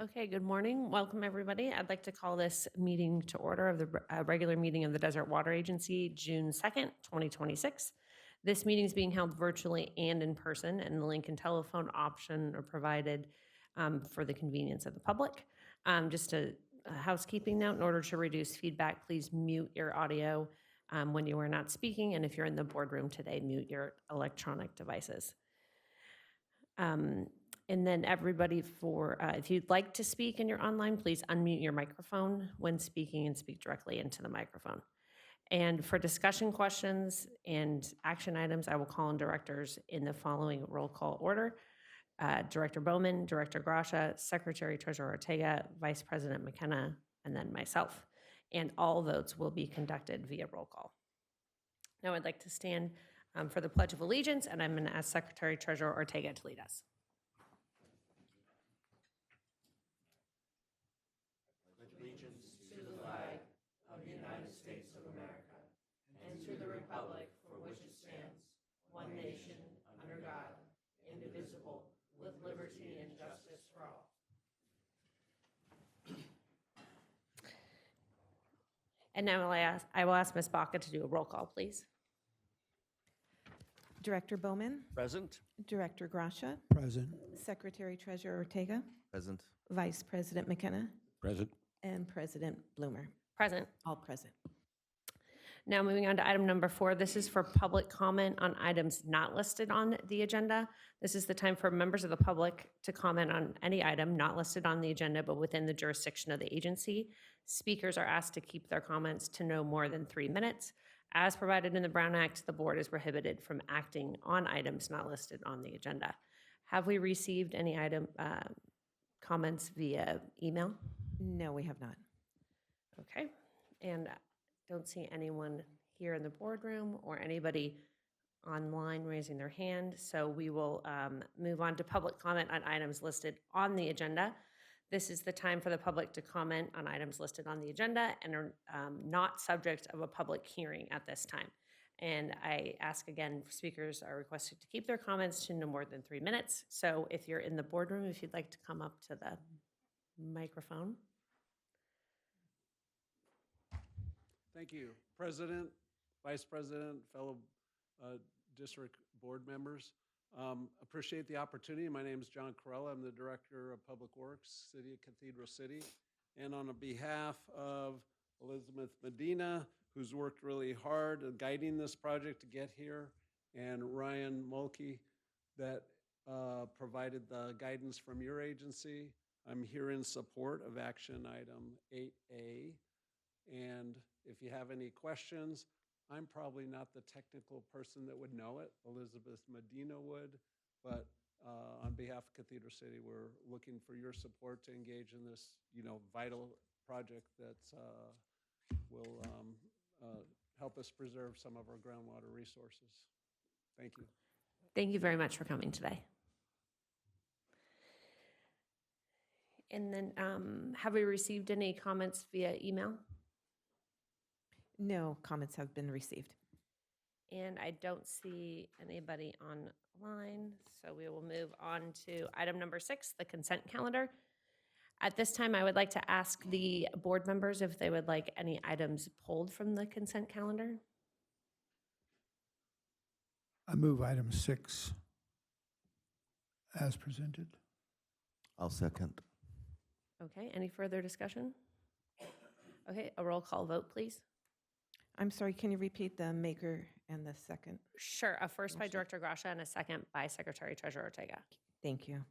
Okay, good morning. Welcome, everybody. I'd like to call this meeting to order of the regular meeting of the Desert Water Agency, June 2nd, 2026. This meeting is being held virtually and in person, and the link and telephone option are provided for the convenience of the public. Just a housekeeping note, in order to reduce feedback, please mute your audio when you are not speaking, and if you're in the boardroom today, mute your electronic devices. And then everybody if you'd like to speak and you're online, please unmute your microphone when speaking and speak directly into the microphone. And for discussion questions and action items, I will call on directors in the following roll call order. Director Bowman, Director Gracia, Secretary Treasurer Ortega, Vice President McKenna, and then myself. And all votes will be conducted via roll call. Now I'd like to stand for the Pledge of Allegiance, and I'm going to ask Secretary Treasurer Ortega to lead us. Allegiance to the flag of the United States of America and to the republic for which it stands, one nation, under God, indivisible, with liberty and justice for all. And now I will ask Ms. Baca to do a roll call, please. Director Bowman, Present. Director Gracia, Present. Secretary Treasurer Ortega, Present. Vice President McKenna, Present. and President Bloomer. Present. All present. Now moving on to item number 4. This is for public comment on items not listed on the agenda. This is the time for members of the public to comment on any item not listed on the agenda but within the jurisdiction of the agency. Speakers are asked to keep their comments to no more than 3 minutes. As provided in the Brown Act, the board is prohibited from acting on items not listed on the agenda. Have we received any comments via email? No, we have not. Okay, and don't see anyone here in the boardroom or anybody online raising their hand, so we will move on to public comment on items listed on the agenda. This is the time for the public to comment on items listed on the agenda and are not subject of a public hearing at this time. And I ask again, speakers are requested to keep their comments to no more than 3 minutes. So if you're in the boardroom, if you'd like to come up to the microphone. Thank you, President, Vice President, fellow district board members. Appreciate the opportunity. My name is John Corella. I'm the Director of Public Works, City of Cathedral City. And on behalf of Elizabeth Medina, who's worked really hard at guiding this project to get here, and Ryan Mulkey, that provided the guidance from your agency, I'm here in support of action item 8A. And if you have any questions, I'm probably not the technical person that would know it. Elizabeth Medina would, but on behalf of Cathedral City, we're looking for your support to engage in this, vital project that will help us preserve some of our groundwater resources. Thank you. Thank you very much for coming today. And then have we received any comments via email? No comments have been received. And I don't see anybody online, so we will move on to item number 6, the consent calendar. At this time, I would like to ask the board members if they would like any items pulled from the consent calendar. I move item 6 as presented. I'll second. Okay, any further discussion? Okay, a roll call vote, please. I'm sorry, can you repeat the maker and the second? Sure, a first by Director Gracia and a second by Secretary Treasurer Ortega. Thank you.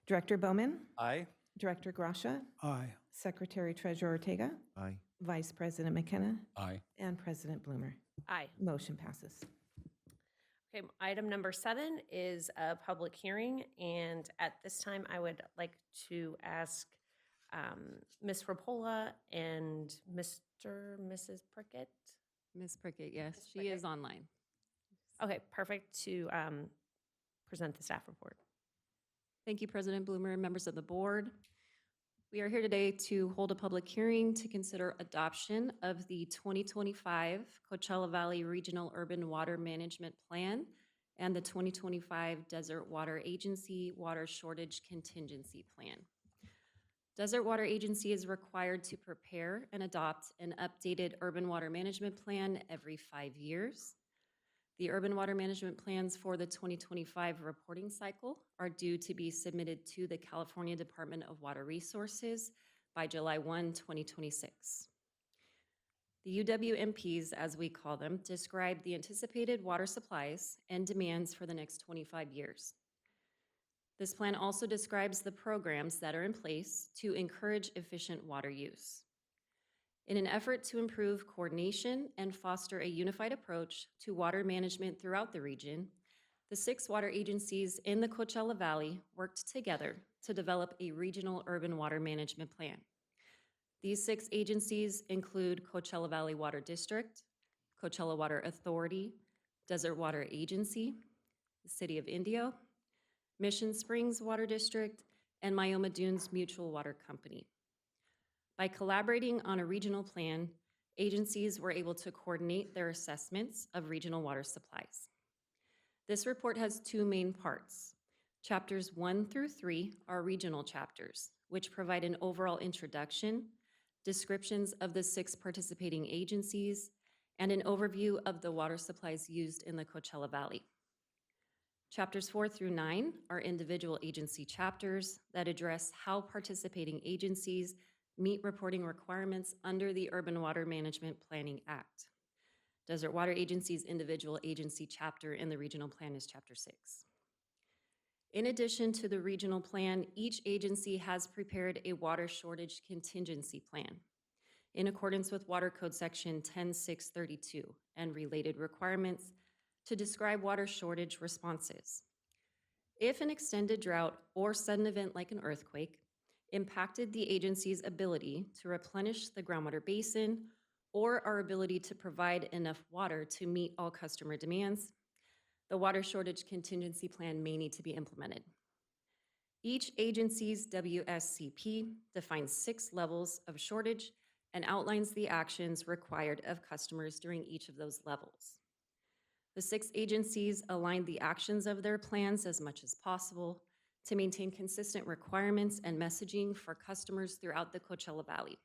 Director Bowman, Aye. Director Gracia, Aye. Secretary Treasurer Ortega, Aye. Vice President McKenna, Aye. and President Bloomer. Aye. Motion passes. Okay, item number 7 is a public hearing, and at this time, I would like to ask Ms. Rapola and Mrs. Prickett. Ms. Prickett, yes, Ms. she Prickett. is online. Okay, perfect, to present the staff report. Thank you, President Bloomer and members of the board. We are here today to hold a public hearing to consider adoption of the 2025 Coachella Valley Regional Urban Water Management Plan and the 2025 Desert Water Agency Water Shortage Contingency Plan. Desert Water Agency is required to prepare and adopt an updated urban water management plan every 5 years. The urban water management plans for the 2025 reporting cycle are due to be submitted to the California Department of Water Resources by July 1, 2026. The UWMPs, as we call them, describe the anticipated water supplies and demands for the next 25 years. This plan also describes the programs that are in place to encourage efficient water use. In an effort to improve coordination and foster a unified approach to water management throughout the region, the 6 water agencies in the Coachella Valley worked together to develop a regional urban water management plan. These 6 agencies include Coachella Valley Water District, Coachella Water Authority, Desert Water Agency, the City of Indio, Mission Springs Water District, and Myoma Dunes Mutual Water Company. By collaborating on a regional plan, agencies were able to coordinate their assessments of regional water supplies. This report has 2 main parts. Chapters 1 through 3 are regional chapters, which provide an overall introduction, descriptions of the 6 participating agencies, and an overview of the water supplies used in the Coachella Valley. Chapters 4 through 9 are individual agency chapters that address how participating agencies meet reporting requirements under the Urban Water Management Planning Act. Desert Water Agency's individual agency chapter in the regional plan is Chapter 6. In addition to the regional plan, each agency has prepared a water shortage contingency plan in accordance with Water Code Section 10632 and related requirements to describe water shortage responses. If an extended drought or sudden event like an earthquake impacted the agency's ability to replenish the groundwater basin or our ability to provide enough water to meet all customer demands, the water shortage contingency plan may need to be implemented. Each agency's WSCP defines 6 levels of shortage and outlines the actions required of customers during each of those levels. The 6 agencies aligned the actions of their plans as much as possible to maintain consistent requirements and messaging for customers throughout the Coachella Valley.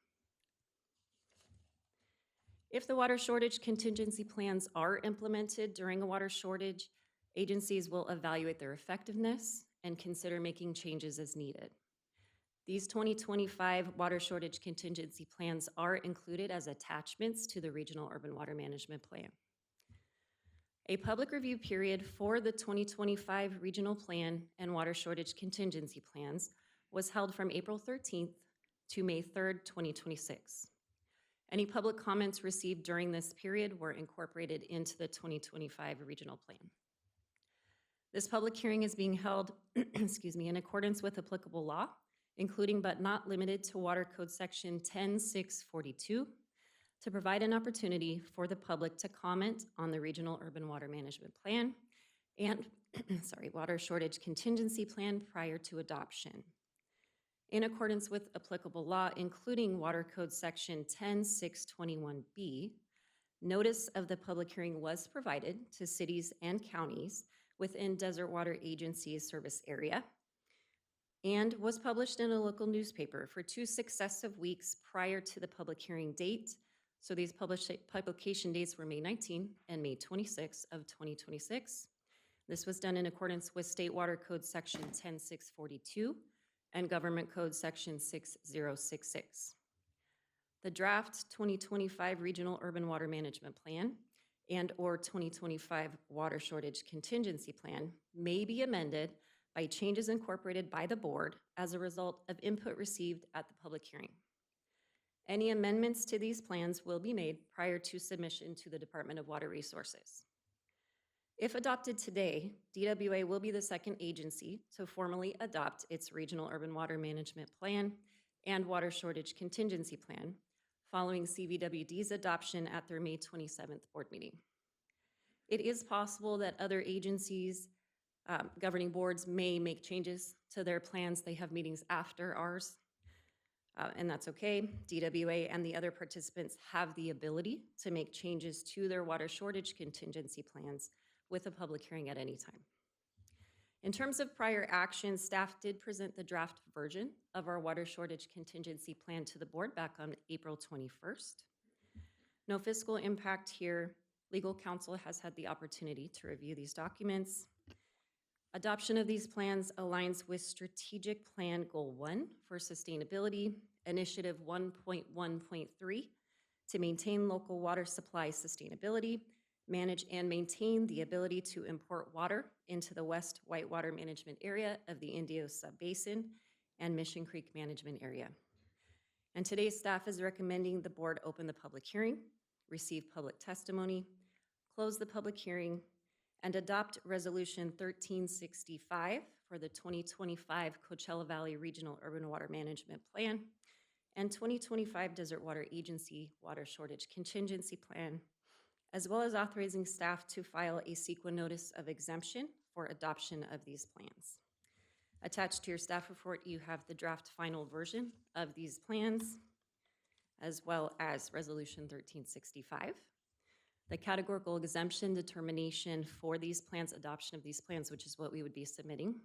If the water shortage contingency plans are implemented during a water shortage, agencies will evaluate their effectiveness and consider making changes as needed. These 2025 water shortage contingency plans are included as attachments to the Regional Urban Water Management Plan. A public review period for the 2025 Regional Plan and Water Shortage Contingency Plans was held from April 13th to May 3rd, 2026. Any public comments received during this period were incorporated into the 2025 Regional Plan. This public hearing is being held in accordance with applicable law, including but not limited to Water Code Section 10642, to provide an opportunity for the public to comment on the Regional Urban Water Management Plan and Water Shortage Contingency Plan prior to adoption. In accordance with applicable law, including Water Code Section 10621B, notice of the public hearing was provided to cities and counties within Desert Water Agency's service area and was published in a local newspaper for 2 successive weeks prior to the public hearing date. So these publication dates were May 19 and May 26 of 2026. This was done in accordance with State Water Code Section 10642 and Government Code Section 6066. The draft 2025 Regional Urban Water Management Plan and/or 2025 Water Shortage Contingency Plan may be amended by changes incorporated by the board as a result of input received at the public hearing. Any amendments to these plans will be made prior to submission to the Department of Water Resources. If adopted today, DWA will be the second agency to formally adopt its Regional Urban Water Management Plan and Water Shortage Contingency Plan, following CVWD's adoption at their May 27th board meeting. It is possible that other agencies, governing boards may make changes to their plans. They have meetings after ours, and that's okay. DWA and the other participants have the ability to make changes to their water shortage contingency plans with a public hearing at any time. In terms of prior action, staff did present the draft version of our water shortage contingency plan to the board back on April 21st. No fiscal impact here. Legal counsel has had the opportunity to review these documents. Adoption of these plans aligns with Strategic Plan Goal 1 for Sustainability, Initiative 1.1.3 to maintain local water supply sustainability, manage and maintain the ability to import water into the West Whitewater Management Area of the Indio Subbasin and Mission Creek Management Area. And today's staff is recommending the board open the public hearing, receive public testimony, close the public hearing, and adopt Resolution 1365 for the 2025 Coachella Valley Regional Urban Water Management Plan and 2025 Desert Water Agency Water Shortage Contingency Plan, as well as authorizing staff to file a CEQA notice of exemption for adoption of these plans. Attached to your staff report, you have the draft final version of these plans, as well as Resolution 1365. The categorical exemption determination for these plans, adoption of these plans, which is what we would be submitting.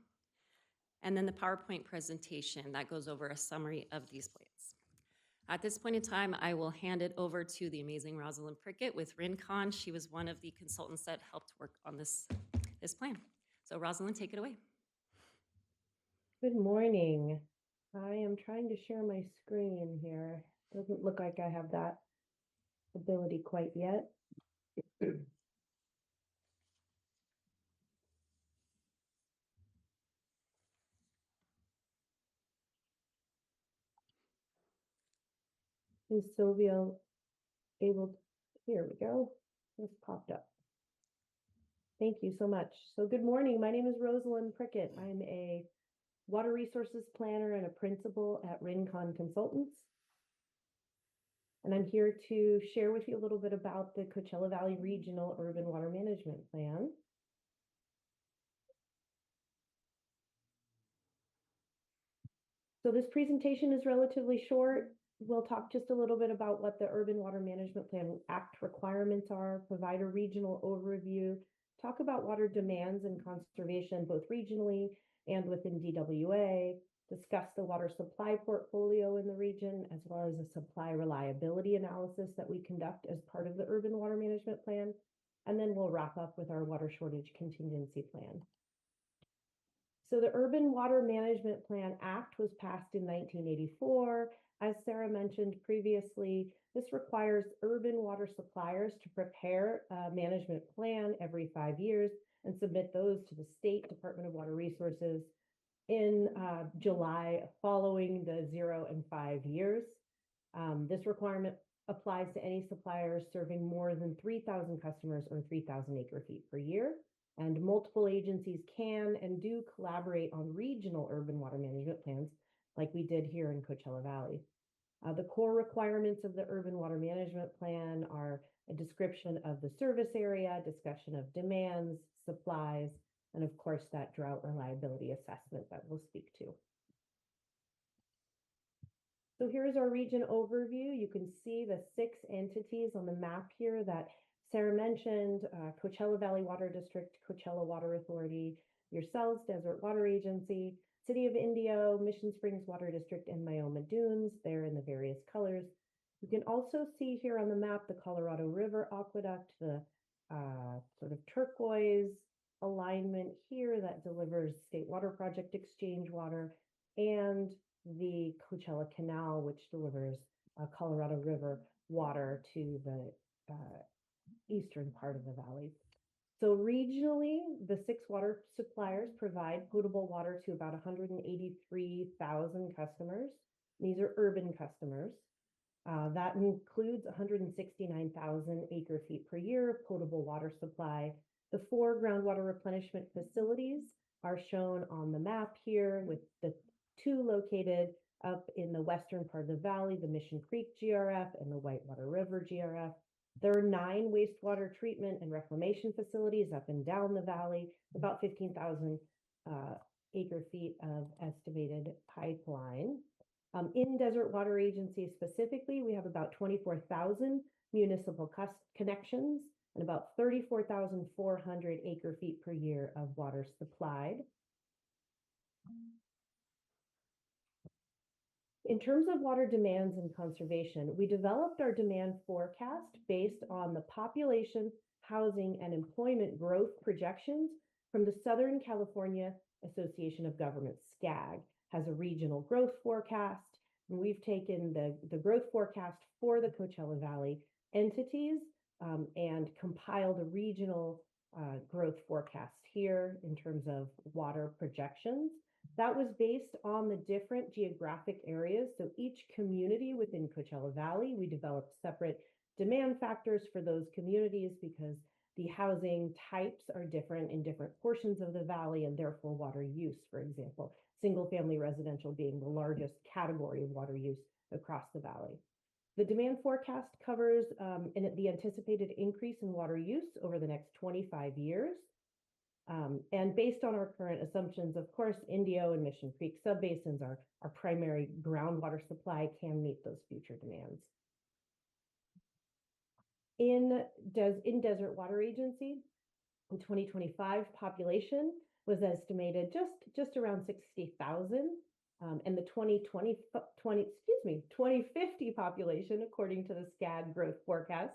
And then the PowerPoint presentation that goes over a summary of these plans. At this point in time, I will hand it over to the amazing Rosalind Prickett with Rincon. She was one of the consultants that helped work on this plan. So Rosalind, take it away. Good morning. I am trying to share my screen here. Doesn't look like I have that ability quite yet. Is Sylvia able to, here we go. Just popped up. Thank you so much. So good morning. My name is Rosalind Prickett. I'm a water resources planner and a principal at Rincon Consultants. And I'm here to share with you a little bit about the Coachella Valley Regional Urban Water Management Plan. So this presentation is relatively short. We'll talk just a little bit about what the Urban Water Management Plan Act requirements are, provide a regional overview, talk about water demands and conservation both regionally and within DWA, discuss the water supply portfolio in the region, as well as a supply reliability analysis that we conduct as part of the Urban Water Management Plan. And then we'll wrap up with our water shortage contingency plan. So the Urban Water Management Plan Act was passed in 1984. As Sarah mentioned previously, this requires urban water suppliers to prepare a management plan every 5 years and submit those to the State Department of Water Resources in July following the 0 and 5 years. This requirement applies to any suppliers serving more than 3,000 customers or 3,000 acre feet per year. And multiple agencies can and do collaborate on regional urban water management plans like we did here in Coachella Valley. The core requirements of the Urban Water Management Plan are a description of the service area, discussion of demands, supplies, and of course that drought reliability assessment that we'll speak to. So here's our region overview. You can see the 6 entities on the map here that Sarah mentioned, Coachella Valley Water District, Coachella Water Authority, yourselves, Desert Water Agency, City of Indio, Mission Springs Water District, and Myoma Dunes. They're in the various colors. You can also see here on the map the Colorado River Aqueduct, the sort of turquoise alignment here that delivers State Water Project exchange water, and the Coachella Canal, which delivers Colorado River water to the eastern part of the valley. So regionally, the 6 water suppliers provide potable water to about 183,000 customers. These are urban customers. That includes 169,000 acre feet per year of potable water supply. The 4 groundwater replenishment facilities are shown on the map here, with the 2 located up in the western part of the valley, the Mission Creek GRF and the Whitewater River GRF. There are 9 wastewater treatment and reclamation facilities up and down the valley, about 15,000 acre feet of estimated pipeline. In Desert Water Agency specifically, we have about 24,000 municipal connections and about 34,400 acre feet per year of water supplied. In terms of water demands and conservation, we developed our demand forecast based on the population, housing, and employment growth projections from the Southern California Association of Governments, SCAG, has a regional growth forecast. And we've taken the growth forecast for the Coachella Valley entities and compiled a regional growth forecast here in terms of water projections. That was based on the different geographic areas. So each community within Coachella Valley, we developed separate demand factors for those communities because the housing types are different in different portions of the valley and therefore water use, for example, single family residential being the largest category of water use across the valley. The demand forecast covers the anticipated increase in water use over the next 25 years. And based on our current assumptions, of course, Indio and Mission Creek subbasins, our primary groundwater supply, can meet those future demands. In Desert Water Agency, in 2025, population was estimated just around 60,000. And the 2050 population, according to the SCAD growth forecast,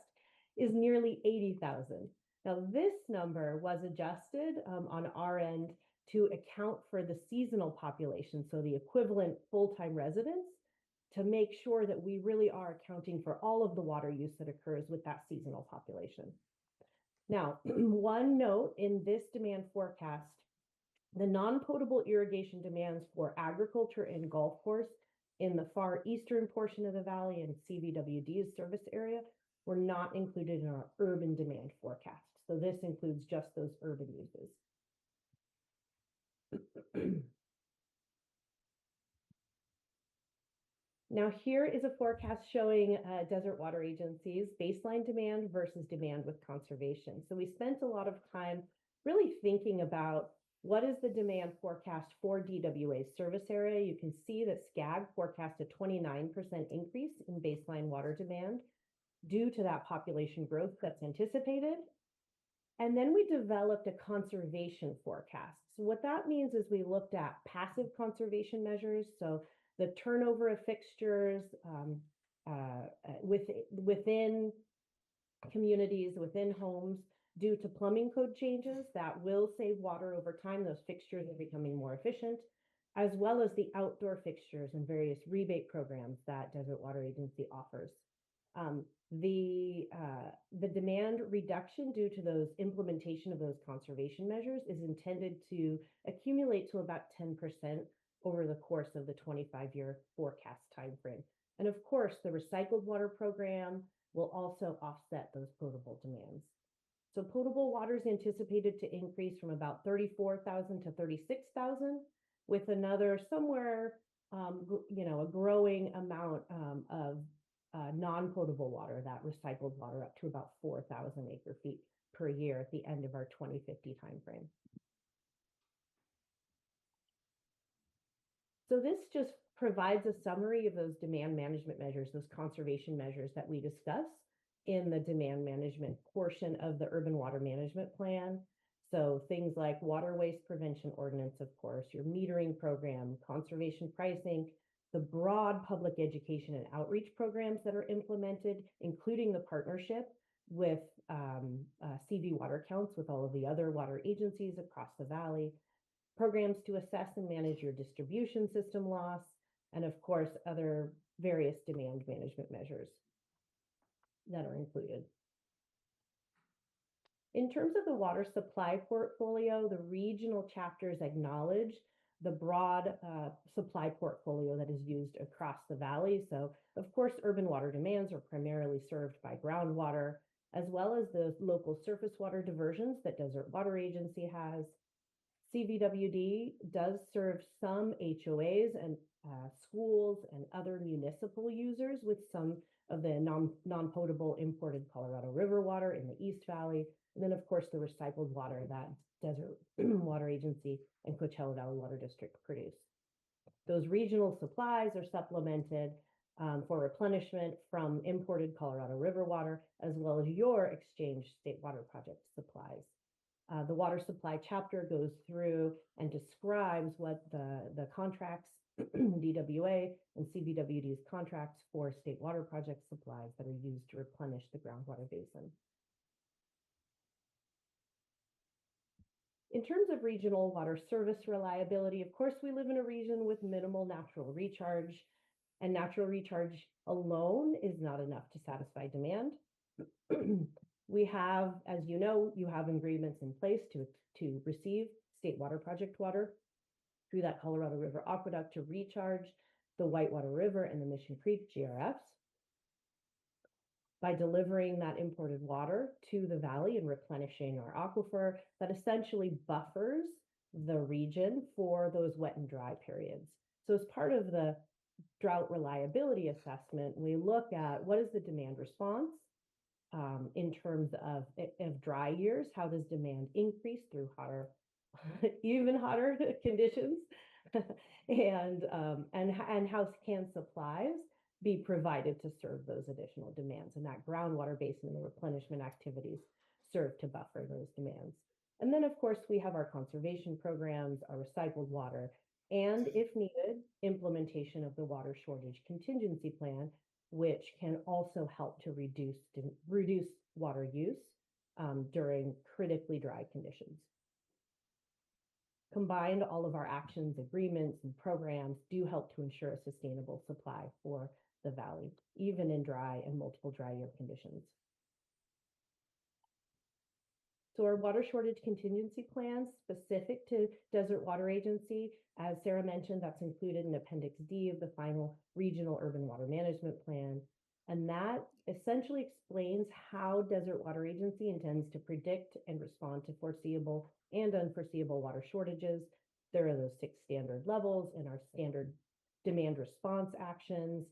is nearly 80,000. Now, this number was adjusted on our end to account for the seasonal population, so the equivalent full-time residents, to make sure that we really are accounting for all of the water use that occurs with that seasonal population. Now, one note in this demand forecast, the non-potable irrigation demands for agriculture and golf course in the far eastern portion of the valley and CVWD's service area were not included in our urban demand forecast. So this includes just those urban uses. Now here is a forecast showing Desert Water Agency's baseline demand versus demand with conservation. So we spent a lot of time really thinking about what is the demand forecast for DWA's service area. You can see that SCAG forecast a 29% increase in baseline water demand due to that population growth that's anticipated. And then we developed a conservation forecast. So what that means is we looked at passive conservation measures. So the turnover of fixtures within communities, within homes, due to plumbing code changes that will save water over time. Those fixtures are becoming more efficient, as well as the outdoor fixtures and various rebate programs that Desert Water Agency offers. The demand reduction due to those implementation of those conservation measures is intended to accumulate to about 10% over the course of the 25-year forecast timeframe. And of course, the recycled water program will also offset those potable demands. So potable water is anticipated to increase from about 34,000 to 36,000, with another somewhere, a growing amount of non-potable water, that recycled water, up to about 4,000 acre feet per year at the end of our 2050 timeframe. So this just provides a summary of those demand management measures, those conservation measures that we discuss in the demand management portion of the urban water management plan. So things like water waste prevention ordinance, of course, your metering program, conservation pricing, the broad public education and outreach programs that are implemented, including the partnership with CV water counts with all of the other water agencies across the valley, programs to assess and manage your distribution system loss, and of course, other various demand management measures that are included. In terms of the water supply portfolio, the regional chapters acknowledge the broad supply portfolio that is used across the valley. So, of course, urban water demands are primarily served by groundwater, as well as the local surface water diversions that Desert Water Agency has. CVWD does serve some HOAs and schools and other municipal users with some of the non-potable imported Colorado River water in the East Valley. And then, of course, the recycled water that Desert Water Agency and Coachella Valley Water District produce. Those regional supplies are supplemented for replenishment from imported Colorado River water, as well as your Exchange State Water Project supplies. The water supply chapter goes through and describes what the contracts, DWA and CVWD's contracts for state water project supplies that are used to replenish the groundwater basin. In terms of regional water service reliability, of course, we live in a region with minimal natural recharge, and natural recharge alone is not enough to satisfy demand. We have, as you know, you have agreements in place to receive state water project water through that Colorado River Aqueduct to recharge the Whitewater River and the Mission Creek GRFs. By delivering that imported water to the valley and replenishing our aquifer, that essentially buffers the region for those wet and dry periods. So as part of the drought reliability assessment, we look at what is the demand response in terms of dry years. How does demand increase through hotter, even hotter conditions, and how can supplies be provided to serve those additional demands, and that groundwater basin and the replenishment activities serve to buffer those demands. And then, of course, we have our conservation programs, our recycled water, and if needed, implementation of the water shortage contingency plan, which can also help to reduce water use during critically dry conditions. Combined, all of our actions, agreements, and programs do help to ensure a sustainable supply for the valley, even in dry and multiple dry year conditions. So our water shortage contingency plans specific to Desert Water Agency, as Sarah mentioned, that's included in Appendix D of the final Regional Urban Water Management Plan. And that essentially explains how Desert Water Agency intends to predict and respond to foreseeable and unforeseeable water shortages. There are those 6 standard levels in our standard demand response actions.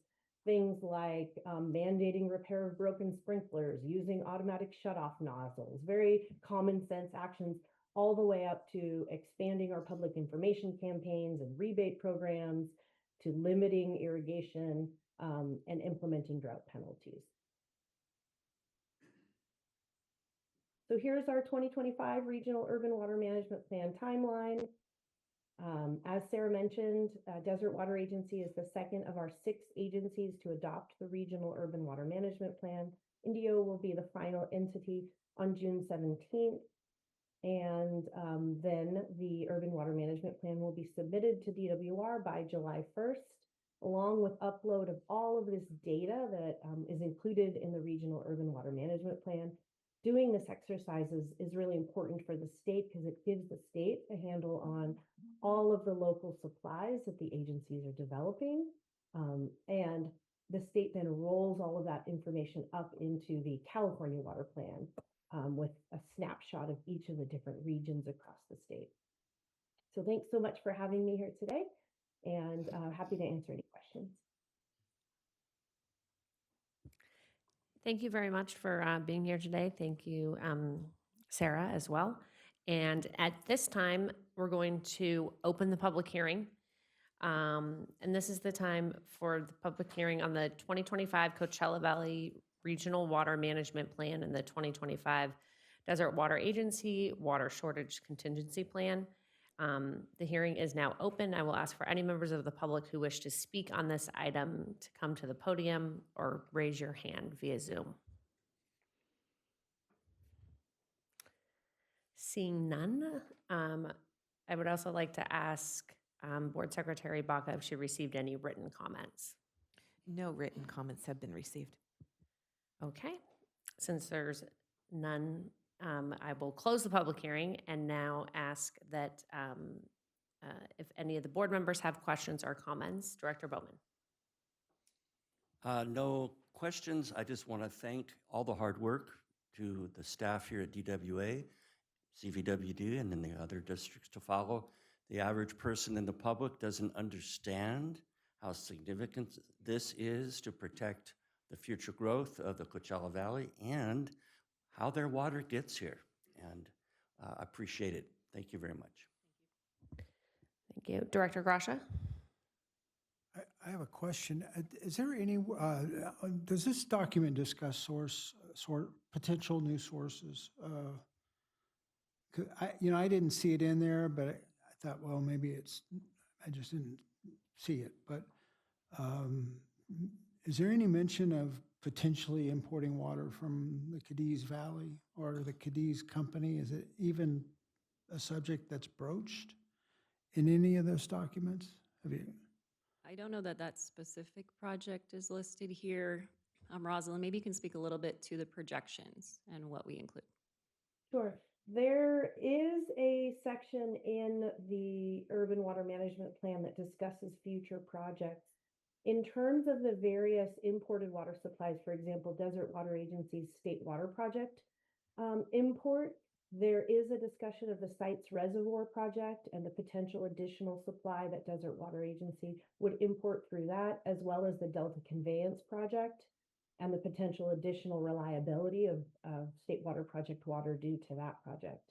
Things like mandating repair of broken sprinklers, using automatic shutoff nozzles, very common sense actions, all the way up to expanding our public information campaigns and rebate programs, to limiting irrigation and implementing drought penalties. So here's our 2025 Regional Urban Water Management Plan timeline. As Sarah mentioned, Desert Water Agency is the second of our 6 agencies to adopt the Regional Urban Water Management Plan. Indio will be the final entity on June 17th. And then the Urban Water Management Plan will be submitted to DWR by July 1st, along with upload of all of this data that is included in the Regional Urban Water Management Plan. Doing this exercise is really important for the state because it gives the state a handle on all of the local supplies that the agencies are developing. And the state then rolls all of that information up into the California Water Plan with a snapshot of each of the different regions across the state. So thanks so much for having me here today, and happy to answer any questions. Thank you very much for being here today. Thank you, Sarah, as well. And at this time, we're going to open the public hearing. And this is the time for the public hearing on the 2025 Coachella Valley Regional Water Management Plan and the 2025 Desert Water Agency Water Shortage Contingency Plan. The hearing is now open. I will ask for any members of the public who wish to speak on this item to come to the podium or raise your hand via Zoom. Seeing none, I would also like to ask Board Secretary Baca if she received any written comments. No written comments have been received. Okay, since there's none, I will close the public hearing and now ask that if any of the board members have questions or comments. Director Bowman. No questions. I just want to thank all the hard work to the staff here at DWA, CVWD, and then the other districts to follow. The average person in the public doesn't understand how significant this is to protect the future growth of the Coachella Valley and how their water gets here. And I appreciate it. Thank you very much. Thank you. Director Grasha? I have a question. Is there any, does this document discuss potential new sources I didn't see it in there, but I thought, well, maybe I just didn't see it. But um, is there any mention of potentially importing water from the Cadiz Valley or the Cadiz Company? Is it even a subject that's broached in any of those documents? Have you? I don't know that that specific project is listed here. Rosalind, maybe you can speak a little bit to the projections and what we include. Sure. There is a section in the urban water management plan that discusses future projects. In terms of the various imported water supplies, for example, Desert Water Agency's State Water Project import, there is a discussion of the site's reservoir project and the potential additional supply that Desert Water Agency would import through that, as well as the Delta Conveyance Project and the potential additional reliability of State Water Project water due to that project.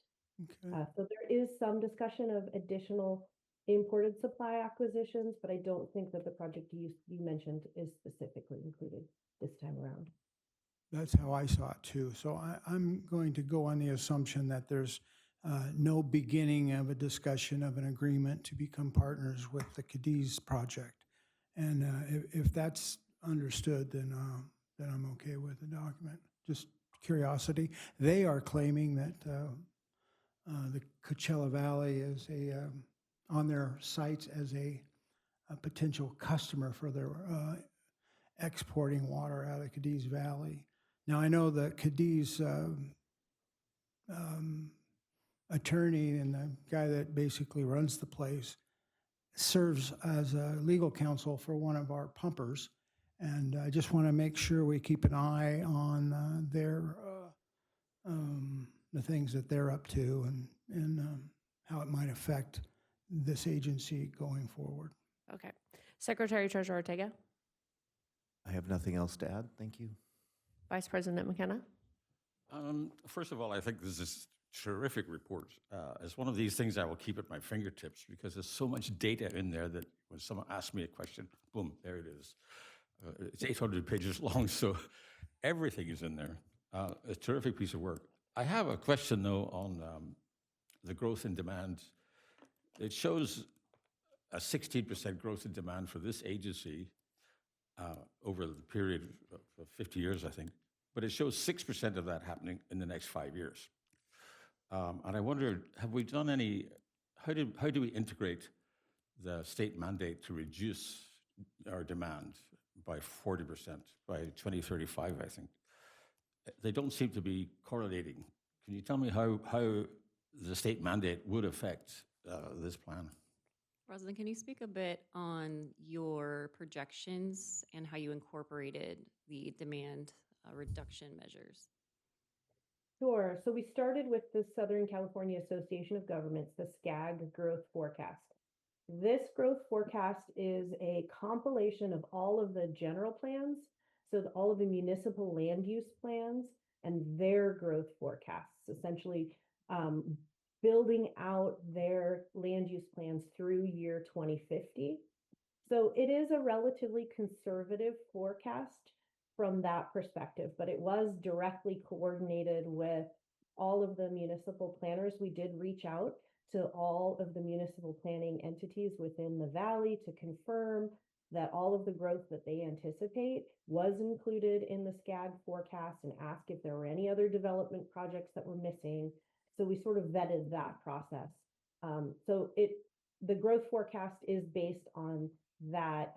Okay. So there is some discussion of additional imported supply acquisitions, but I don't think that the project you mentioned is specifically included this time around. That's how I saw it too. So I'm going to go on the assumption that there's no beginning of a discussion of an agreement to become partners with the Cadiz project. And if that's understood, then I'm okay with the document. Just curiosity. They are claiming that the Coachella Valley is on their sites as a potential customer for their exporting water out of Cadiz Valley. Now, I know the Cadiz attorney and the guy that basically runs the place serves as a legal counsel for one of our pumpers. And I just want to make sure we keep an eye on the things that they're up to and how it might affect this agency going forward. Okay. Secretary Treasurer Ortega, I have nothing else to add. Thank you. Vice President McKenna. First of all, I think this is a terrific report. It's one of these things I will keep at my fingertips because there's so much data in there that when someone asks me a question, boom, there it is. It's 800 pages long, so everything is in there. A terrific piece of work. I have a question, though, on the growth in demand. It shows a 16% growth in demand for this agency over the period of 50 years, I think. But it shows 6% of that happening in the next 5 years. And I wondered, have we done any, how do we integrate the state mandate to reduce our demand by 40% by 2035, I think? They don't seem to be correlating. Can you tell me how the state mandate would affect this plan? Rosalind, can you speak a bit on your projections and how you incorporated the demand reduction measures? Sure. So we started with the Southern California Association of Governments, the SCAG growth forecast. This growth forecast is a compilation of all of the general plans, so all of the municipal land use plans and their growth forecasts, essentially building out their land use plans through year 2050. So it is a relatively conservative forecast from that perspective, but it was directly coordinated with all of the municipal planners. We did reach out to all of the municipal planning entities within the valley to confirm that all of the growth that they anticipate was included in the SCAG forecast and ask if there were any other development projects that were missing. So we sort of vetted that process. The growth forecast is based on that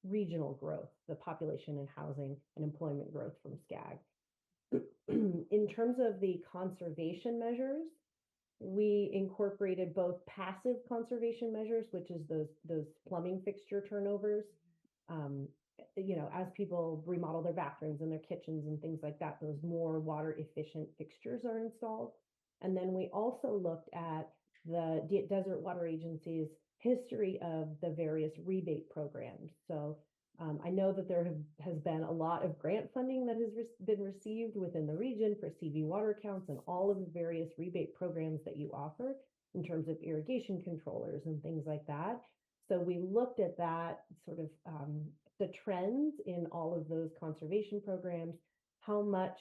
regional growth, the population and housing and employment growth from SCAG. In terms of the conservation measures, we incorporated both passive conservation measures, which is those plumbing fixture turnovers. As people remodel their bathrooms and their kitchens and things like that, those more water efficient fixtures are installed. And then we also looked at the Desert Water Agency's history of the various rebate programs. So I know that there has been a lot of grant funding that has been received within the region for CV water accounts and all of the various rebate programs that you offer in terms of irrigation controllers and things like that. So we looked at that sort of the trends in all of those conservation programs, how much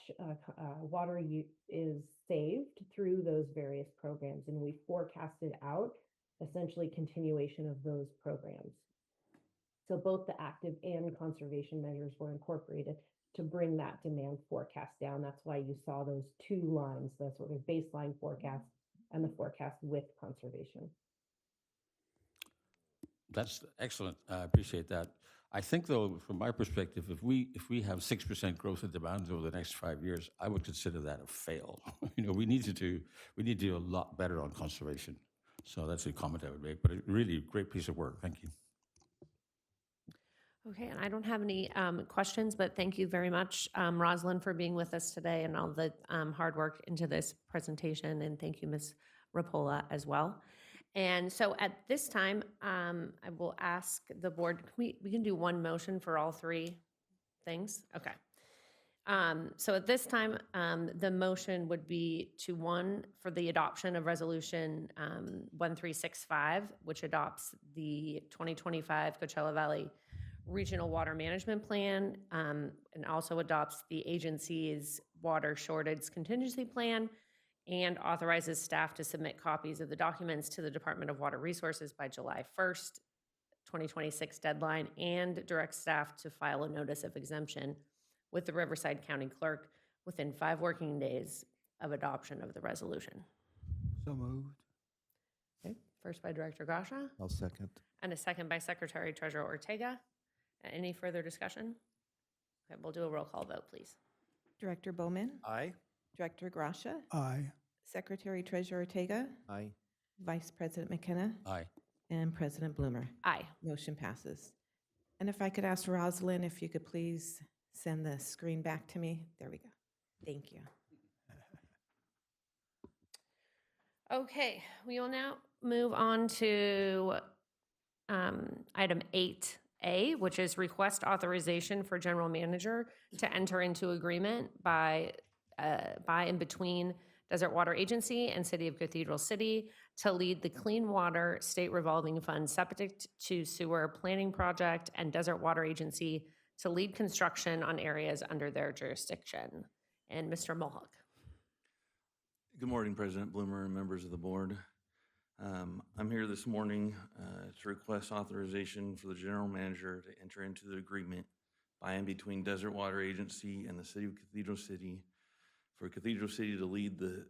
water is saved through those various programs. And we forecasted out essentially continuation of those programs. So both the active and conservation measures were incorporated to bring that demand forecast down. That's why you saw those two lines, the sort of baseline forecast and the forecast with conservation. That's excellent. I appreciate that. I think, though, from my perspective, if we have 6% growth in demand over the next 5 years, I would consider that a fail. We need to do a lot better on conservation. So that's a comment I would make. But a really great piece of work. Thank you. Okay, and I don't have any questions, but thank you very much, Rosalind, for being with us today and all the hard work into this presentation. And thank you, Ms. Rapola, as well. And so at this time, I will ask the board, we can do one motion for all three things? Okay. So at this time, the motion would be to for the adoption of Resolution 1365, which adopts the 2025 Coachella Valley Regional Water Management Plan, and also adopts the agency's water shortage contingency plan, and authorizes staff to submit copies of the documents to the Department of Water Resources by July 1st, 2026 deadline, and directs staff to file a notice of exemption with the Riverside County Clerk within 5 working days of adoption of the resolution. So moved. Okay, first by Director Gasha, I'll second. and a second by Secretary Treasurer Ortega. Any further discussion? Okay, we'll do a roll call vote, please. Director Bowman, Aye. Director Gracia, Aye. Secretary Treasurer Ortega, Aye. Vice President McKenna, Aye. and President Bloomer. Aye. Motion passes. And if I could ask Rosalind, if you could please send the screen back to me. There we go. Thank you. Okay, we will now move on to item 8A, which is request authorization for general manager to enter into agreement by and between Desert Water Agency and City of Cathedral City to lead the Clean Water State Revolving Fund septic to sewer planning project, and Desert Water Agency to lead construction on areas under their jurisdiction. And Mr. Mohawk. Good morning, President Bloomer and members of the board. I'm here this morning to request authorization for the general manager to enter into the agreement by and between Desert Water Agency and the City of Cathedral City for Cathedral City to lead the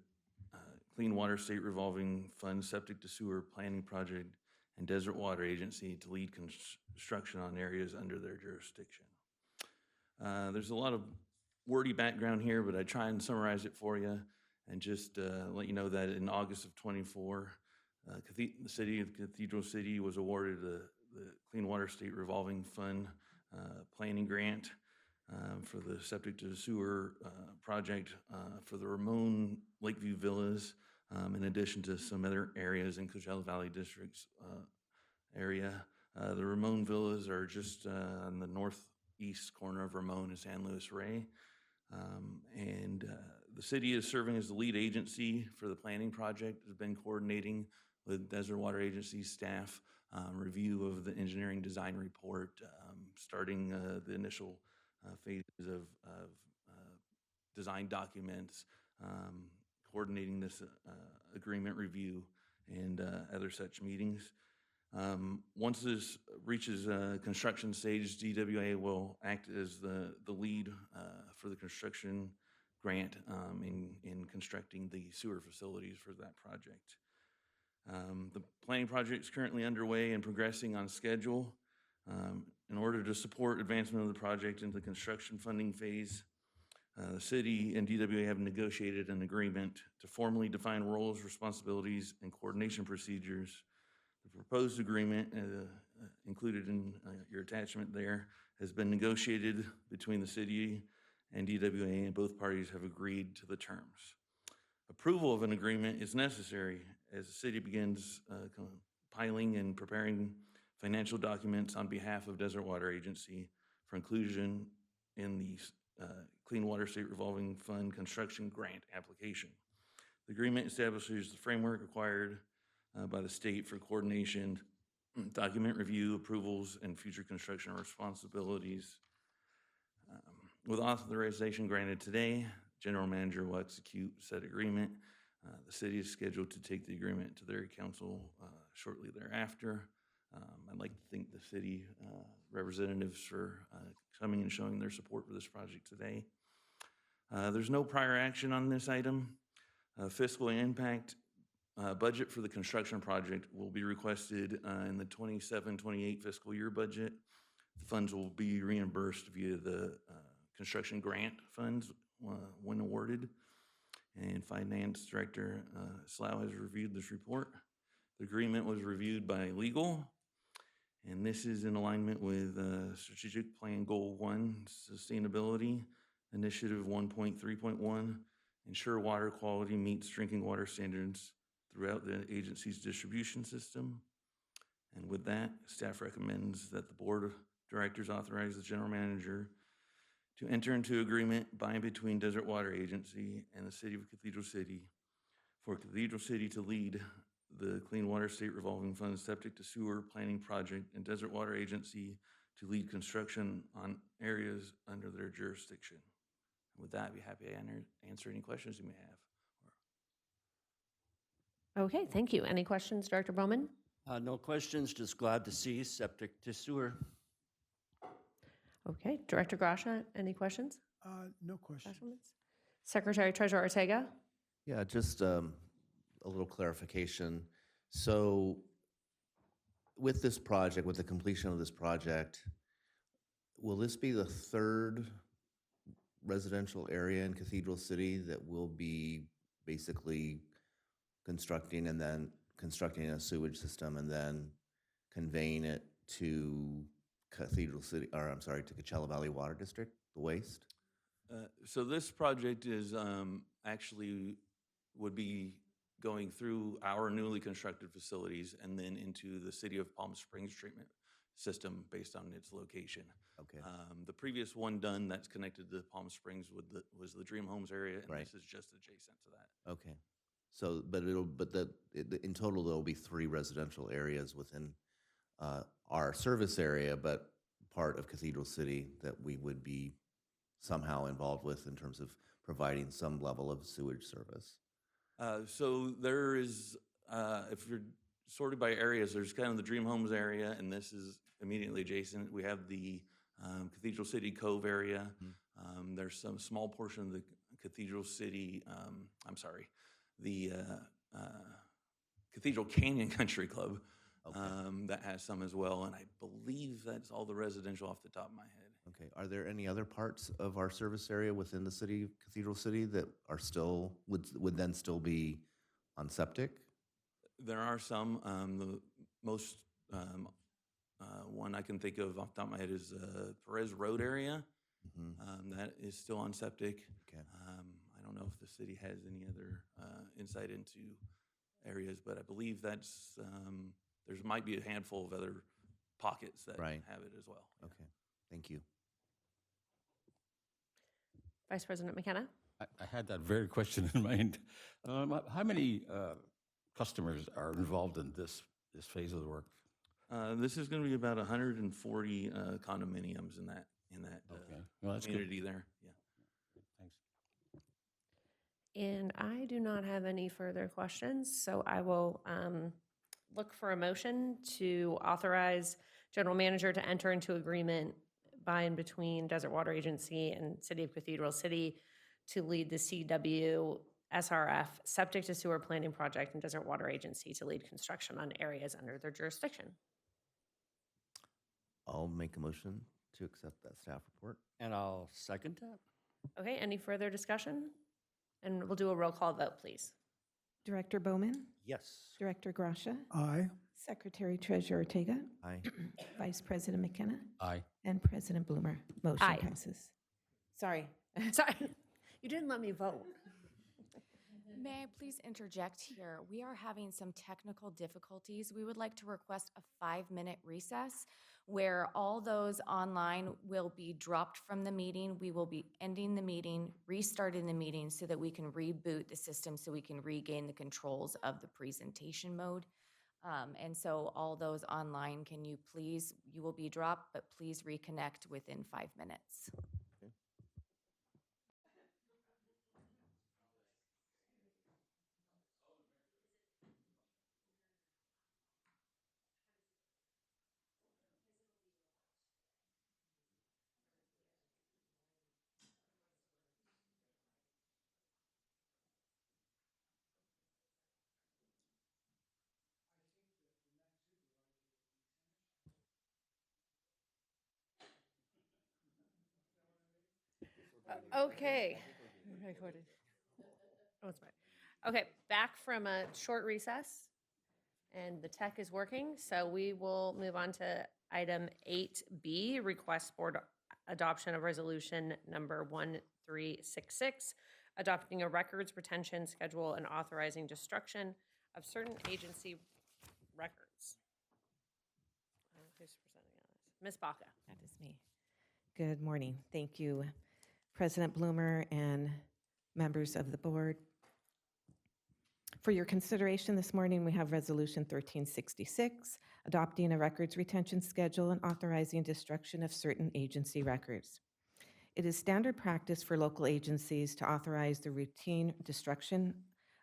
Clean Water State Revolving Fund septic to sewer planning project, and Desert Water Agency to lead construction on areas under their jurisdiction. There's a lot of wordy background here, but I try and summarize it for you and just let you know that in August of 24, the City of Cathedral City was awarded the Clean Water State Revolving Fund planning grant for the septic to sewer project for the Ramon Lakeview Villas, in addition to some other areas in Coachella Valley District's area. The Ramon Villas are just on the northeast corner of Ramon and San Luis Rey. And the city is serving as the lead agency for the planning project, has been coordinating with Desert Water Agency staff, review of the engineering design report, starting the initial phases of design documents, coordinating this agreement review and other such meetings. Once this reaches construction stage, DWA will act as the lead for the construction grant in constructing the sewer facilities for that project. The planning project is currently underway and progressing on schedule. In order to support advancement of the project into the construction funding phase, the city and DWA have negotiated an agreement to formally define roles, responsibilities, and coordination procedures. The proposed agreement, included in your attachment there, has been negotiated between the city and DWA, and both parties have agreed to the terms. Approval of an agreement is necessary as the city begins compiling and preparing financial documents on behalf of Desert Water Agency for inclusion in the Clean Water State Revolving Fund construction grant application. The agreement establishes the framework required by the state for coordination, document review, approvals, and future construction responsibilities. With authorization granted today, general manager will execute said agreement. The city is scheduled to take the agreement to their council shortly thereafter. I'd like to thank the city representatives for coming and showing their support for this project today. There's no prior action on this item. Fiscal impact budget for the construction project will be requested in the 27-28 fiscal year budget. The funds will be reimbursed via the construction grant funds when awarded. And Finance Director Slough has reviewed this report. The agreement was reviewed by legal, and this is in alignment with Strategic Plan Goal 1, Sustainability, Initiative 1.3.1, ensure water quality meets drinking water standards throughout the agency's distribution system. And with that, staff recommends that the Board of Directors authorize the General Manager to enter into agreement by and between Desert Water Agency and the City of Cathedral City for Cathedral City to lead the Clean Water State Revolving Fund Septic to Sewer Planning Project and Desert Water Agency to lead construction on areas under their jurisdiction. With that, I'd be happy to answer any questions you may have. Okay, thank you. Any questions, Director Bowman? No questions, just glad to see septic to sewer. Okay, Director Grasha, any questions? No questions. Secretary Treasurer Ortega? Yeah, just a little clarification. So with this project, with the completion of this project, will this be the third residential area in Cathedral City that will be basically constructing and then constructing a sewage system and then conveying it to Cathedral City, or I'm sorry, to Coachella Valley Water District, the waste? So this project is actually would be going through our newly constructed facilities and then into the City of Palm Springs treatment system based on its location. Okay. The previous one done that's connected to Palm Springs was the Dream Homes area, and Right. this is just adjacent to that. Okay. So, in total, there'll be 3 residential areas within our service area, but part of Cathedral City that we would be somehow involved with in terms of providing some level of sewage service. So there is, if you're sorted by areas, there's kind of the Dream Homes area, and this is immediately adjacent. We have the Cathedral City Cove area. There's some small portion of the Cathedral City, the Cathedral Canyon Country Club that has some as well, and I believe that's all the residential off the top of my head. Okay. Are there any other parts of our service area within the city of Cathedral City that are still, would then still be on septic? There are some. The most one I can think of off the top of my head is Perez Road area. That is still on septic. Okay. I don't know if the city has any other insight into areas, but I believe that's there might be a handful of other pockets that Right. have it as well. Okay. Thank you. Vice President McKenna? I had that very question in mind. How many customers are involved in this phase of the work? This is going to be about 140 condominiums in that Okay. Well, that's good. community there. Yeah. Thanks. And I do not have any further questions, so I will look for a motion to authorize General Manager to enter into agreement by and between Desert Water Agency and City of Cathedral City to lead the CW SRF Septic to Sewer Planning Project and Desert Water Agency to lead construction on areas under their jurisdiction. I'll make a motion to accept that staff report. And I'll second that. Okay, any further discussion? And we'll do a roll call vote, please. Director Bowman, Yes. Director Grasha, Aye. Secretary Treasurer Ortega, Aye. Vice President McKenna, Aye. and President Bloomer. Motion Aye. passes. Sorry. Sorry, you didn't let me vote. May I please interject here? We are having some technical difficulties. We would like to request a 5-minute recess where all those online will be dropped from the meeting. We will be ending the meeting, restarting the meeting so that we can reboot the system so we can regain the controls of the presentation mode. And so all those online, you will be dropped, but please reconnect within 5 minutes. Okay. Recorded. Oh, it's fine. Okay, back from a short recess, and the tech is working, so we will move on to item 8B, request board adoption of resolution number 1366, adopting a records retention schedule and authorizing destruction of certain agency records. Who's presenting on this? Ms. Baca. That is me. Good morning. Thank you, President Bloomer and members of the board. For your consideration this morning, we have Resolution 1366, adopting a records retention schedule and authorizing destruction of certain agency records. It is standard practice for local agencies to authorize the routine destruction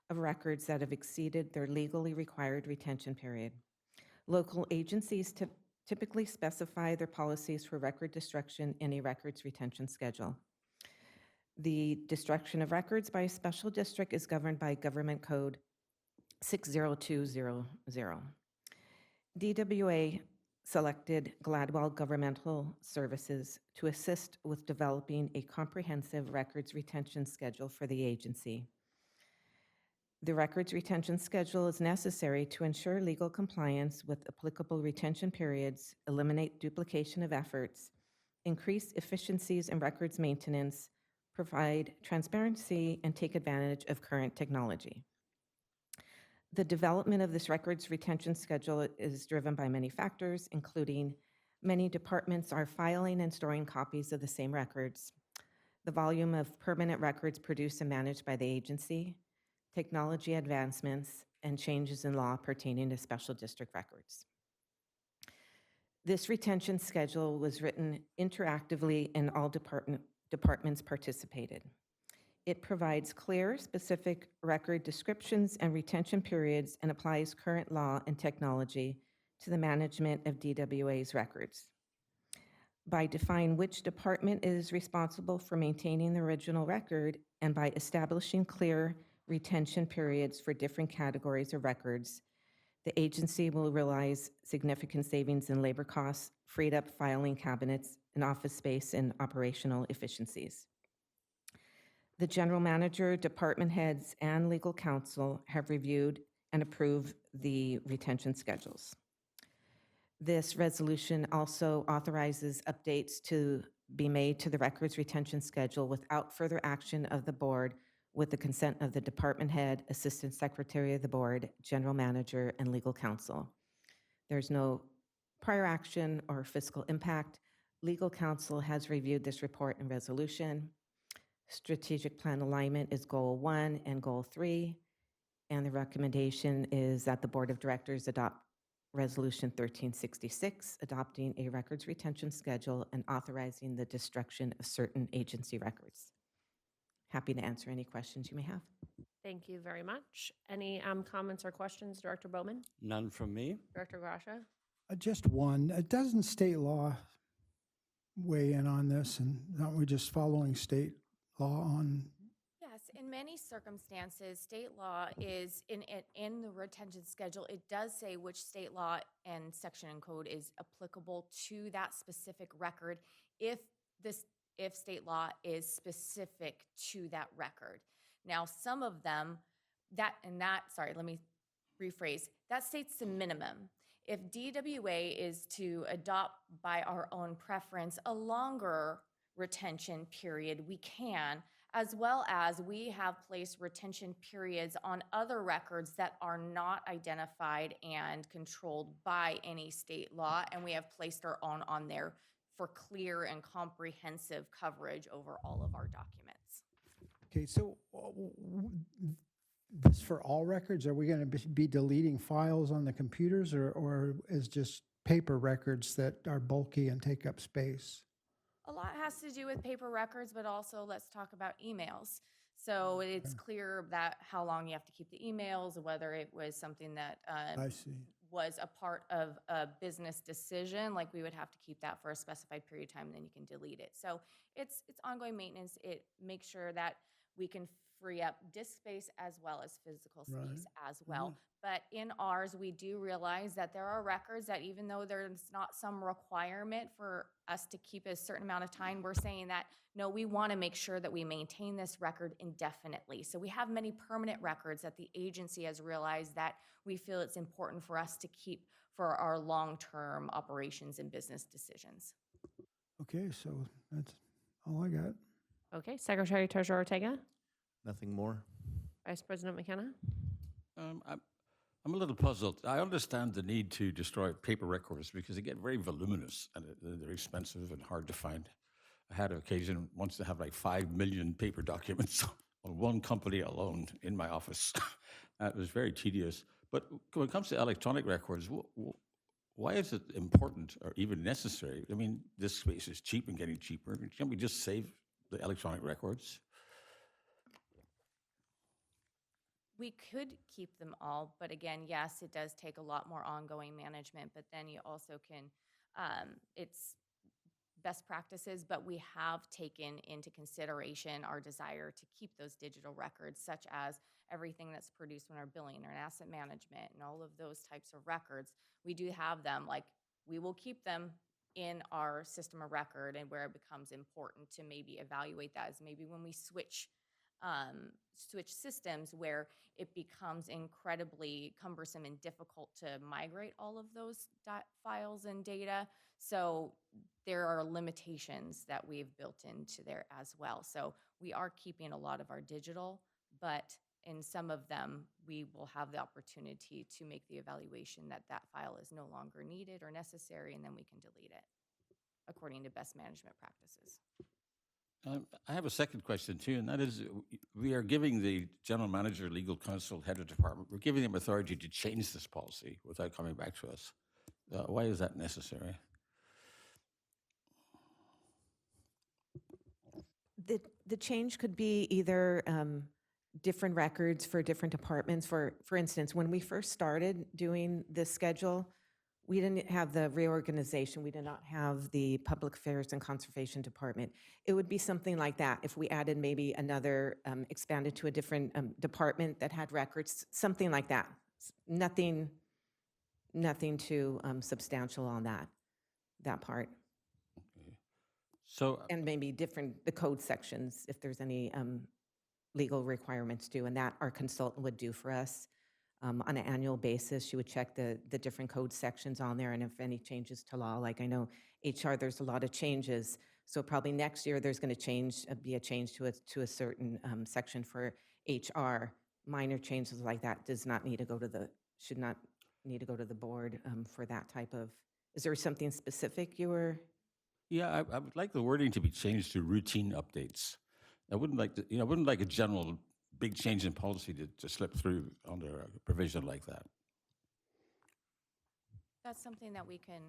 of records that have exceeded their legally required retention period. Local agencies typically specify their policies for record destruction in a records retention schedule. The destruction of records by a special district is governed by Government Code 60200. DWA selected Gladwell Governmental Services to assist with developing a comprehensive records retention schedule for the agency. The records retention schedule is necessary to ensure legal compliance with applicable retention periods, eliminate duplication of efforts, increase efficiencies in records maintenance, provide transparency, and take advantage of current technology. The development of this records retention schedule is driven by many factors, including many departments are filing and storing copies of the same records, the volume of permanent records produced and managed by the agency, technology advancements, and changes in law pertaining to special district records. This retention schedule was written interactively and all departments participated. It provides clear, specific record descriptions and retention periods and applies current law and technology to the management of DWA's records. By defining which department is responsible for maintaining the original record and by establishing clear retention periods for different categories of records, the agency will realize significant savings in labor costs, freed up filing cabinets, and office space and operational efficiencies. The general manager, department heads, and legal counsel have reviewed and approved the retention schedules. This resolution also authorizes updates to be made to the records retention schedule without further action of the board with the consent of the department head, assistant secretary of the board, general manager, and legal counsel. There's no prior action or fiscal impact. Legal counsel has reviewed this report and resolution. Strategic plan alignment is goal 1 and goal 3, and the recommendation is that the board of directors adopt resolution 1366, adopting a records retention schedule and authorizing the destruction of certain agency records. Happy to answer any questions you may have. Thank you very much. Any comments or questions, Director Bowman? None from me. Director Gracia? Just one. Doesn't state law weigh in on this, and aren't we just following state law on? Yes, in many circumstances, state law is in the retention schedule. It does say which state law and section and code is applicable to that specific record if state law is specific to that record. Now, some of them, let me rephrase, that states the minimum. If DWA is to adopt by our own preference a longer retention period, we can, as well as we have placed retention periods on other records that are not identified and controlled by any state law, and we have placed our own on there for clear and comprehensive coverage over all of our documents. Okay, so this for all records? Are we going to be deleting files on the computers, or is just paper records that are bulky and take up space? A lot has to do with paper records, but also let's talk about emails. So it's clear that how long you have to keep the emails, whether it was something that I see. was a part of a business decision, like we would have to keep that for a specified period of time, and then you can delete it. So it's ongoing maintenance. It makes sure that we can free up disk space as well as physical space Right. as well. But in ours, we do realize that there are records that even though there's not some requirement for us to keep a certain amount of time, we're saying that, no, we want to make sure that we maintain this record indefinitely. So we have many permanent records that the agency has realized that we feel it's important for us to keep for our long-term operations and business decisions. Okay, so that's all I got. Okay, Secretary Treasurer Ortega, Nothing more? Vice President McKenna. I'm a little puzzled. I understand the need to destroy paper records because they get very voluminous and they're expensive and hard to find. I had an occasion once to have like 5 million paper documents on one company alone in my office. It was very tedious. But when it comes to electronic records, why is it important or even necessary? I mean, this space is cheap and getting cheaper. Can't we just save the electronic records? We could keep them all, but again, yes, it does take a lot more ongoing management, but then you also can, it's best practices, but we have taken into consideration our desire to keep those digital records, such as everything that's produced in our billing and asset management and all of those types of records. We do have them, like, we will keep them in our system of record, and where it becomes important to maybe evaluate that is maybe when we switch systems where it becomes incredibly cumbersome and difficult to migrate all of those files and data. So there are limitations that we've built into there as well. So we are keeping a lot of our digital, but in some of them, we will have the opportunity to make the evaluation that that file is no longer needed or necessary, and then we can delete it according to best management practices. I have a second question too, and that is, we are giving the general manager, legal counsel, head of department, we're giving them authority to change this policy without coming back to us. Why is that necessary? The change could be either different records for different departments. For instance, when we first started doing this schedule, we didn't have the reorganization. We did not have the Public Affairs and Conservation Department. It would be something like that if we added maybe another, expanded to a different department that had records, something like that. Nothing too substantial on that part. So, And maybe the code sections, if there's any legal requirements due, and that our consultant would do for us. On an annual basis, she would check the different code sections on there, and if any changes to law, like I know HR, there's a lot of changes. So probably next year, there's going to be a change to a certain section for HR. Minor changes like that should not need to go to the board for that type of, is there something specific you were? yeah, I would like the wording to be changed to routine updates. I wouldn't like a general big change in policy to slip through under a provision like that. That's something that we can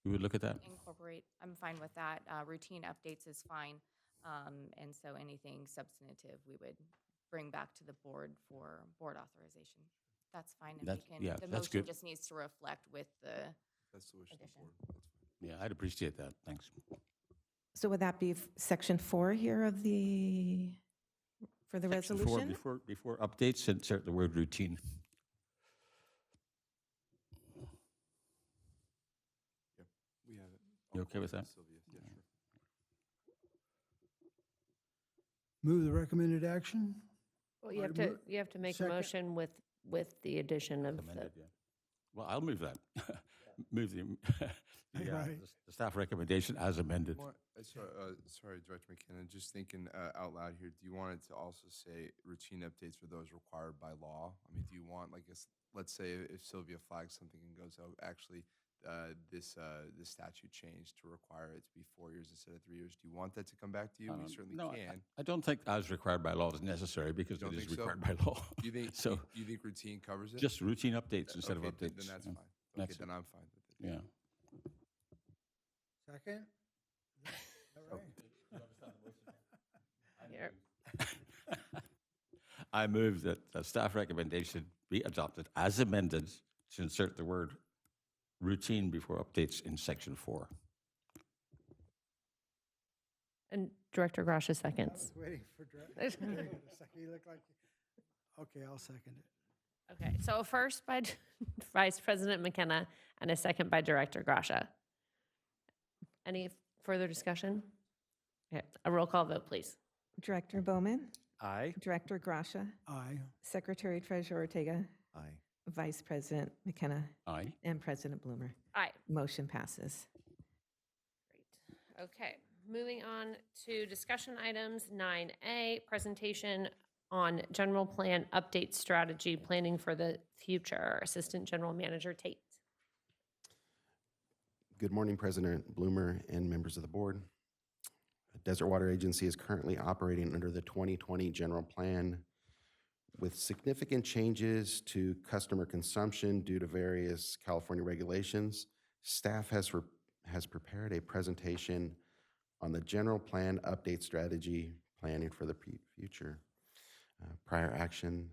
We would look at that. incorporate. I'm fine with that. Routine updates is fine. And so anything substantive, we would bring back to the board for board authorization. That's fine. And the that's motion good. just needs to reflect with the That's the wish of the addition. board. That's fine. Yeah, I'd appreciate that. Thanks. So would that be section 4 here of for the Section resolution? 4, before updates, insert the word routine. Yep, we have it. You okay with that? Sylvia, yeah, sure. Move the recommended action? Well, you Or have to make a second. motion with the addition of the, Amended, yeah. Well, I'll move that. Move Right. the staff recommendation as amended. Sorry, Director McKenna, just thinking out loud here, do you want it to also say routine updates for those required by law? I mean, do you want, like, let's say if Sylvia flags something and goes, oh, actually, this statute changed to require it to be 4 years instead of 3 years. Do you want that to come back to you? We certainly No, can. I don't think as required by law is necessary because You it don't is think so? required by law. You think, So you think routine covers it? just routine updates instead Okay, of updates. Then that's yeah. fine. Okay, That's then it. I'm fine with it. Yeah. Second? Is that right? Here. I move that the staff recommendation be adopted as amended to insert the word routine before updates in section 4. And Director Gracia seconds. Waiting for Director. Hang on a second. You look like, okay, I'll second it. Okay, so a first by Vice President McKenna and a second by Director Gracia. Any further discussion? Okay, a roll call vote, please. Director Bowman, Aye. Director Gracia, Aye. Secretary Treasurer Ortega, Aye. Vice President McKenna, Aye. and President Bloomer. Aye. Motion passes. Great. Okay, moving on to discussion items, 9A, presentation on general plan update strategy, planning for the future. Assistant General Manager Tate. Good morning, President Bloomer and members of the board. Desert Water Agency is currently operating under the 2020 general plan with significant changes to customer consumption due to various California regulations. Staff has prepared a presentation on the general plan update strategy planning for the future. Prior action,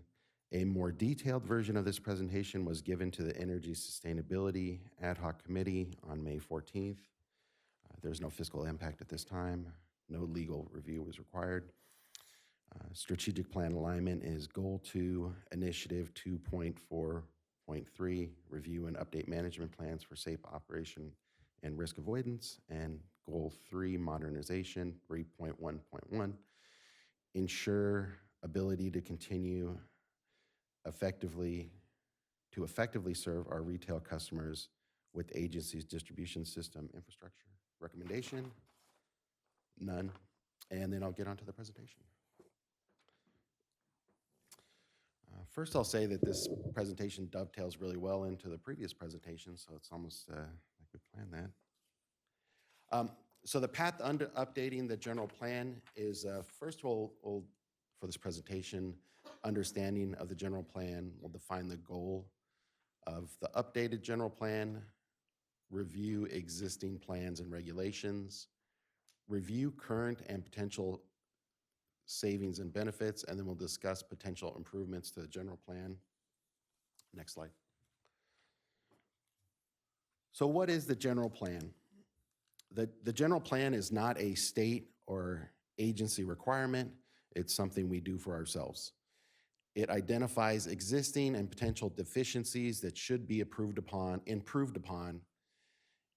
a more detailed version of this presentation was given to the Energy Sustainability Ad Hoc Committee on May 14th. There's no fiscal impact at this time. No legal review was required. Strategic plan alignment is Goal 2, Initiative 2.4.3, Review and Update Management Plans for Safe Operation and Risk Avoidance, and Goal 3, Modernization 3.1.1, Ensure ability to continue effectively serve our retail customers with the agency's distribution system infrastructure. Recommendation? None. And then I'll get onto the presentation. First, I'll say that this presentation dovetails really well into the previous presentation, so it's almost like we planned that. So the path under updating the general plan is, first of all, for this presentation, understanding of the general plan. We'll define the goal of the updated general plan, review existing plans and regulations, review current and potential savings and benefits, and then we'll discuss potential improvements to the general plan. Next slide. So what is the general plan? The general plan is not a state or agency requirement. It's something we do for ourselves. It identifies existing and potential deficiencies that should be improved upon.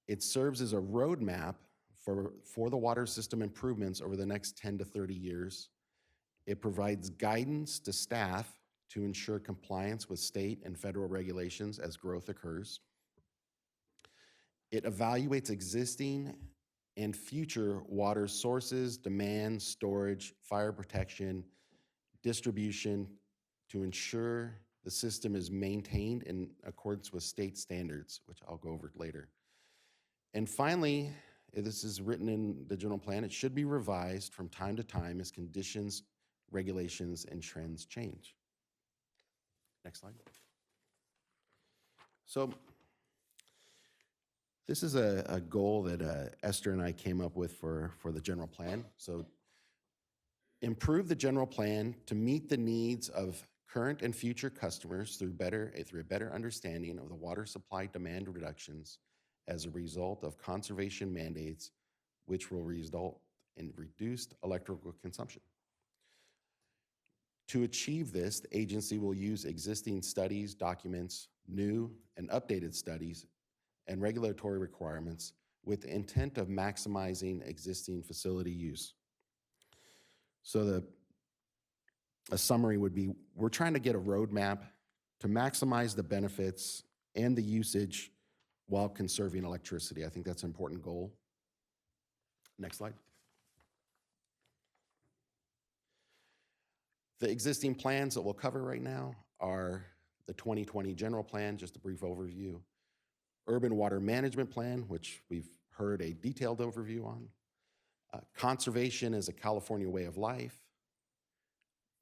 It serves as a roadmap for the water system improvements over the next 10 to 30 years. It provides guidance to staff to ensure compliance with state and federal regulations as growth occurs. It evaluates existing and future water sources, demand, storage, fire protection, distribution to ensure the system is maintained in accordance with state standards, which I'll go over later. And finally, this is written in the general plan, it should be revised from time to time as conditions, regulations, and trends change. Next slide. So this is a goal that Esther and I came up with for the general plan. So improve the general plan to meet the needs of current and future customers through a better understanding of the water supply demand reductions as a result of conservation mandates, which will result in reduced electrical consumption. To achieve this, the agency will use existing studies, documents, new and updated studies, and regulatory requirements with the intent of maximizing existing facility use. So a summary would be, we're trying to get a roadmap to maximize the benefits and the usage while conserving electricity. I think that's an important goal. Next slide. The existing plans that we'll cover right now are the 2020 general plan, just a brief overview, urban water management plan, which we've heard a detailed overview on, conservation as a California way of life,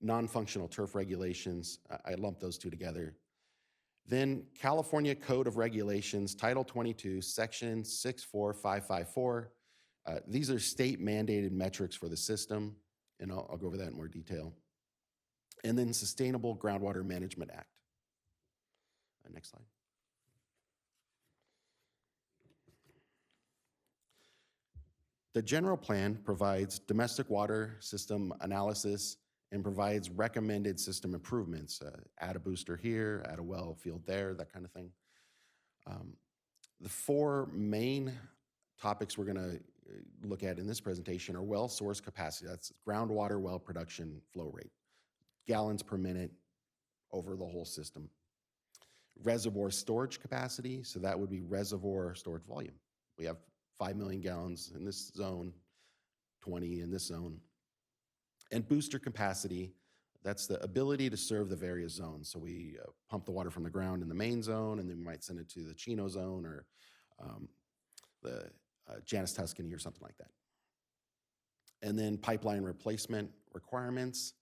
non-functional turf regulations, I lumped those two together. Then California Code of Regulations, Title 22, Section 64554. These are state mandated metrics for the system, and I'll go over that in more detail. And then Sustainable Groundwater Management Act. Next slide. The general plan provides domestic water system analysis and provides recommended system improvements. Add a booster here, add a well field there, that kind of thing. The four main topics we're going to look at in this presentation are well source capacity. That's groundwater well production flow rate, gallons per minute over the whole system. Reservoir storage capacity, so that would be reservoir storage volume. We have 5 million gallons in this zone, 20 in this zone. And booster capacity, that's the ability to serve the various zones. So we pump the water from the ground in the main zone, and then we might send it to the Chino zone or the Janus Tuscany or something like that. And then pipeline replacement requirements.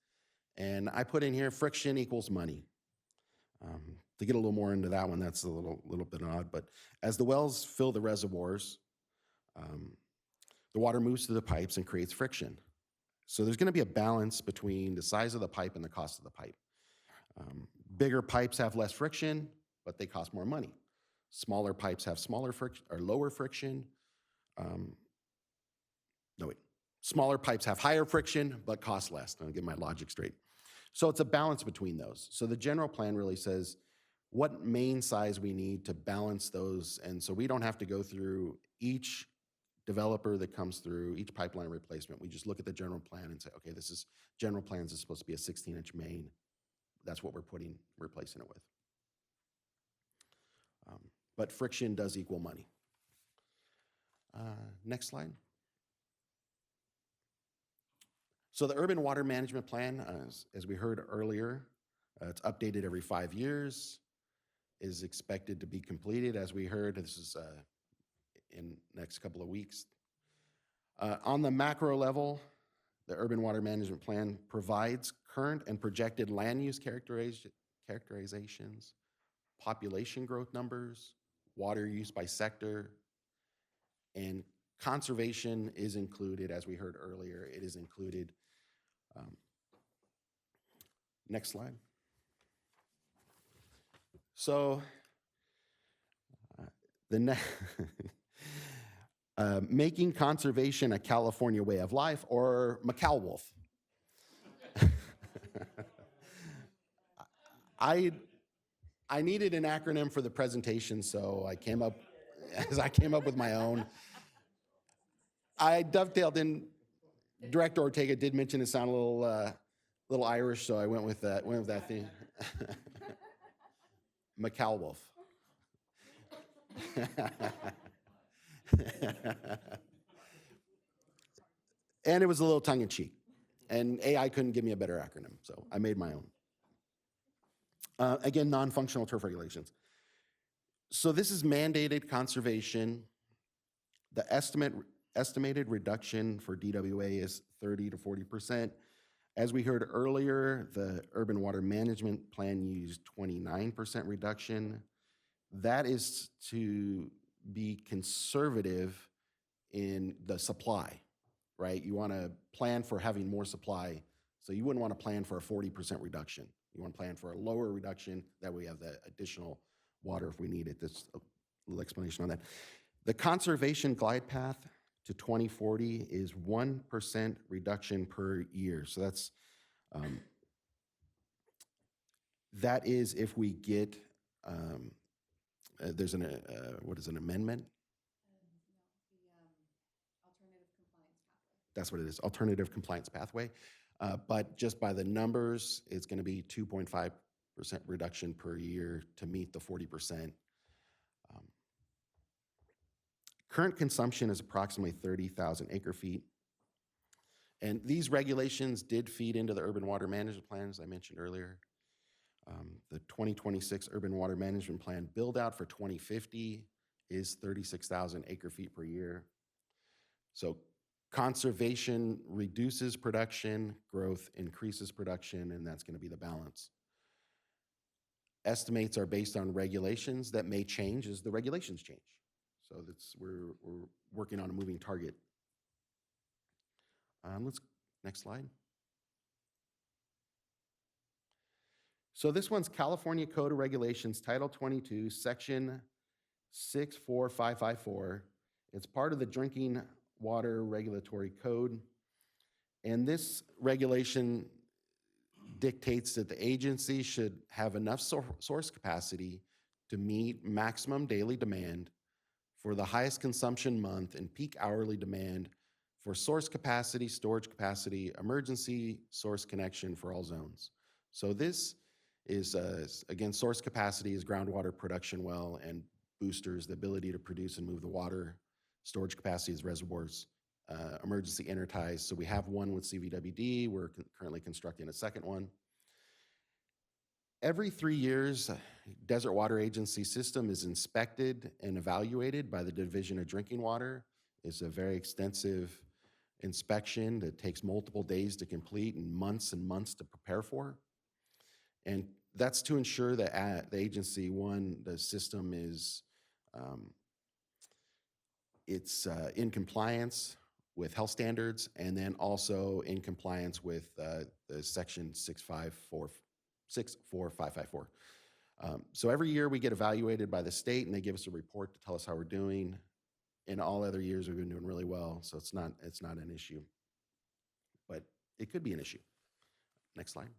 And I put in here friction equals money. To get a little more into that one, that's a little bit odd, but as the wells fill the reservoirs, the water moves through the pipes and creates friction. So there's gonna be a balance between the size of the pipe and the cost of the pipe. Bigger pipes have less friction, but they cost more money. Smaller pipes have smaller friction or lower friction. Smaller pipes have higher friction, but cost less. I'll get my logic straight. So it's a balance between those. So the general plan really says what main size we need to balance those. And so we don't have to go through each developer that comes through, each pipeline replacement. We just look at the general plan and say, okay, this is, general plans is supposed to be a 16-inch main. That's what we're replacing it with. But friction does equal money. Next slide. So the urban water management plan, as we heard earlier, it's updated every 5 years, is expected to be completed. As we heard, this is in next couple of weeks. On the macro level, the urban water management plan provides current and projected land use characterizations, population growth numbers, water use by sector, and conservation is included, as we heard earlier, it is included. Next slide. So making conservation a California way of life, or McAlwolf. I needed an acronym for the presentation, so I came up with my own. I dovetailed in. Director Ortega did mention it sounded a little Irish, so I went with that theme. McAlwolf. And it was a little tongue-in-cheek. And AI couldn't give me a better acronym, so I made my own. Again, non-functional turf regulations. So this is mandated conservation. The estimated reduction for DWA is 30 to 40%. As we heard earlier, the urban water management plan used 29% reduction. That is to be conservative in the supply, right? You want to plan for having more supply, so you wouldn't want to plan for a 40% reduction. You want to plan for a lower reduction, that way we have the additional water if we need it. There's a little explanation on that. The conservation glide path to 2040 is 1% reduction per year. So that is if we get, there's an amendment? Alternative compliance pathway. That's what it is, alternative compliance pathway. But just by the numbers, it's gonna be 2.5% reduction per year to meet the 40%. Current consumption is approximately 30,000 acre feet. And these regulations did feed into the urban water management plan, as I mentioned earlier. The 2026 urban water management plan build out for 2050 is 36,000 acre feet per year. So conservation reduces production, growth increases production, and that's going to be the balance. Estimates are based on regulations that may change as the regulations change. So we're working on a moving target. Next slide. So this one's California Code of Regulations, Title 22, Section 64554. It's part of the Drinking Water Regulatory Code. And this regulation dictates that the agency should have enough source capacity to meet maximum daily demand for the highest consumption month and peak hourly demand for source capacity, storage capacity, emergency source connection for all zones. So this is, again, source capacity is groundwater production well and boosters, the ability to produce and move the water. Storage capacity is reservoirs, emergency interties. So we have one with CVWD. We're currently constructing a second one. Every 3 years, Desert Water Agency system is inspected and evaluated by the Division of Drinking Water. It's a very extensive inspection that takes multiple days to complete and months to prepare for. And that's to ensure that at the agency, one, the system is in compliance with health standards, and then also in compliance with the section 64554. So every year we get evaluated by the state, and they give us a report to tell us how we're doing. In all other years, we've been doing really well, so it's not an issue. But it could be an issue. Next slide.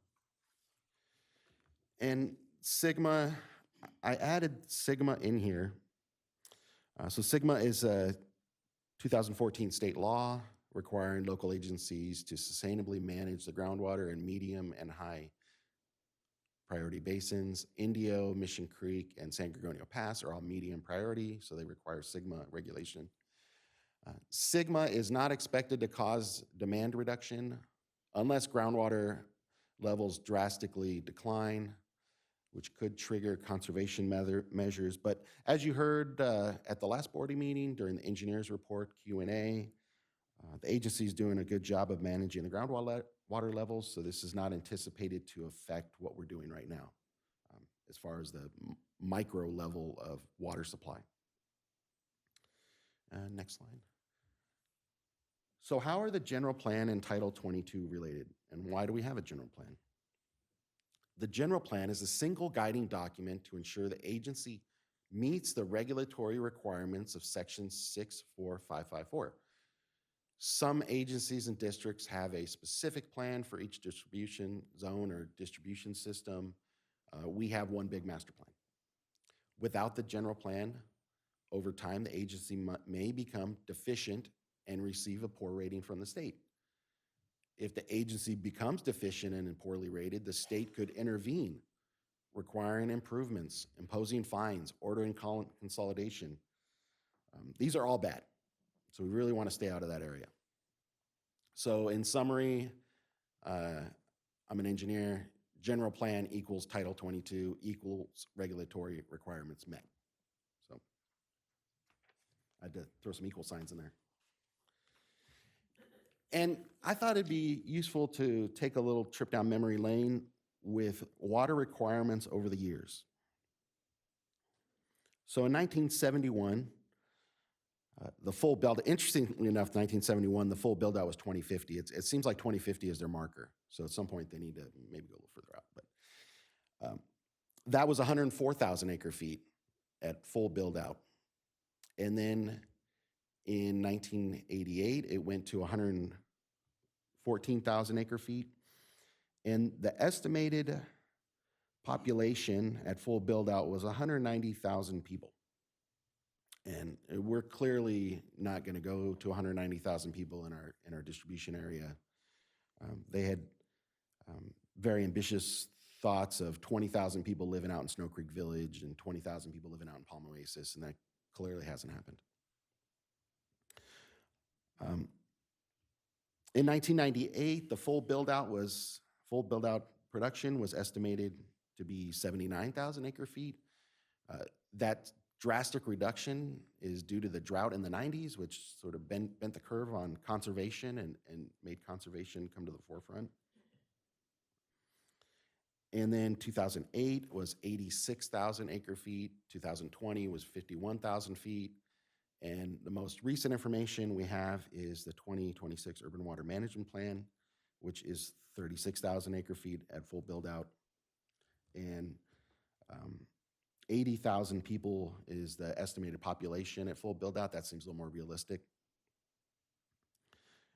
And Sigma, I added Sigma in here. So Sigma is a 2014 state law requiring local agencies to sustainably manage the groundwater in medium and high priority basins. Indio, Mission Creek, and San Gorgonio Pass are all medium priority, so they require Sigma regulation. Sigma is not expected to cause demand reduction unless groundwater levels drastically decline, which could trigger conservation measures. But as you heard at the last board meeting during the engineer's report Q&A, the agency is doing a good job of managing the groundwater levels, so this is not anticipated to affect what we're doing right now as far as the micro level of water supply. Next slide. So how are the general plan and Title 22 related, and why do we have a general plan? The general plan is a single guiding document to ensure the agency meets the regulatory requirements of Section 64554. Some agencies and districts have a specific plan for each distribution zone or distribution system. We have one big master plan. Without the general plan, over time, the agency may become deficient and receive a poor rating from the state. If the agency becomes deficient and poorly rated, the state could intervene, requiring improvements, imposing fines, ordering consolidation. These are all bad. So we really want to stay out of that area. So in summary, I'm an engineer. General plan equals Title 22 equals regulatory requirements met. So I had to throw some equal signs in there. And I thought it'd be useful to take a little trip down memory lane with water requirements over the years. So in 1971, the full build, interestingly enough, 1971, the full build out was 2050. It seems like 2050 is their marker. So at some point they need to maybe go a little further out. But that was 104,000 acre feet at full build out. And then in 1988, it went to 114,000 acre feet. And the estimated population at full build out was 190,000 people. And we're clearly not going to go to 190,000 people in our distribution area. They had very ambitious thoughts of 20,000 people living out in Snow Creek Village and 20,000 people living out in Palm Oasis, and that clearly hasn't happened. In 1998, the full build-out production was estimated to be 79,000 acre feet. That drastic reduction is due to the drought in the 90s, which sort of bent the curve on conservation and made conservation come to the forefront. And then 2008 was 86,000 acre feet. 2020 was 51,000 feet. And the most recent information we have is the 2026 Urban Water Management Plan, which is 36,000 acre feet at full build out. And 80,000 people is the estimated population at full build out. That seems a little more realistic.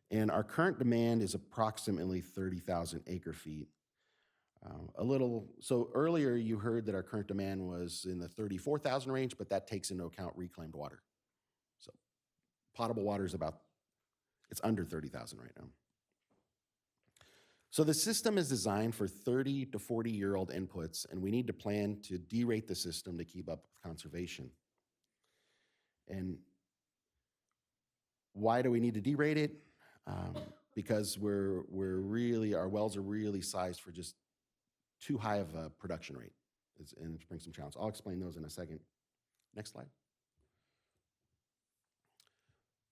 And our current demand is approximately 30,000 acre feet. So earlier you heard that our current demand was in the 34,000 range, but that takes into account reclaimed water. So potable water is it's under 30,000 right now. So the system is designed for 30 to 40-year-old inputs, and we need to plan to derate the system to keep up with conservation. And why do we need to derate it? Because our wells are really sized for just too high of a production rate, and it brings some challenge. I'll explain those in a second. Next slide.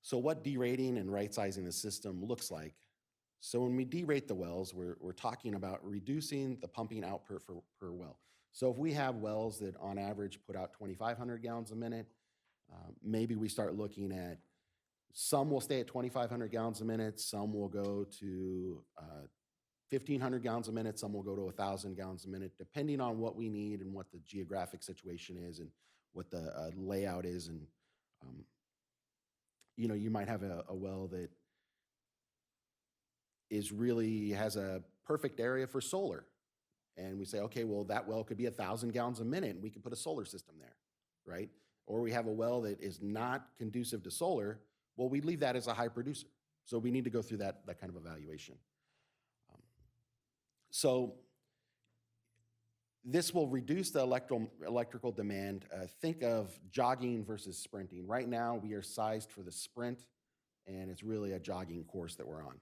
So what derating and right-sizing the system looks like. So when we derate the wells, we're talking about reducing the pumping output per well. So if we have wells that on average put out 2,500 gallons a minute, maybe we start looking at some will stay at 2,500 gallons a minute, some will go to 1,500 gallons a minute, some will go to 1,000 gallons a minute, depending on what we need and what the geographic situation is and what the layout is. And, you might have a well that has a perfect area for solar. And we say, okay, well, that well could be 1,000 gallons a minute and we can put a solar system there, right? Or we have a well that is not conducive to solar. Well, we leave that as a high producer. So we need to go through that kind of evaluation. So this will reduce the electrical demand. Think of jogging versus sprinting. Right now, we are sized for the sprint, and it's really a jogging course that we're on.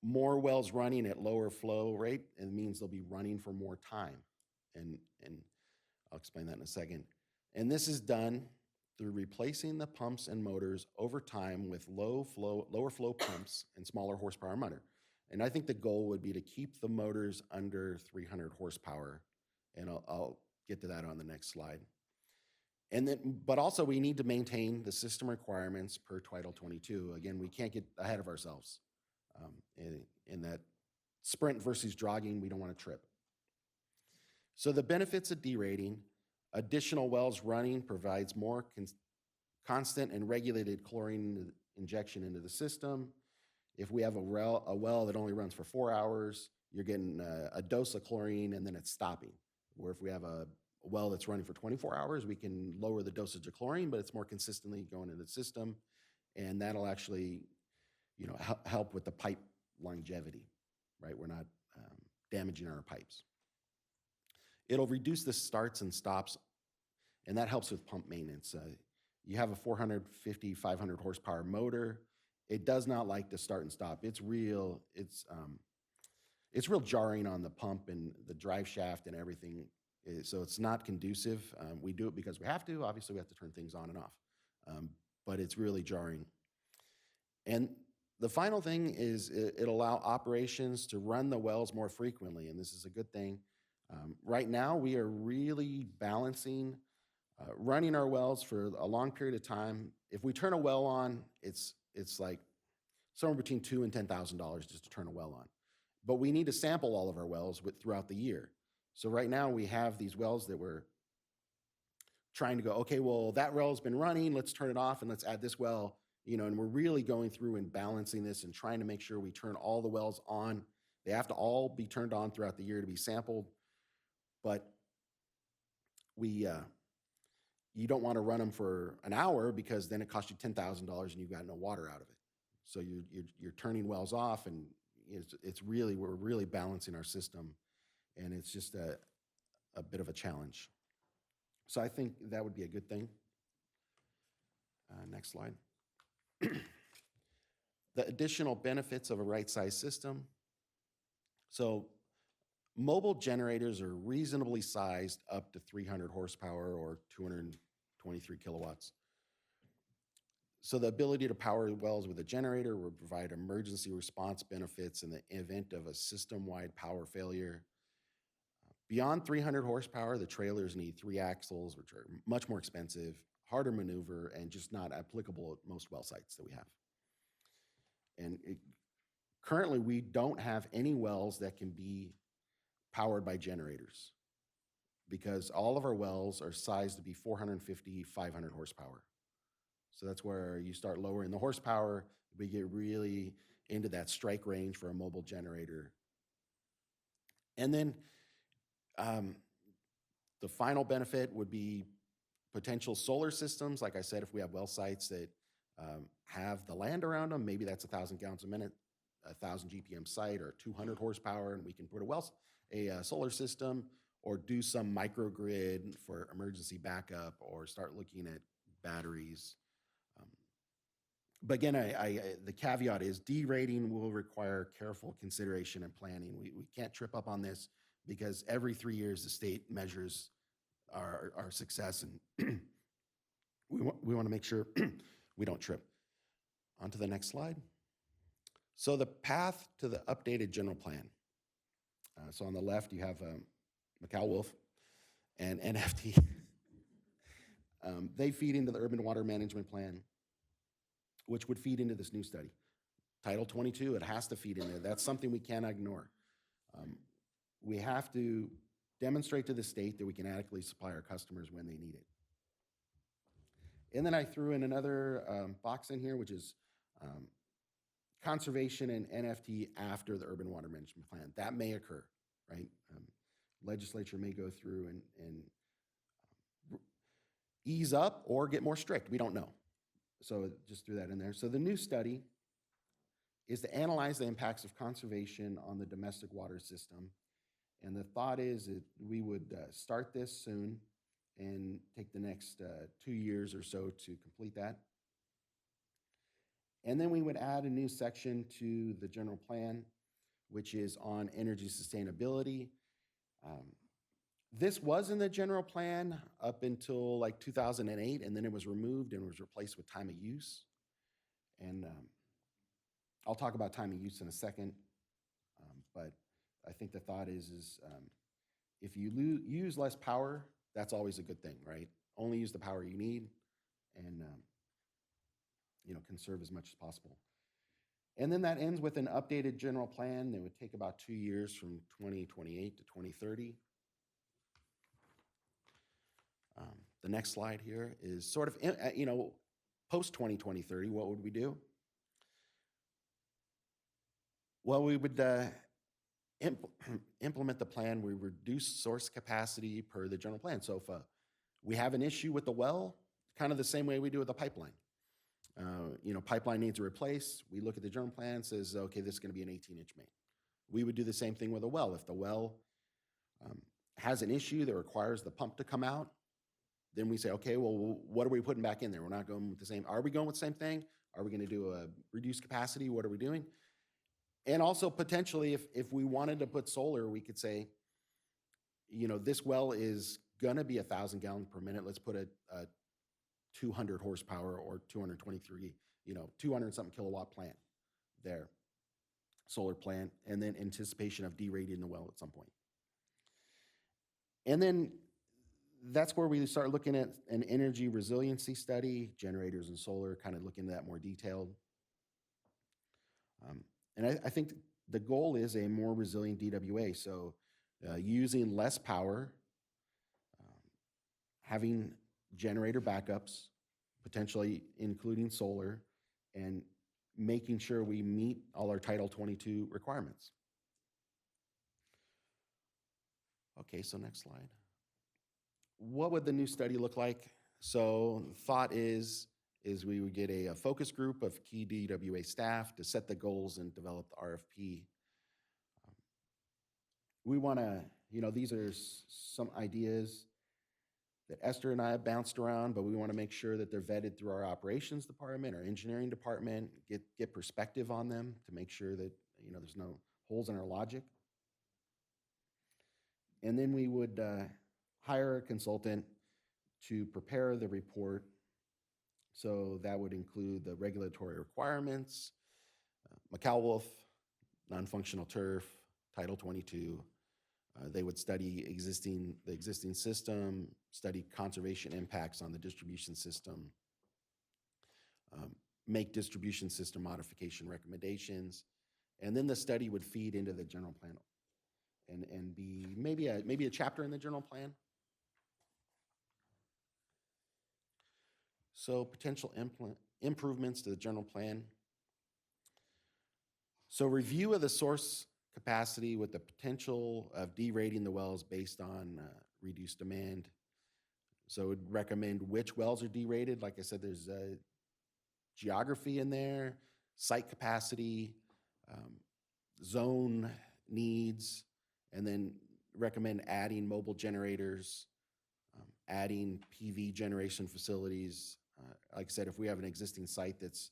More wells running at lower flow rate, it means they'll be running for more time. And I'll explain that in a second. And this is done through replacing the pumps and motors over time with lower flow pumps and smaller horsepower motor. And I think the goal would be to keep the motors under 300 horsepower. And I'll get to that on the next slide. But also we need to maintain the system requirements per Title 22. Again, we can't get ahead of ourselves. In that sprint versus jogging, we don't want to trip. So the benefits of derating: additional wells running provides more constant and regulated chlorine injection into the system. If we have a well that only runs for 4 hours, you're getting a dose of chlorine and then it's stopping. Or if we have a well that's running for 24 hours, we can lower the dosage of chlorine, but it's more consistently going into the system. And that'll actually help with the pipe longevity, right? We're not damaging our pipes. It'll reduce the starts and stops, and that helps with pump maintenance. You have a 450, 500 horsepower motor. It does not like to start and stop. It's real jarring on the pump and the drive shaft and everything. So it's not conducive. We do it because we have to. Obviously, we have to turn things on and off. But it's really jarring. And the final thing is it'll allow operations to run the wells more frequently, and this is a good thing. Right now, we are really balancing running our wells for a long period of time. If we turn a well on, it's like somewhere between $2,000 and $10,000 just to turn a well on. But we need to sample all of our wells throughout the year. So right now, we have these wells that we're trying to go, okay, well, that well's been running, let's turn it off and let's add this well. And we're really going through and balancing this and trying to make sure we turn all the wells on. They have to all be turned on throughout the year to be sampled, but you don't want to run them for an hour because then it costs you $10,000 and you've got no water out of it. So you're turning wells off, and we're really balancing our system, and it's just a bit of a challenge. So I think that would be a good thing. Next slide. The additional benefits of a right-sized system. So mobile generators are reasonably sized up to 300 horsepower or 223 kilowatts. So the ability to power wells with a generator will provide emergency response benefits in the event of a system-wide power failure. Beyond 300 horsepower, the trailers need 3 axles, which are much more expensive, harder maneuver, and just not applicable at most well sites that we have. And currently, we don't have any wells that can be powered by generators because all of our wells are sized to be 450, 500 horsepower. So that's where you start lowering the horsepower. We get really into that strike range for a mobile generator. And then the final benefit would be potential solar systems. Like I said, if we have well sites that have the land around them, maybe that's 1,000 gallons a minute, 1,000 GPM site, or 200 horsepower, and we can put a solar system, or do some microgrid for emergency backup, or start looking at batteries. But again, the caveat is derating will require careful consideration and planning. We can't trip up on this because every 3 years the state measures our success, and we want to make sure we don't trip. On to the next slide. So the path to the updated general plan. So on the left, you have McCall-Wolf and NFT. They feed into the Urban Water Management Plan, which would feed into this new study. Title 22, it has to feed in there. That's something we cannot ignore. We have to demonstrate to the state that we can adequately supply our customers when they need it. And then I threw in another box in here, which is conservation and NFT after the Urban Water Management Plan. That may occur, right? Legislature may go through and ease up or get more strict. We don't know. So just threw that in there. So the new study is to analyze the impacts of conservation on the domestic water system. And the thought is that we would start this soon and take the next 2 years or so to complete that. And then we would add a new section to the general plan, which is on energy sustainability. This was in the general plan up until like 2008, and then it was removed and was replaced with time of use. And I'll talk about time of use in a second, but I think the thought is if you use less power, that's always a good thing, right? Only use the power you need, and conserve as much as possible. And then that ends with an updated general plan that would take about 2 years from 2028 to 2030. The next slide here is sort of, post 2030, what would we do? Well, we would implement the plan. We reduce source capacity per the general plan. So if we have an issue with the well, kind of the same way we do with the pipeline. Pipeline needs to replace. We look at the general plan, says, okay, this is going to be an 18-inch main. We would do the same thing with a well. If the well has an issue that requires the pump to come out, then we say, okay, well, what are we putting back in there? We're not going with the same. Are we going with the same thing? Are we going to do a reduced capacity? What are we doing? And also potentially, if we wanted to put solar, we could say, this well is going to be 1,000 gallons per minute. Let's put a 200 horsepower or 223, 200 something kilowatt plant there, solar plant, and then anticipation of derating the well at some point. And then that's where we start looking at an energy resiliency study, generators and solar, kind of look into that more detailed. And I think the goal is a more resilient DWA. So using less power, having generator backups, potentially including solar, and making sure we meet all our Title 22 requirements. Okay, so next slide. What would the new study look like? So the thought is we would get a focus group of key DWA staff to set the goals and develop the RFP. We want to, these are some ideas that Esther and I have bounced around, but we want to make sure that they're vetted through our operations department, our engineering department, get perspective on them to make sure that, there's no holes in our logic. And then we would hire a consultant to prepare the report. So that would include the regulatory requirements, McCall-Wolf, non-functional turf, Title 22. They would study the existing system, study conservation impacts on the distribution system, make distribution system modification recommendations, and then the study would feed into the general plan and be maybe a chapter in the general plan. So potential improvements to the general plan. So review of the source capacity with the potential of derating the wells based on reduced demand. So it would recommend which wells are derated. Like I said, there's geography in there, site capacity, zone needs, and then recommend adding mobile generators, adding PV generation facilities. Like I said, if we have an existing site that's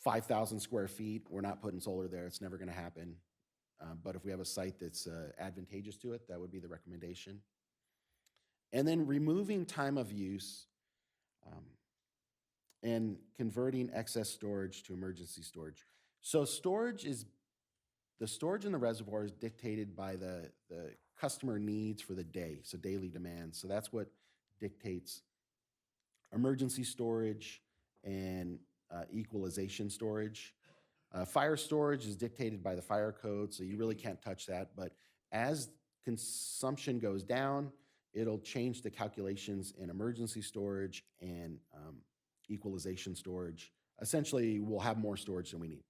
5,000 square feet, we're not putting solar there. It's never going to happen. But if we have a site that's advantageous to it, that would be the recommendation. And then removing time of use and converting excess storage to emergency storage. So the storage in the reservoir is dictated by the customer needs for the day, so daily demand. So that's what dictates emergency storage and equalization storage. Fire storage is dictated by the fire code, so you really can't touch that. But as consumption goes down, it'll change the calculations in emergency storage and equalization storage. Essentially, we'll have more storage than we need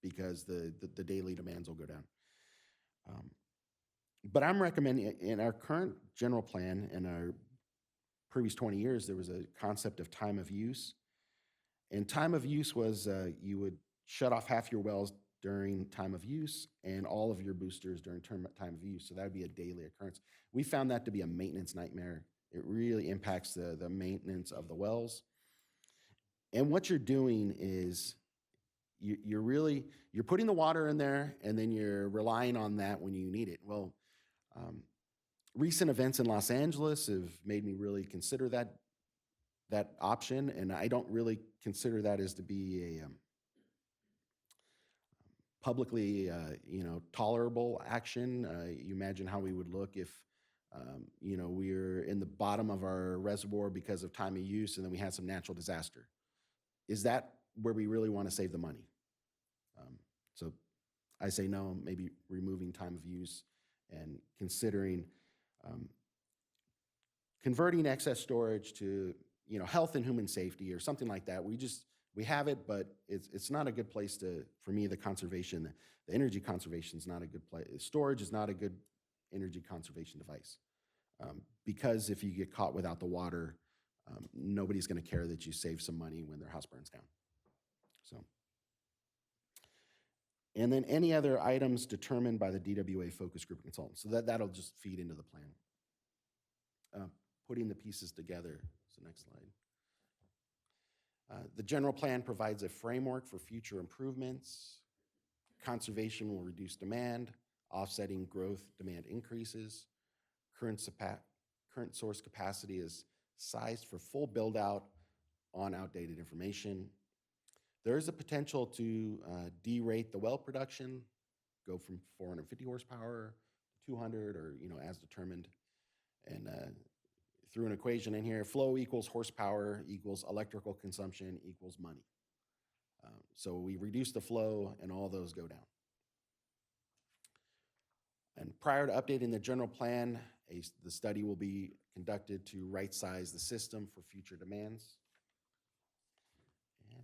because the daily demands will go down. But I'm recommending, in our current general plan and our previous 20 years, there was a concept of time of use. And time of use was you would shut off half your wells during time of use and all of your boosters during time of use. So that would be a daily occurrence. We found that to be a maintenance nightmare. It really impacts the maintenance of the wells. And what you're doing is you're putting the water in there and then you're relying on that when you need it. Well, recent events in Los Angeles have made me really consider that option, and I don't really consider that as to be a publicly tolerable action. You imagine how we would look if we're in the bottom of our reservoir because of time of use and then we had some natural disaster. Is that where we really want to save the money? So I say no, maybe removing time of use and considering converting excess storage to health and human safety or something like that. We have it, but it's not a good place for me, the energy conservation is not a good place. Storage is not a good energy conservation device. Because if you get caught without the water, nobody's going to care that you save some money when their house burns down. So, and then any other items determined by the DWA focus group consultant. So that'll just feed into the plan. Putting the pieces together. So next slide. The general plan provides a framework for future improvements. Conservation will reduce demand, offsetting growth demand increases. Current source capacity is sized for full build out on outdated information. There is a potential to derate the well production, go from 450 horsepower to 200 or as determined. And through an equation in here, flow equals horsepower equals electrical consumption equals money. So we reduce the flow and all those go down. And prior to updating the general plan, the study will be conducted to right-size the system for future demands. And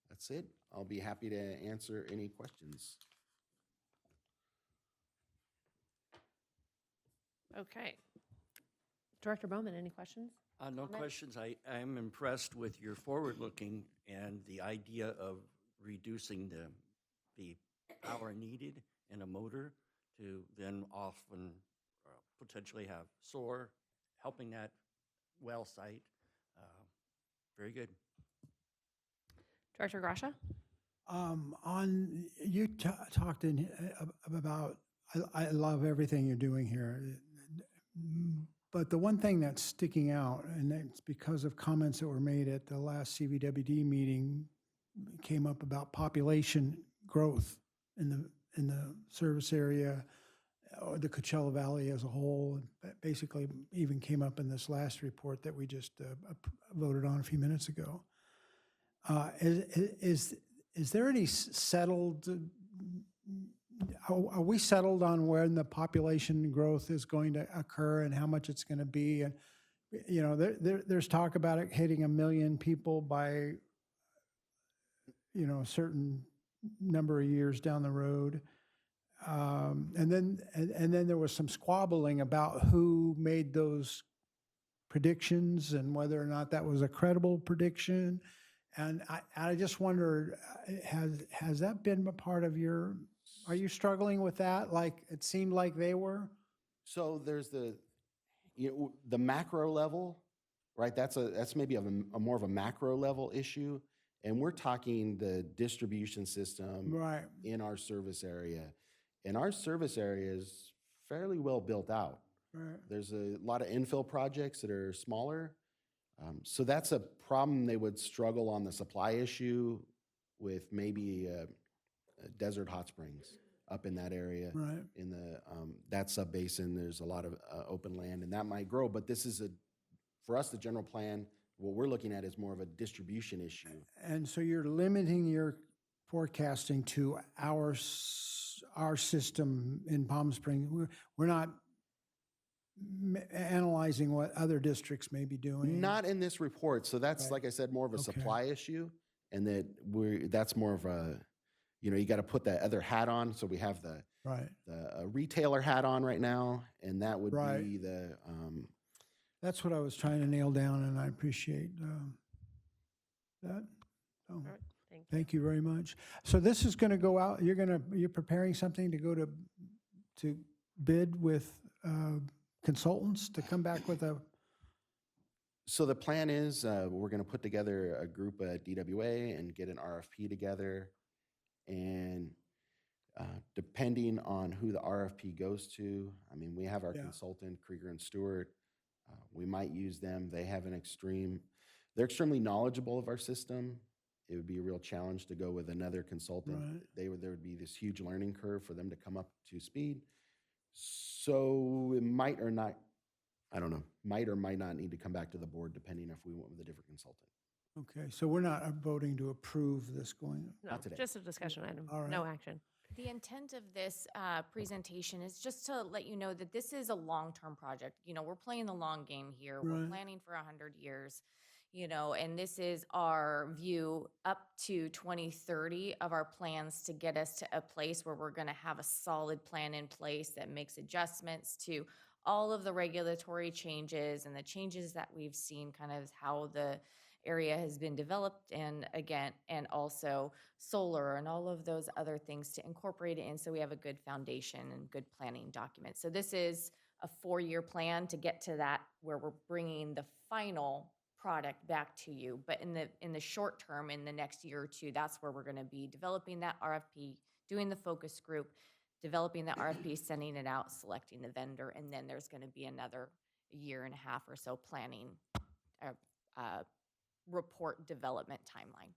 that's it. I'll be happy to answer any questions. Okay. Director Bowman, any questions? No questions. I am impressed with your forward-looking and the idea of reducing the power needed in a motor to then often potentially have solar, helping that well site. Very good. Director Grasha? You talked about, I love everything you're doing here. But the one thing that's sticking out, and it's because of comments that were made at the last CVWD meeting, came up about population growth in the service area, or the Coachella Valley as a whole. Basically, even came up in this last report that we just voted on a few minutes ago. Is there any settled? Are we settled on when the population growth is going to occur and how much it's going to be? And you know, there's talk about it hitting 1 million people by, you know, a certain number of years down the road. And then there was some squabbling about who made those predictions and whether or not that was a credible prediction. And I just wondered, has that been a part of your, are you struggling with that? Like, it seemed like they were? So there's the macro level, right? That's maybe a more of a macro level issue. And we're talking the distribution system Right. in our service area. And our service area is fairly well built out. Right. There's a lot of infill projects that are smaller. So that's a problem. They would struggle on the supply issue with maybe Desert Hot Springs up in that area. Right. In the that subbasin, there's a lot of open land, and that might grow. But this is for us, the general plan, what we're looking at is more of a distribution issue. And so you're limiting your forecasting to our system in Palm Springs. We're not analyzing what other districts may be doing. Not in this report. So that's, Right. like I said, more of a Okay. supply issue, and that's more of a, you got to put that other hat on. So we have the Right. retailer hat on right now, and that would Right. be the That's what I was trying to nail down, and I appreciate that. So, All right, thank you. thank you very much. So this is going to go out. You're preparing something to go to bid with consultants to come back with a. So the plan is we're going to put together a group at DWA and get an RFP together. And depending on who the RFP goes to, I mean, we have our Yeah. consultant, Krieger and Stewart. We might use them. They have they're extremely knowledgeable of our system. It would be a real challenge to go with another consultant. Right. There would be this huge learning curve for them to come up to speed. So it might or not, I don't know, might or might not need to come back to the board depending if we went with a different consultant. Okay, so we're not voting to approve this going. No, Not today. just a discussion item, All right. no action. The intent of this presentation is just to let you know that this is a long-term project. We're playing the long game here. We're Right. planning for 100 years, and this is our view up to 2030 of our plans to get us to a place where we're going to have a solid plan in place that makes adjustments to all of the regulatory changes and the changes that we've seen, kind of how the area has been developed, and also solar and all of those other things to incorporate it in, so we have a good foundation and good planning document. So this is a 4-year plan to get to that, where we're bringing the final product back to you. But in the short term, in the next year or two, that's where we're going to be developing that RFP, doing the focus group, developing the RFP, sending it out, selecting the vendor, and then there's going to be another 1.5 years or so planning report development timeline.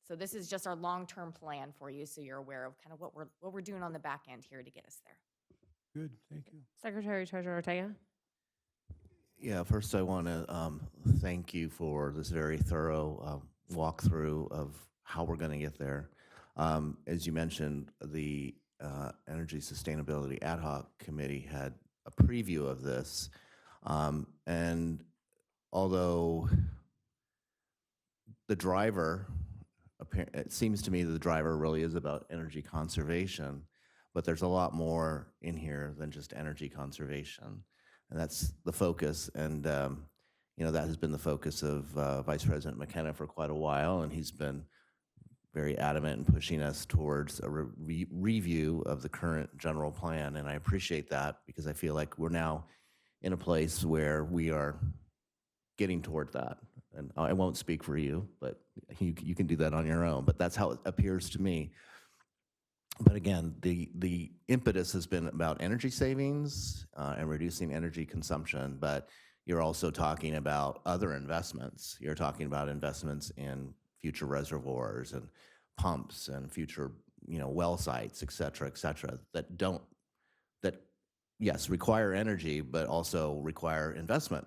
So this is just our long-term plan for you, so you're aware of kind of what we're doing on the back end here to get us there. Good, thank you. Secretary Treasurer Ortega? Yeah, first I want to thank you for this very thorough walkthrough of how we're going to get there. As you mentioned, the Energy Sustainability Ad Hoc Committee had a preview of this. And although the driver, it seems to me that the driver really is about energy conservation, but there's a lot more in here than just energy conservation. And that's the focus. And, that has been the focus of Vice President McKenna for quite a while. And he's been very adamant in pushing us towards a review of the current general plan. And I appreciate that, because I feel like we're now in a place where we are getting toward that. And I won't speak for you, but you can do that on your own. But that's how it appears to me. But again, the impetus has been about energy savings and reducing energy consumption. But you're also talking about other investments. You're talking about investments in future reservoirs and pumps and future, well sites, et cetera, that yes, require energy, but also require investment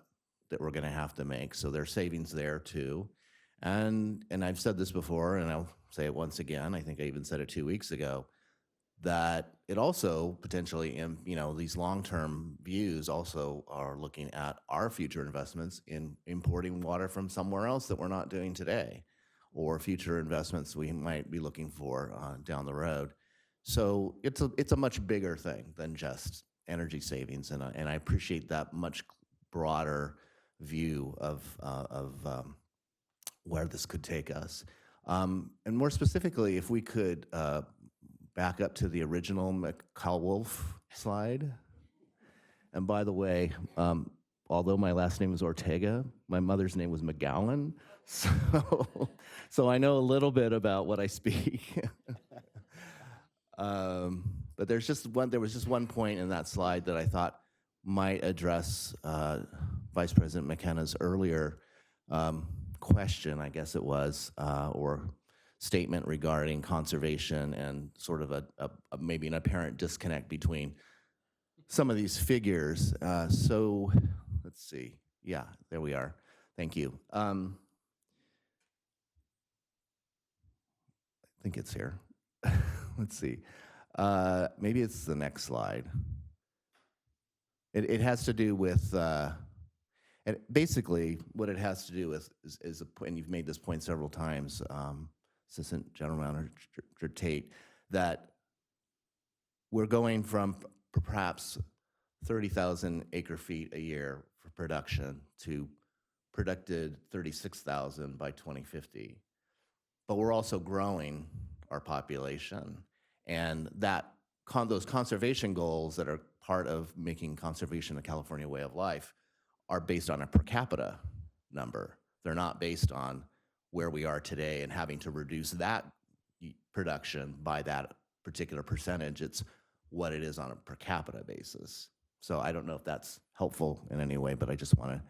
that we're going to have to make. So there's savings there too. And I've said this before, and I'll say it once again. I think I even said it 2 weeks ago. that it also potentially, these long-term views also are looking at our future investments in importing water from somewhere else that we're not doing today, or future investments we might be looking for down the road. So it's a much bigger thing than just energy savings, and I appreciate that much broader view of where this could take us. And more specifically, if we could back up to the original McCall-Wolf slide. And by the way, although my last name is Ortega, my mother's name was McGowan, so I know a little bit about what I speak. But there was just one point in that slide that I thought might address Vice President McKenna's earlier question, I guess it was, or statement regarding conservation and sort of a maybe an apparent disconnect between some of these figures. So let's see. Yeah, there we are. Thank you. I think it's here. Let's see. Maybe it's the next slide. It has to do with, and basically what it has to do with is and you've made this point several times, Assistant General Manager Tate, that we're going from perhaps 30,000 acre feet a year for production to predicted 36,000 by 2050. But we're also growing our population, and those conservation goals that are part of making conservation a California way of life are based on a per capita number. They're not based on where we are today and having to reduce that production by that particular percentage. It's what it is on a per capita basis. So I don't know if that's helpful in any way, but I just wanted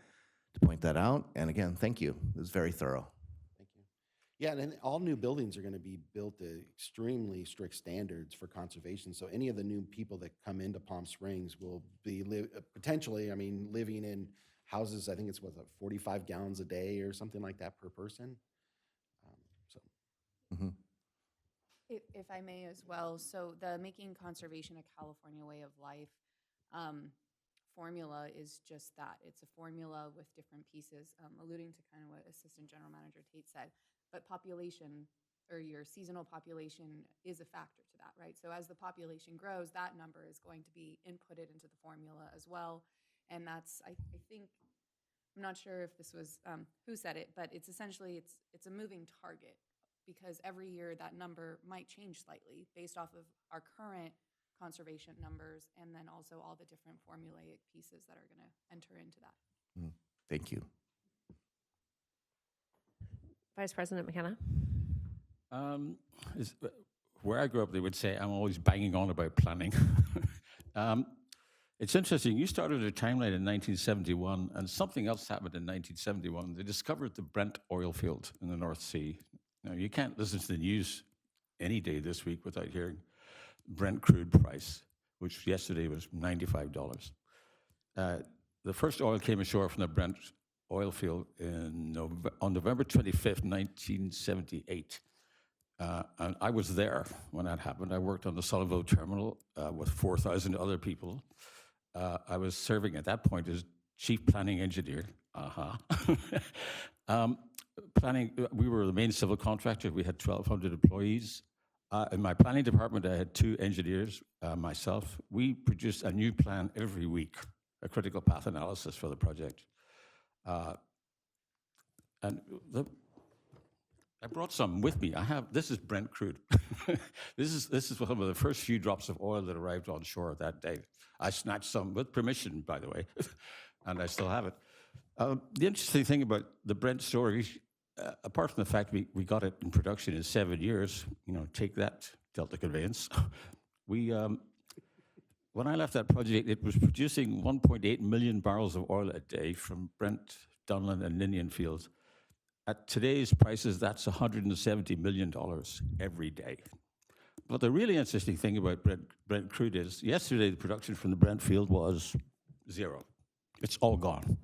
to point that out. And again, thank you. It was very thorough. Thank you. Yeah, and all new buildings are going to be built to extremely strict standards for conservation. So any of the new people that come into Palm Springs will be potentially, living in houses, I think it's 45 gallons a day or something like that per person. Mm-hmm. If I may as well, so the Making Conservation a California Way of Life formula is just that. It's a formula with different pieces, alluding to kind of what Assistant General Manager Tate said. But population, or your seasonal population, is a factor to that, right? So as the population grows, that number is going to be inputted into the formula as well. And that's, I think, I'm not sure if this was who said it, but it's essentially, it's a moving target, because every year that number might change slightly based off of our current conservation numbers, and then also all the different formulaic pieces that are going to enter into that. Thank you. Vice President McKenna? Where I grew up, they would say I'm always banging on about planning. It's interesting. You started a timeline in 1971, and something else happened in 1971. They discovered the Brent oil field in the North Sea. Now, you can't listen to the news any day this week without hearing Brent crude price, which yesterday was $95. The first oil came ashore from the Brent oil field on November 25th, 1978. And I was there when that happened. I worked on the Sullivan terminal with 4,000 other people. I was serving at that point as chief planning engineer. We were the main civil contractor. We had 1,200 employees. In my planning department, I had 2 engineers, myself. We produced a new plan every week, a critical path analysis for the project. And I brought some with me. This is Brent crude. This is one of the first few drops of oil that arrived on shore that day. I snatched some with permission, by the way, and I still have it. The interesting thing about the Brent story, apart from the fact we got it in production in 7 years, take that, Delta Conveyance. When I left that project, it was producing 1.8 million barrels of oil a day from Brent, Dunlin, and Ninian fields. At today's prices, that's $170 million every day. But the really interesting thing about Brent crude is, yesterday the production from the Brent field was 0. It's all gone.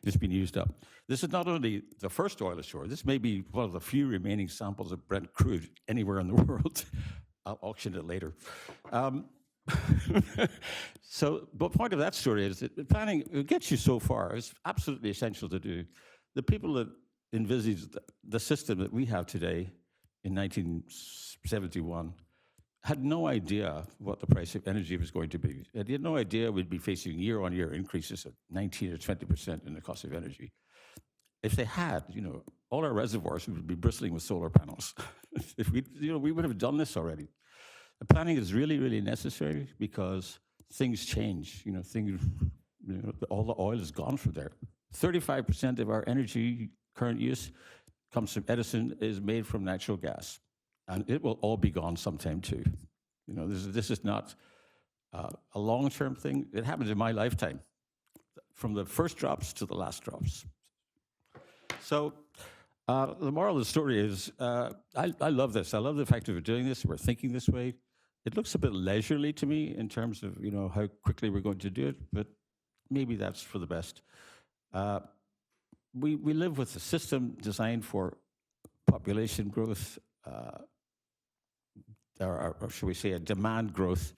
It's been used up. This is not only the first oil ashore, this may be one of the few remaining samples of Brent crude anywhere in the world. I'll auction it later. So the point of that story is that planning it gets you so far. It's absolutely essential to do. The people that envisaged the system that we have today in 1971 had no idea what the price of energy was going to be. They had no idea we'd be facing year-on-year increases of 19 or 20% in the cost of energy. If they had, all our reservoirs would be bristling with solar panels. If we would have done this already. The planning is really, really necessary because things change. All the oil is gone from there. 35% of our energy current use comes from Edison, is made from natural gas. And it will all be gone sometime too. This is not a long-term thing. It happens in my lifetime, from the first drops to the last drops. So the moral of the story is I love this. I love the fact that we're doing this, we're thinking this way. It looks a bit leisurely to me in terms of how quickly we're going to do it, but maybe that's for the best. We live with a system designed for population growth, or should we say a demand growth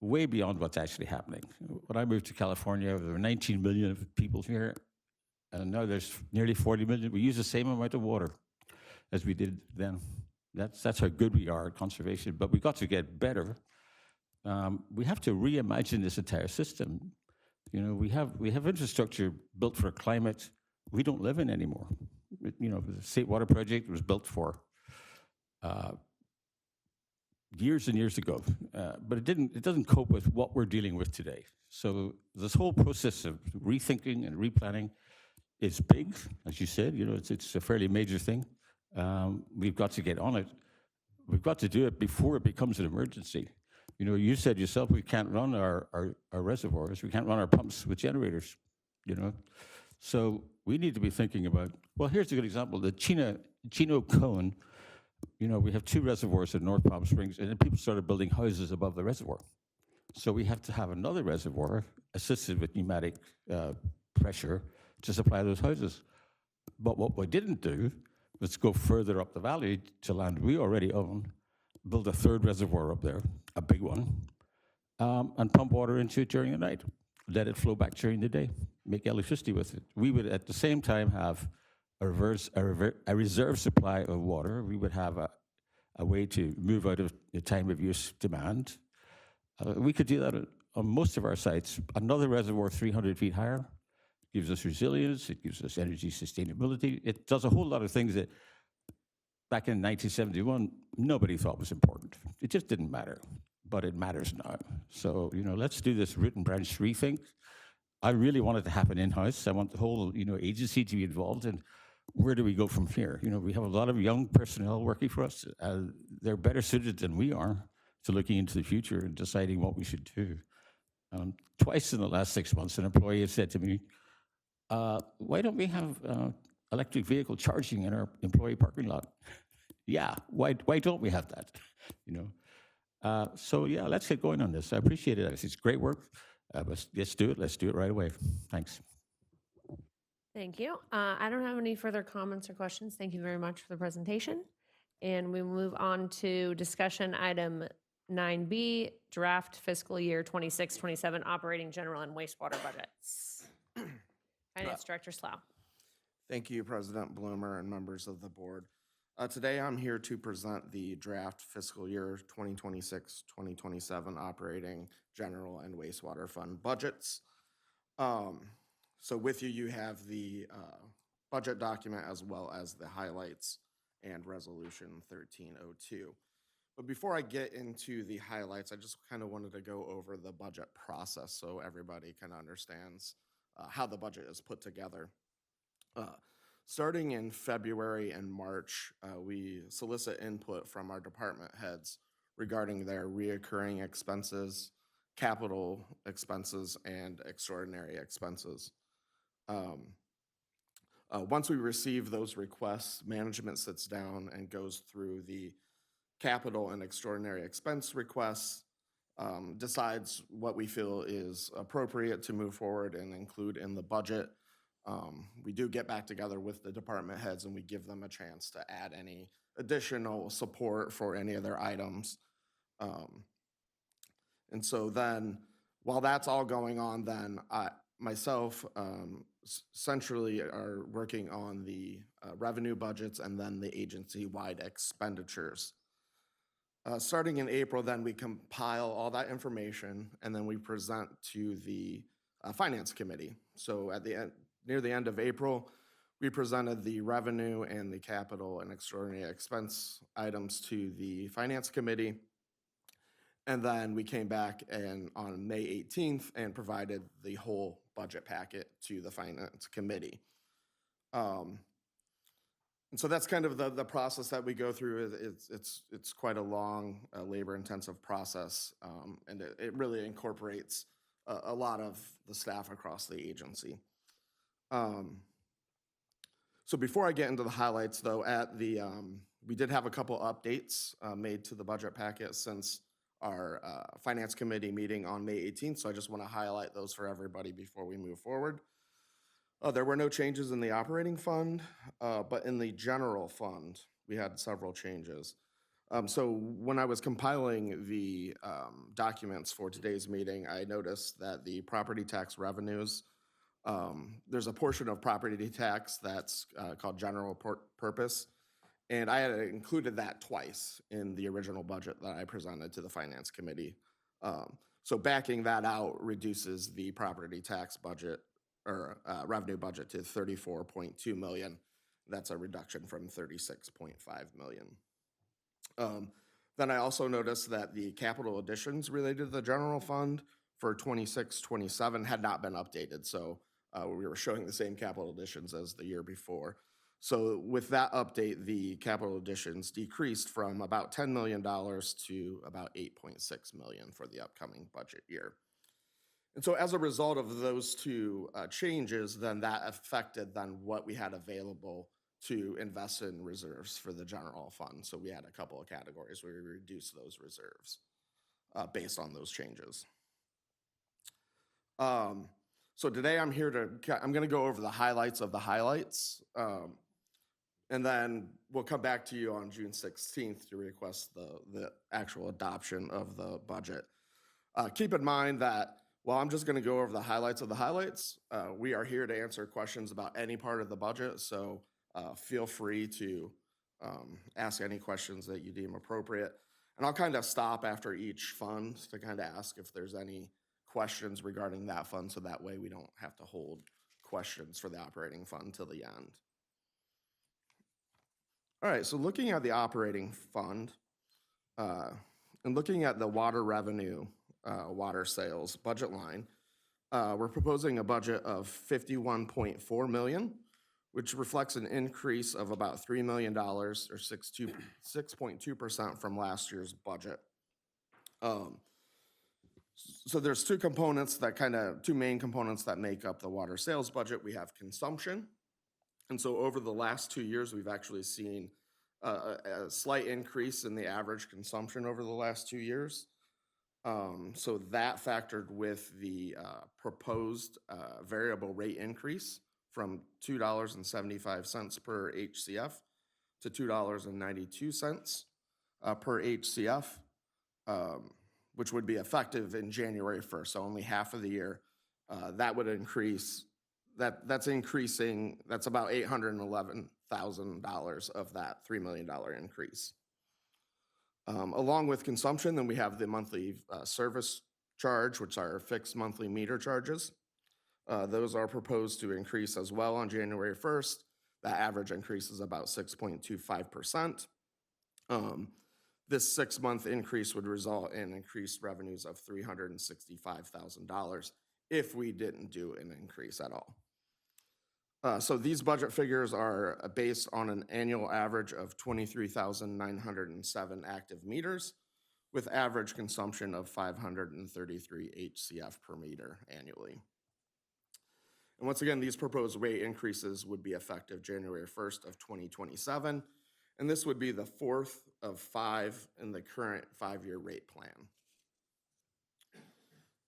way beyond what's actually happening. When I moved to California, there were 19 million people here, and now there's nearly 40 million. We use the same amount of water as we did then. That's how good we are at conservation, but we've got to get better. We have to reimagine this entire system. We have infrastructure built for a climate we don't live in anymore. The State Water Project was built for years and years ago, but it doesn't cope with what we're dealing with today. So this whole process of rethinking and replanning is big, as you said. It's a fairly major thing. We've got to get on it. We've got to do it before it becomes an emergency. You said yourself we can't run our reservoirs, we can't run our pumps with generators. So we need to be thinking about. Well, here's a good example: the Chino Cone. We have 2 reservoirs in North Palm Springs, and then people started building houses above the reservoir. So we have to have another reservoir assisted with pneumatic pressure to supply those houses. But what we didn't do was go further up the valley to land we already own, build a 3rd reservoir up there, a big one, and pump water into it during the night. Let it flow back during the day, make electricity with it. We would at the same time have a reserve supply of water. We would have a way to move out of the time of use demand. We could do that on most of our sites. Another reservoir 300 feet higher gives us resilience, it gives us energy sustainability. It does a whole lot of things that back in 1971, nobody thought was important. It just didn't matter, but it matters now. So, let's do this root and branch rethink. I really want it to happen in-house. I want the whole, agency to be involved in where do we go from here? We have a lot of young personnel working for us. They're better suited than we are to looking into the future and deciding what we should do. Twice in the last 6 months, an employee has said to me, why don't we have electric vehicle charging in our employee parking lot? Yeah, why don't we have that? So yeah, let's get going on this. I appreciate it. It's great work. Let's do it. Let's do it right away. Thanks. Thank you. I don't have any further comments or questions. Thank you very much for the presentation. And we move on to discussion item 9B, draft fiscal year 26-27 operating general and wastewater budgets. Finance Director Slough. Thank you, President Bloomer and members of the board. Today, I'm here to present the draft fiscal year 2026-2027 operating general and wastewater fund budgets. So with you, you have the budget document as well as the highlights and resolution 1302. But before I get into the highlights, I just kind of wanted to go over the budget process so everybody kind of understands how the budget is put together. Starting in February and March, we solicit input from our department heads regarding their reoccurring expenses, capital expenses, and extraordinary expenses. Once we receive those requests, management sits down and goes through the capital and extraordinary expense requests, decides what we feel is appropriate to move forward and include in the budget. We do get back together with the department heads and we give them a chance to add any additional support for any of their items. And so then, while that's all going on, then I myself centrally are working on the revenue budgets and then the agency-wide expenditures. Starting in April, then we compile all that information and then we present to the Finance Committee. So at the end, near the end of April, we presented the revenue and the capital and extraordinary expense items to the Finance Committee. And then we came back and on May 18th and provided the whole budget packet to the Finance Committee. And so that's kind of the process that we go through. It's quite a long, labor-intensive process, and it really incorporates a lot of the staff across the agency. So before I get into the highlights, though, we did have a couple updates made to the budget packet since our Finance Committee meeting on May 18th, so I just want to highlight those for everybody before we move forward. There were no changes in the operating fund, but in the general fund, we had several changes. So when I was compiling the documents for today's meeting, I noticed that the property tax revenues, there's a portion of property tax that's called general purpose, and I had included that twice in the original budget that I presented to the Finance Committee. So backing that out reduces the property tax budget or revenue budget to $34.2 million. That's a reduction from $36.5 million. Then I also noticed that the capital additions related to the general fund for 26-27 had not been updated. So we were showing the same capital additions as the year before. So with that update, the capital additions decreased from about $10 million to about $8.6 million for the upcoming budget year. And so as a result of those two changes, then that affected then what we had available to invest in reserves for the general fund. So we had a couple of categories where we reduced those reserves based on those changes. So today I'm going to go over the highlights of the highlights. And then we'll come back to you on June 16th to request the actual adoption of the budget. Keep in mind that while I'm just going to go over the highlights of the highlights, we are here to answer questions about any part of the budget, so feel free to ask any questions that you deem appropriate. And I'll kind of stop after each fund to kind of ask if there's any questions regarding that fund, so that way we don't have to hold questions for the operating fund till the end. All right, so looking at the operating fund and looking at the water revenue, water sales budget line, we're proposing a budget of $51.4 million, which reflects an increase of about $3 million or 6.2% from last year's budget. So there's two main components that make up the water sales budget. We have consumption. And so over the last 2 years, we've actually seen a slight increase in the average consumption over the last 2 years. So that factored with the proposed variable rate increase from $2.75 per HCF to $2.92 per HCF, which would be effective in January 1st, so only half of the year. That would increase, that's increasing, that's about $811,000 of that $3 million increase. Along with consumption, then we have the monthly service charge, which are fixed monthly meter charges. Those are proposed to increase as well on January 1st. That average increase is about 6.25%. This 6-month increase would result in increased revenues of $365,000 if we didn't do an increase at all. So these budget figures are based on an annual average of 23,907 active meters with average consumption of 533 HCF per meter annually. And once again, these proposed rate increases would be effective January 1st of 2027, and this would be the fourth of 5 in the current 5-year rate plan.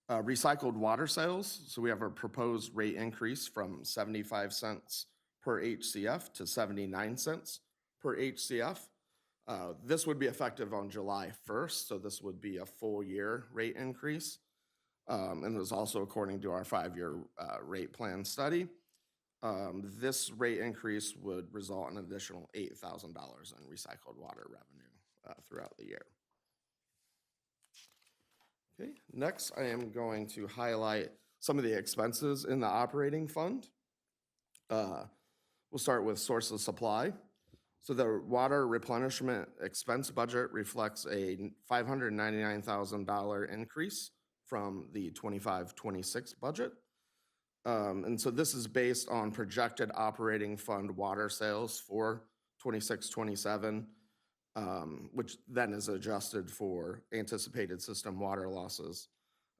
Recycled water sales, so we have a proposed rate increase from 75 cents per HCF to 79 cents per HCF. This would be effective on July 1st, so this would be a full year rate increase. And it was also according to our 5-year rate plan study. This rate increase would result in an additional $8,000 in recycled water revenue throughout the year. Okay, next I am going to highlight some of the expenses in the operating fund. We'll start with source of supply. So the water replenishment expense budget reflects a $599,000 increase from the 25-26 budget. And so this is based on projected operating fund water sales for 26-27, which then is adjusted for anticipated system water losses.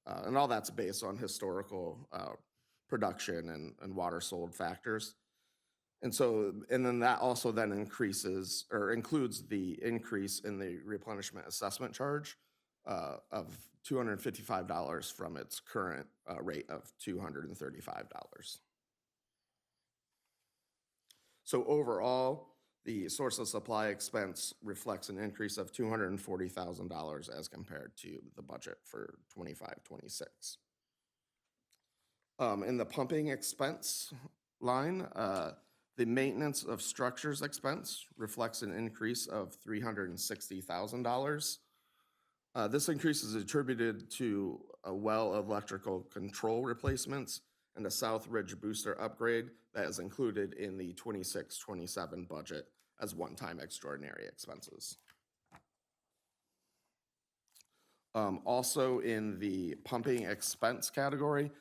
And all that's based on historical production and water sold factors. And so, and then that also then increases or includes the increase in the replenishment assessment charge of $255 from its current rate of $235. So overall, the source of supply expense reflects an increase of $240,000 as compared to the budget for 25-26. In the pumping expense line, the maintenance of structures expense reflects an increase of $360,000. This increase is attributed to a well electrical control replacements and a South Ridge booster upgrade that is included in the 26-27 budget as one-time extraordinary expenses. Also in the pumping expense category,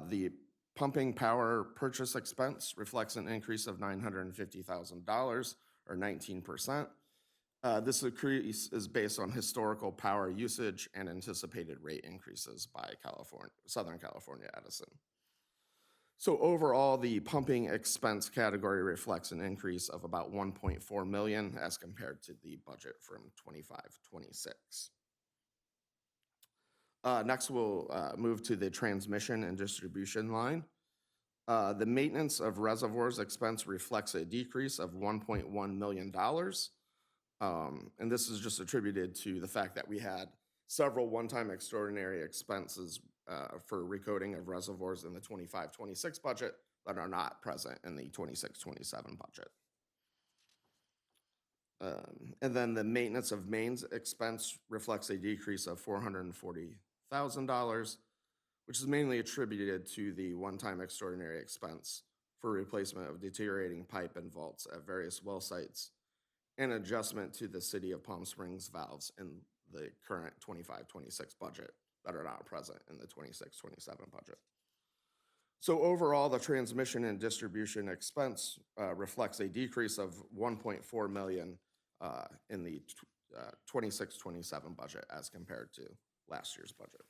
the pumping power purchase expense reflects an increase of $950,000 or 19%. This increase is based on historical power usage and anticipated rate increases by Southern California Edison. So overall, the pumping expense category reflects an increase of about $1.4 million as compared to the budget from 25-26. Next, we'll move to the transmission and distribution line. The maintenance of reservoirs expense reflects a decrease of $1.1 million. And this is just attributed to the fact that we had several one-time extraordinary expenses for recoding of reservoirs in the 25-26 budget that are not present in the 26-27 budget. And then the maintenance of mains expense reflects a decrease of $440,000, which is mainly attributed to the one-time extraordinary expense for replacement of deteriorating pipe and vaults at various well sites and adjustment to the City of Palm Springs valves in the current 25-26 budget that are not present in the 26-27 budget. So overall, the transmission and distribution expense reflects a decrease of $1.4 million in the 26-27 budget as compared to last year's budget.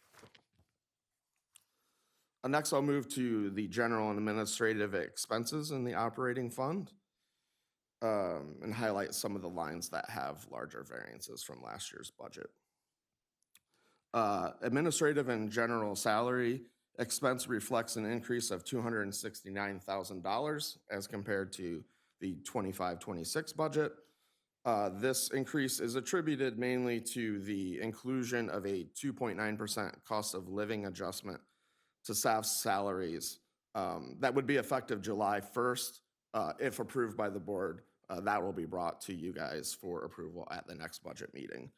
Next, I'll move to the general and administrative expenses in the operating fund and highlight some of the lines that have larger variances from last year's budget. Administrative and general salary expense reflects an increase of $269,000 as compared to the 25-26 budget. This increase is attributed mainly to the inclusion of a 2.9% cost of living adjustment to staff salaries that would be effective July 1st. If approved by the board, that will be brought to you guys for approval at the next budget meeting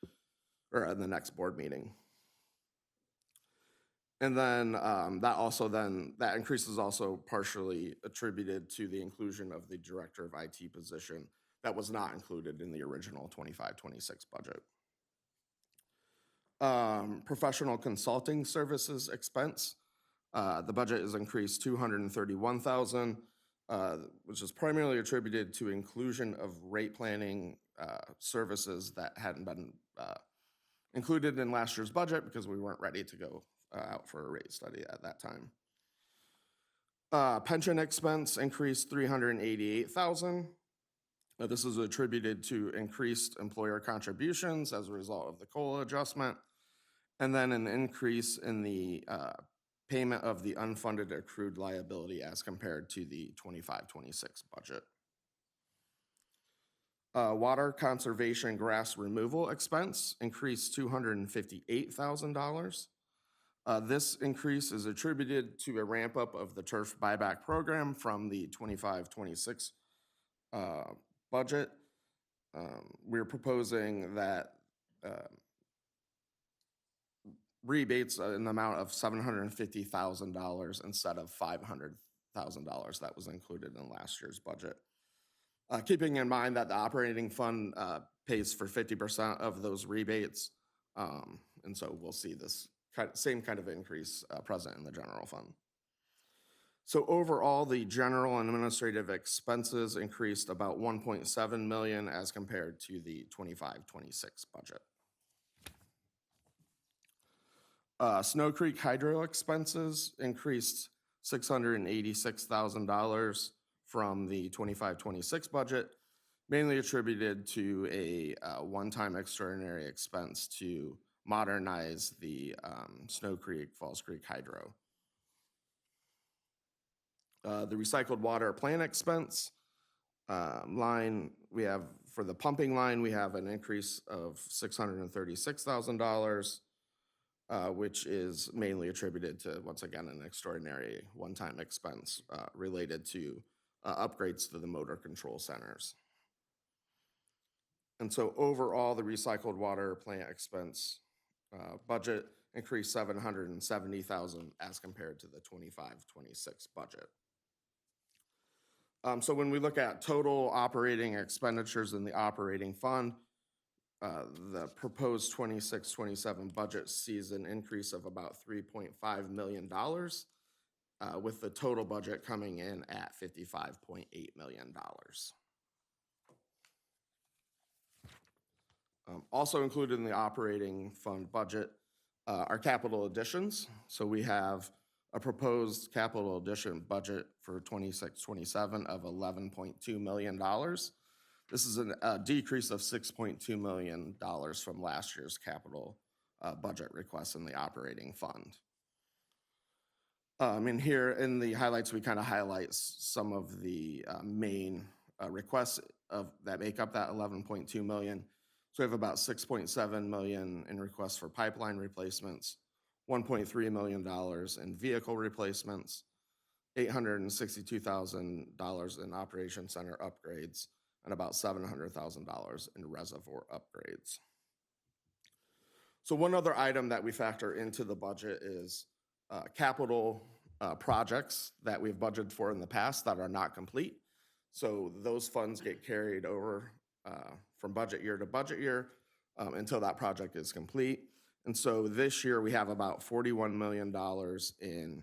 or at the next board meeting. And then that increase is also partially attributed to the inclusion of the director of IT position that was not included in the original 25-26 budget. Professional consulting services expense. The budget is increased $231,000, which is primarily attributed to inclusion of rate planning services that hadn't been included in last year's budget because we weren't ready to go out for a rate study at that time. Pension expense increased $388,000. This is attributed to increased employer contributions as a result of the COLA adjustment, and then an increase in the payment of the unfunded accrued liability as compared to the 25-26 budget. Water conservation grass removal expense increased $258,000. This increase is attributed to a ramp up of the turf buyback program from the 25-26 budget. We're proposing that rebates in the amount of $750,000 instead of $500,000 that was included in last year's budget. Keeping in mind that the operating fund pays for 50% of those rebates, and so we'll see this same kind of increase present in the general fund. So overall, the general and administrative expenses increased about 1.7 million as compared to the 25-26 budget. Snow Creek hydro expenses increased $686,000 from the 25-26 budget, mainly attributed to a one-time extraordinary expense to modernize the Snow Creek, Falls Creek hydro. The recycled water plant expense line, we have, for the pumping line, we have an increase of $636,000, which is mainly attributed to, once again, an extraordinary one-time expense related to upgrades to the motor control centers. And so overall, the recycled water plant expense budget increased $770,000 as compared to the 25-26 budget. So when we look at total operating expenditures in the operating fund, the proposed 26-27 budget sees an increase of about $3.5 million, with the total budget coming in at $55.8 million. Also included in the operating fund budget are capital additions. So we have a proposed capital addition budget for 26-27 of $11.2 million. This is a decrease of $6.2 million from last year's capital budget request in the operating fund. And here in the highlights, we kind of highlight some of the main requests that make up that $11.2 million. So we have about $6.7 million in requests for pipeline replacements, $1.3 million in vehicle replacements, $862,000 in operation center upgrades, and about $700,000 in reservoir upgrades. So one other item that we factor into the budget is capital projects that we've budgeted for in the past that are not complete. So those funds get carried over from budget year to budget year until that project is complete. And so this year we have about $41 million in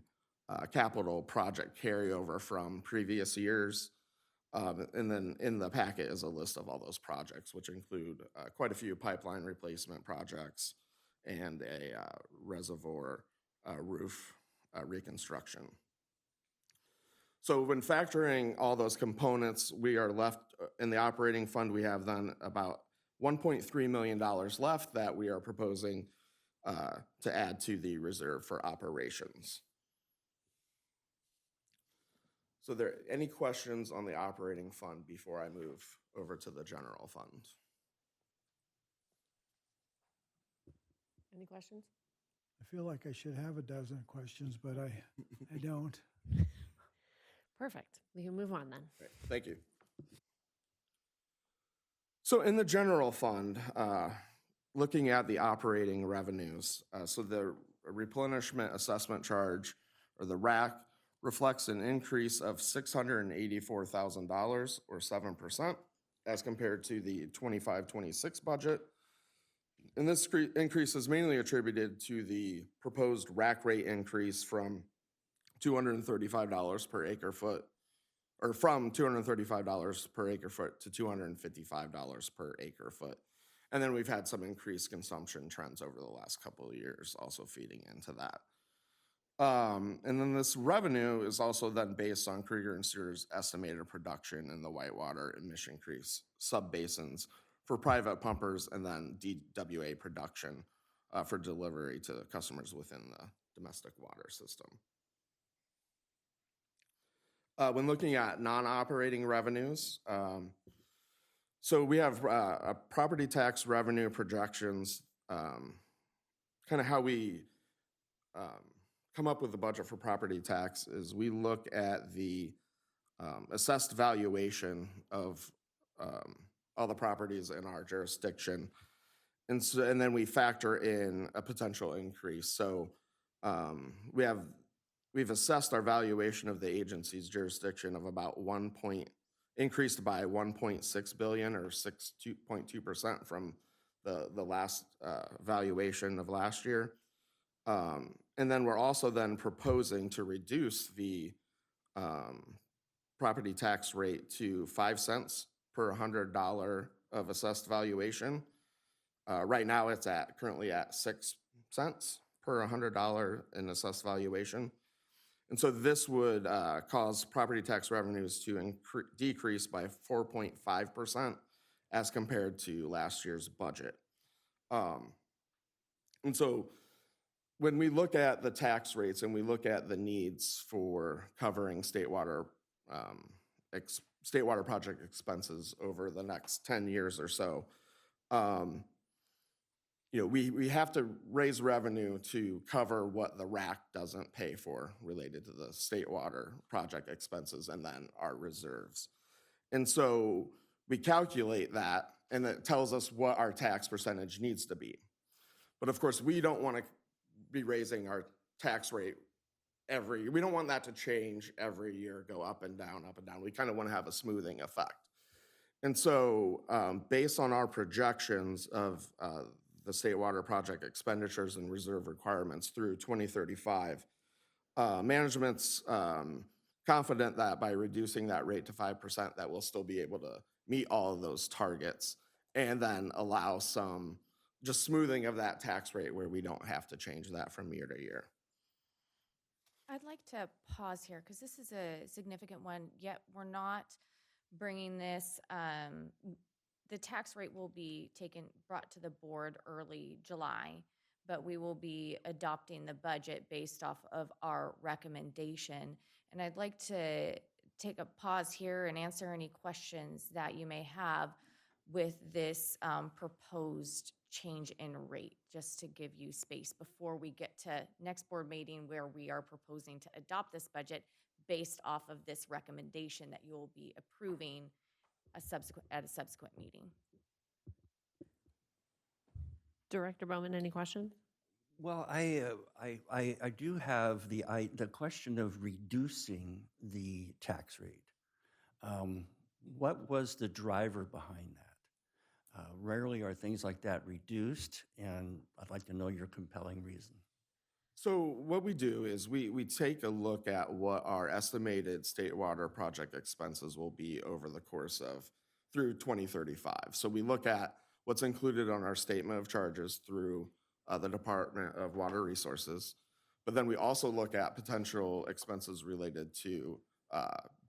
capital project carryover from previous years. And then in the packet is a list of all those projects, which include quite a few pipeline replacement projects and a reservoir roof reconstruction. So when factoring all those components, we are left in the operating fund, we have then about $1.3 million left that we are proposing to add to the reserve for operations. So there any questions on the operating fund before I move over to the general fund? Any questions? I feel like I should have a dozen questions, but I don't. Perfect. We can move on then. Great. Thank you. So in the general fund, looking at the operating revenues, so the replenishment assessment charge, or the RAC, reflects an increase of $684,000 or 7% as compared to the 25-26 budget. And this increase is mainly attributed to the proposed RAC rate increase from $235 per acre foot, or from $235 per acre foot to $255 per acre foot. And then we've had some increased consumption trends over the last couple of years also feeding into that. And then this revenue is also then based on Krieger and Stewart's estimated production in the whitewater and Mission Creek subbasins for private pumpers, and then DWA production for delivery to customers within the domestic water system. When looking at non-operating revenues, So we have property tax revenue projections, kind of how we come up with the budget for property tax is we look at the assessed valuation of all the properties in our jurisdiction. And then we factor in a potential increase. So we've assessed our valuation of the agency's jurisdiction of about increased by 1.6 billion or 6.2% from the last valuation of last year. And then we're also then proposing to reduce the property tax rate to 5 cents per $100 of assessed valuation. Right now, it's currently at 6 cents per $100 in assessed valuation. And so this would cause property tax revenues to decrease by 4.5% as compared to last year's budget. And so when we look at the tax rates and we look at the needs for covering state water project expenses over the next 10 years or so, we have to raise revenue to cover what the RAC doesn't pay for related to the state water project expenses and then our reserves. And so we calculate that, and it tells us what our tax percentage needs to be. But of course, we don't want to be raising our tax rate we don't want that to change every year, go up and down, up and down. We kind of want to have a smoothing effect. And so based on our projections of the state water project expenditures and reserve requirements through 2035, management's confident that by reducing that rate to 5%, that we'll still be able to meet all of those targets and then allow some just smoothing of that tax rate where we don't have to change that from year to year. I'd like to pause here because this is a significant one, yet we're not bringing this, the tax rate will be brought to the board early July, but we will be adopting the budget based off of our recommendation. And I'd like to take a pause here and answer any questions that you may have with this proposed change in rate, just to give you space before we get to next board meeting where we are proposing to adopt this budget based off of this recommendation that you will be approving at a subsequent meeting. Director Bowman, any questions? Well, I do have the question of reducing the tax rate. What was the driver behind that? Rarely are things like that reduced, and I'd like to know your compelling reason. So what we do is we take a look at what our estimated state water project expenses will be over the course of through 2035. So we look at what's included on our statement of charges through the Department of Water Resources, but then we also look at potential expenses related to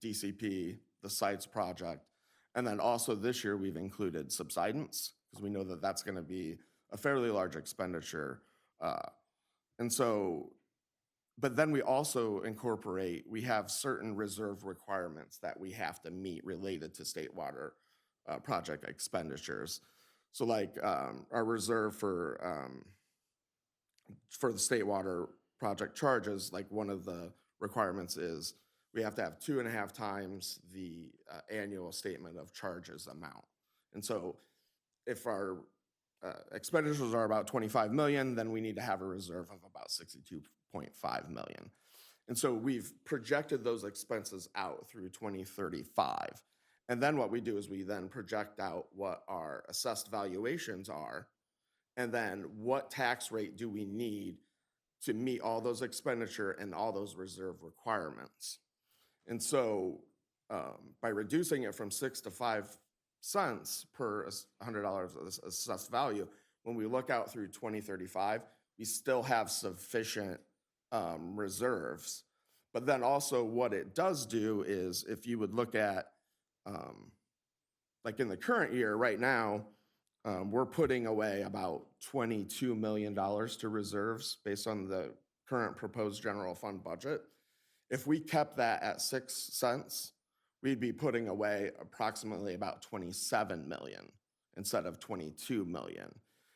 DCP, the sites project, and then also this year we've included subsidence because we know that that's going to be a fairly large expenditure. And so, but then we also we have certain reserve requirements that we have to meet related to state water project expenditures. So like our reserve for the state water project charges, like one of the requirements is we have to have 2.5 times the annual statement of charges amount. And so if our expenditures are about 25 million, then we need to have a reserve of about 62.5 million. And so we've projected those expenses out through 2035. And then what we do is we then project out what our assessed valuations are, and then what tax rate do we need to meet all those expenditure and all those reserve requirements. And so by reducing it from 6 to 5 cents per $100 of assessed value, when we look out through 2035, we still have sufficient reserves. But then also what it does do is if you would look at, like in the current year right now, we're putting away about $22 million to reserves based on the current proposed general fund budget. If we kept that at 6 cents, we'd be putting away approximately about 27 million instead of 22 million.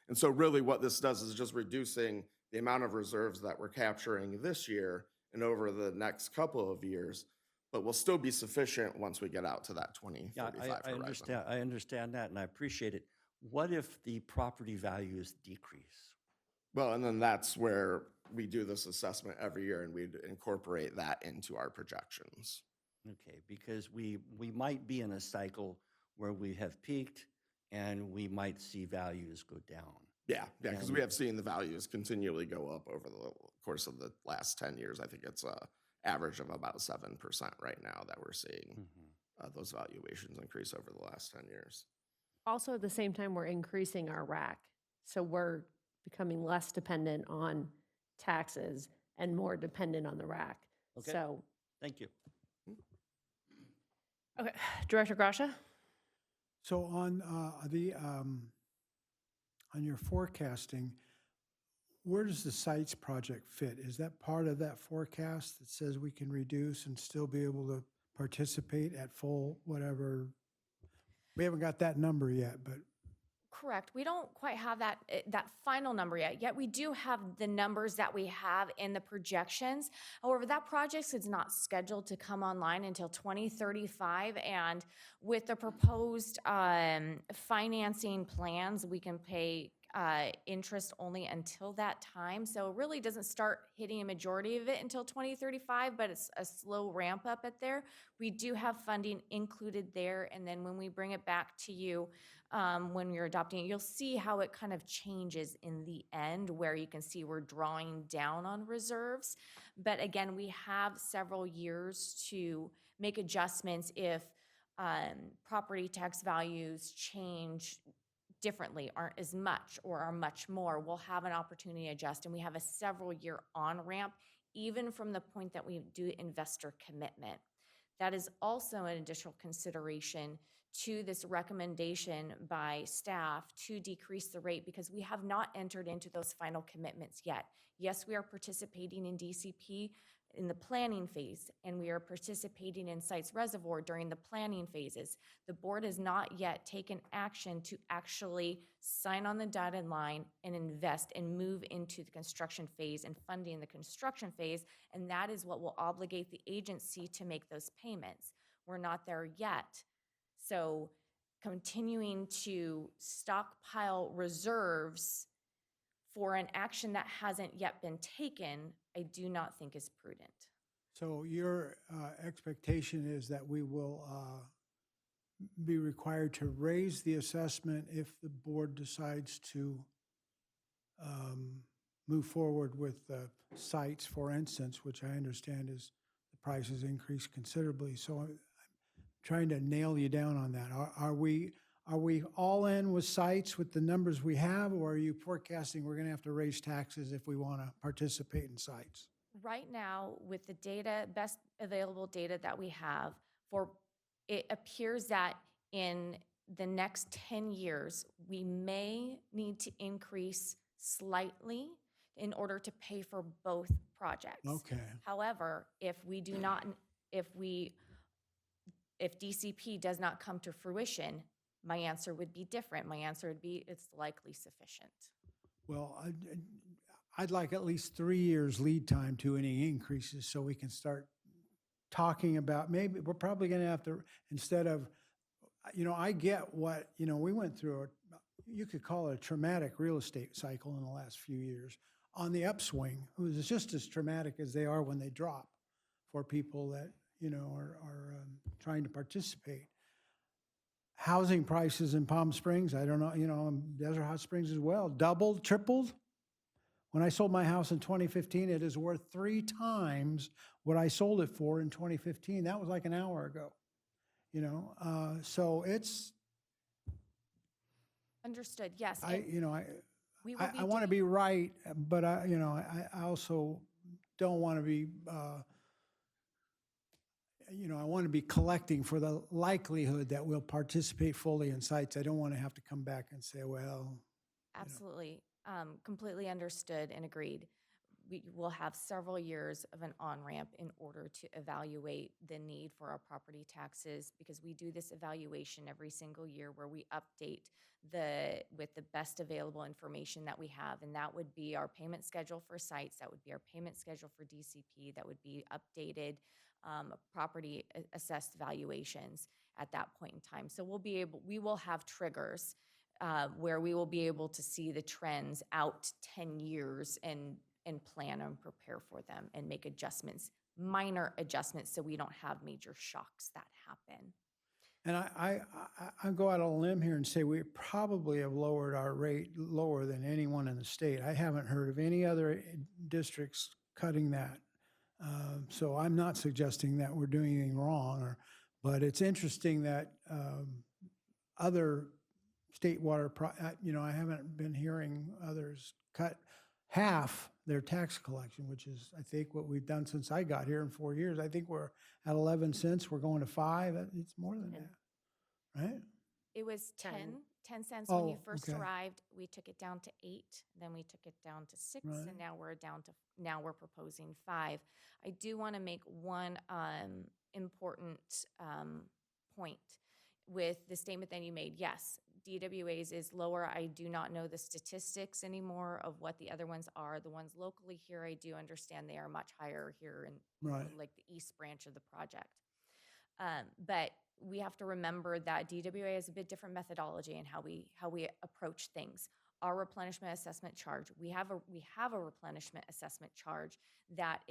And so really what this does is just reducing the amount of reserves that we're capturing this year and over the next couple of years, but will still be sufficient once we get out to that 2035 I horizon. understand, I understand that, and I appreciate it. What if the property values decrease? Well, and then that's where we do this assessment every year and we'd incorporate that into our projections. Okay, because we might be in a cycle where we have peaked and we might see values go down. Yeah, because we have seen the values continually go up over the course of the last 10 years. I think it's a average of about 7% right now that we're seeing those valuations increase over the last 10 years. Also, at the same time, we're increasing our rack. So we're becoming less dependent on taxes and more dependent on the rack. Okay. So, Thank you. okay, Director Gracia? So on your forecasting, where does the sites project fit? Is that part of that forecast that says we can reduce and still be able to participate at full whatever? We haven't got that number yet, but Correct. We don't quite have that final number yet we do have the numbers that we have in the projections. However, that project is not scheduled to come online until 2035, and with the proposed financing plans, we can pay interest only until that time. So it really doesn't start hitting a majority of it until 2035, but it's a slow ramp up at there. We do have funding included there, and then when we bring it back to you, when you're adopting it, you'll see how it kind of changes in the end, where you can see we're drawing down on reserves. But again, we have several years to make adjustments if property tax values change differently, aren't as much, or are much more. We'll have an opportunity to adjust, and we have a several year on ramp, even from the point that we do investor commitment. That is also an additional consideration to this recommendation by staff to decrease the rate, because we have not entered into those final commitments yet. Yes, we are participating in DCP in the planning phase, and we are participating in Sites Reservoir during the planning phases. The board has not yet taken action to actually sign on the dotted line and invest and move into the construction phase and funding the construction phase, and that is what will obligate the agency to make those payments. We're not there yet. So continuing to stockpile reserves for an action that hasn't yet been taken, I do not think is prudent. so your expectation is that we will be required to raise the assessment if the board decides to move forward with sites, for instance, which I understand is the price has increased considerably. So I'm trying to nail you down on that. Are we all in with sites with the numbers we have, or are you forecasting we're going to have to raise taxes if we want to participate in sites? Right now, with the data, best available data that we have, it appears that in the next 10 years, we may need to increase slightly in order to pay for both projects. Okay. However, if DCP does not come to fruition, my answer would be different. My answer would be it's likely sufficient. Well, I'd like at least 3 years lead time to any increases so we can start talking about, maybe we're probably going to have to, instead of, I get what, we went through, you could call it a traumatic real estate cycle in the last few years. On the upswing, it was just as traumatic as they are when they drop for people that, are trying to participate. Housing prices in Palm Springs, I don't know, in Desert Hot Springs as well, doubled, tripled. When I sold my house in 2015, it is worth 3 times what I sold it for in 2015. That was like an hour ago, so it's. Understood, yes. I want to be right, but I also don't want to be, I want to be collecting for the likelihood that we'll participate fully in sites. I don't want to have to come back and say, well. Absolutely. Completely understood and agreed. we will have several years of an on-ramp in order to evaluate the need for our property taxes, because we do this evaluation every single year where we update with the best available information that we have. And that would be our payment schedule for sites, that would be our payment schedule for DCP, that would be updated property assessed valuations at that point in time. So we will have triggers where we will be able to see the trends out 10 years and plan and prepare for them and make adjustments, minor adjustments, so we don't have major shocks that happen. And I go out on a limb here and say we probably have lowered our rate lower than anyone in the state. I haven't heard of any other districts cutting that. So I'm not suggesting that we're doing anything wrong, but it's interesting that other state water, I haven't been hearing others cut half their tax collection, which is, I think, what we've done since I got here in 4 years. I think we're at 11 cents. We're going to 5. It's more than that, right? It was 10 cents Oh, when you first okay. arrived. We took it down to 8, then we took it down to 6, Right. and now we're proposing 5. I do want to make one important point with the statement that you made. Yes, DWA's is lower. I do not know the statistics anymore of what the other ones are. The ones locally here, I do understand they are much higher here in Right. like the east branch of the project. But we have to remember that DWA has a bit different methodology in how we approach things. Our replenishment assessment charge, we have a replenishment assessment charge that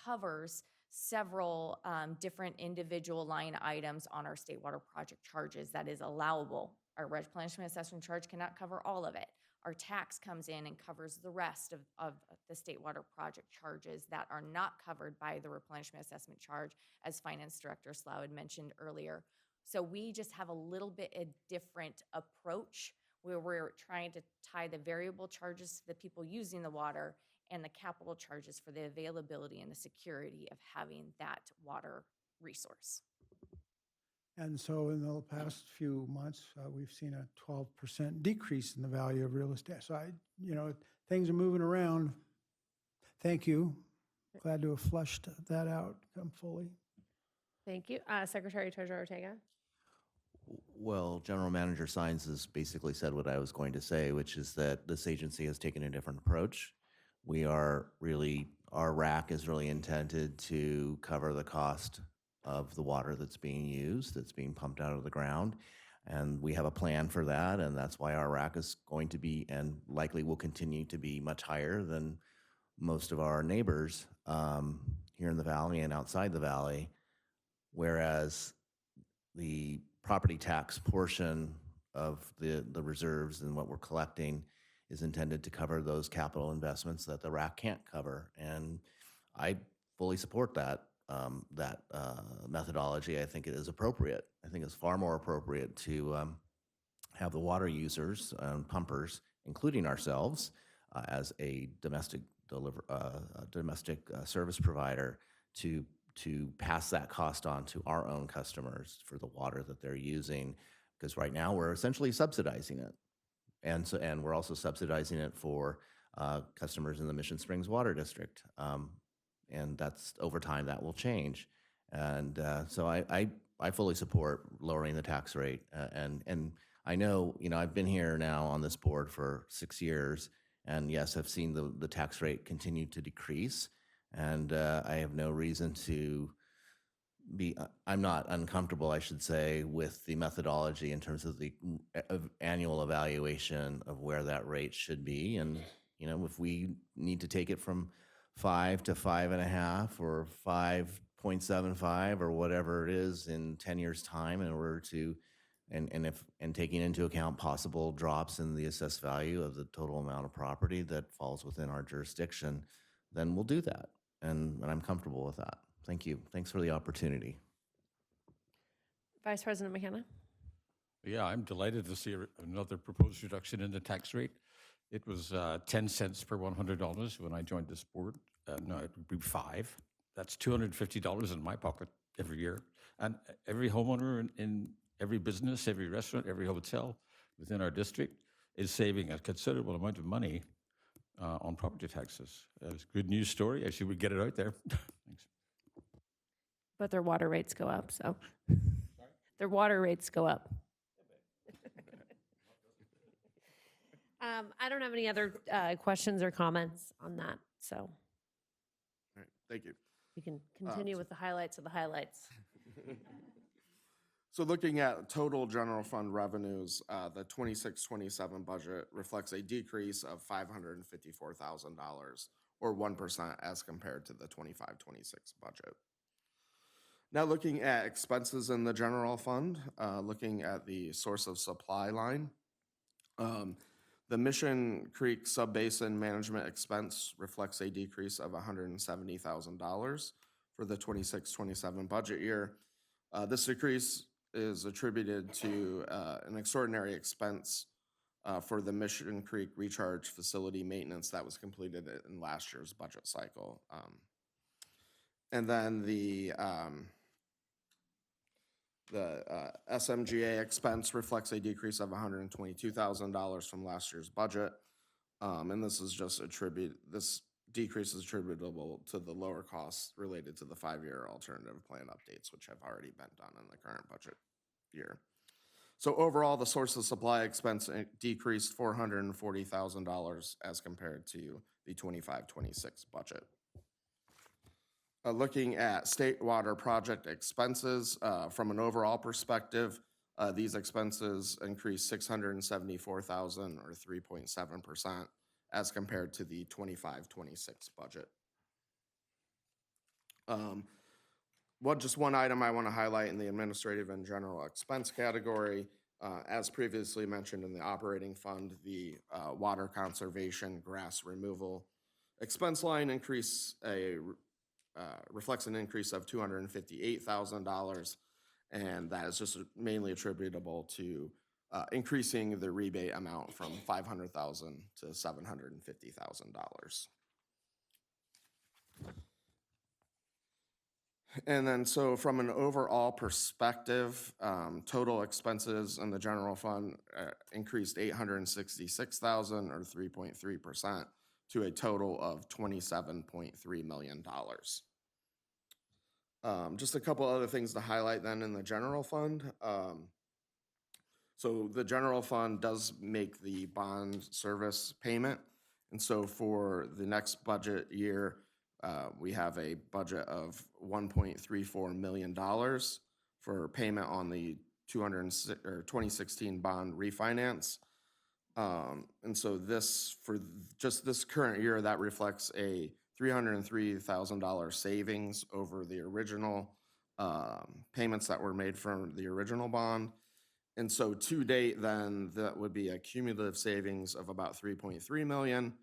covers several different individual line items on our state water project charges that is allowable. Our replenishment assessment charge cannot cover all of it. Our tax comes in and covers the rest of the state water project charges that are not covered by the replenishment assessment charge, as Finance Director Slough had mentioned earlier. So we just have a little bit a different approach where we're trying to tie the variable charges to the people using the water and the capital charges for the availability and the security of having that water resource. And so in the past few months, we've seen a 12% decrease in the value of real estate. So things are moving around. Thank you. Glad to have flushed that out fully. Thank you. Secretary Treasurer Ortega. Well, General Manager Sines has basically said what I was going to say, which is that this agency has taken a different approach. Our RAC is really intended to cover the cost of the water that's being used, that's being pumped out of the ground. And we have a plan for that, and that's why our RAC is going to be, and likely will continue to be, much higher than most of our neighbors here in the valley and outside the valley. Whereas the property tax portion of the reserves and what we're collecting is intended to cover those capital investments that the RAC can't cover. And I fully support that methodology. I think it is appropriate. I think it's far more appropriate to have the water users and pumpers, including ourselves, as a domestic service provider, to pass that cost on to our own customers for the water that they're using, because right now we're essentially subsidizing it, and we're also subsidizing it for customers in the Mission Springs Water District, and that's over time that will change, and so I fully support lowering the tax rate, and I know I've been here now on this board for 6 years, and yes, I've seen the tax rate continue to decrease. And I have no reason to I'm not uncomfortable, I should say, with the methodology in terms of the annual evaluation of where that rate should be. And, if we need to take it from 5 to 5.5 or 5.75 or whatever it is in 10 years' time in order to, and taking into account possible drops in the assessed value of the total amount of property that falls within our jurisdiction, then we'll do that. And I'm comfortable with that. Thank you. Thanks for the opportunity. Vice President McKenna. Yeah, I'm delighted to see another proposed reduction in the tax rate. It was 10 cents per $100 when I joined this board. Now it would be 5. That's $250 in my pocket every year. And every homeowner in every business, every restaurant, every hotel within our district is saving a considerable amount of money on property taxes. It's a good news story. I should we get it out there. Thanks. But their water rates go up, so. Their water rates go up. I don't have any other questions or comments on that, so All right, thank you. we can continue with the highlights of the highlights. So looking at total general fund revenues, the 26-27 budget reflects a decrease of $554,000 or 1% as compared to the 25-26 budget. Now looking at expenses in the general fund, looking at the source of supply line, the Mission Creek Subbasin Management expense reflects a decrease of $170,000 for the 26-27 budget year. This decrease is attributed to an extraordinary expense for the Mission Creek Recharge Facility maintenance that was completed in last year's budget cycle. And then the SMGA expense reflects a decrease of $122,000 from last year's budget. And this decrease is attributable to the lower costs related to the 5-year alternative plan updates, which have already been done in the current budget year. So overall, the source of supply expense decreased $440,000 as compared to the 25-26 budget. Looking at state water project expenses, from an overall perspective, these expenses increased $674,000 or 3.7% as compared to the 25-26 budget. Just one item I want to highlight in the administrative and general expense category. As previously mentioned in the operating fund, the water conservation grass removal expense line reflects an increase of $258,000, and that is just mainly attributable to increasing the rebate amount from $500,000 to $750,000. And then, so from an overall perspective, total expenses in the general fund increased $866,000 or 3.3% to a total of $27.3 million. Just a couple other things to highlight then in the general fund. So the general fund does make the bond service payment. And so for the next budget year, we have a budget of $1.34 million for payment on the 2016 bond refinance. And so for just this current year, that reflects a $303,000 savings over the original payments that were made from the original bond. And so to date, then, that would be a cumulative savings of about $3.3 million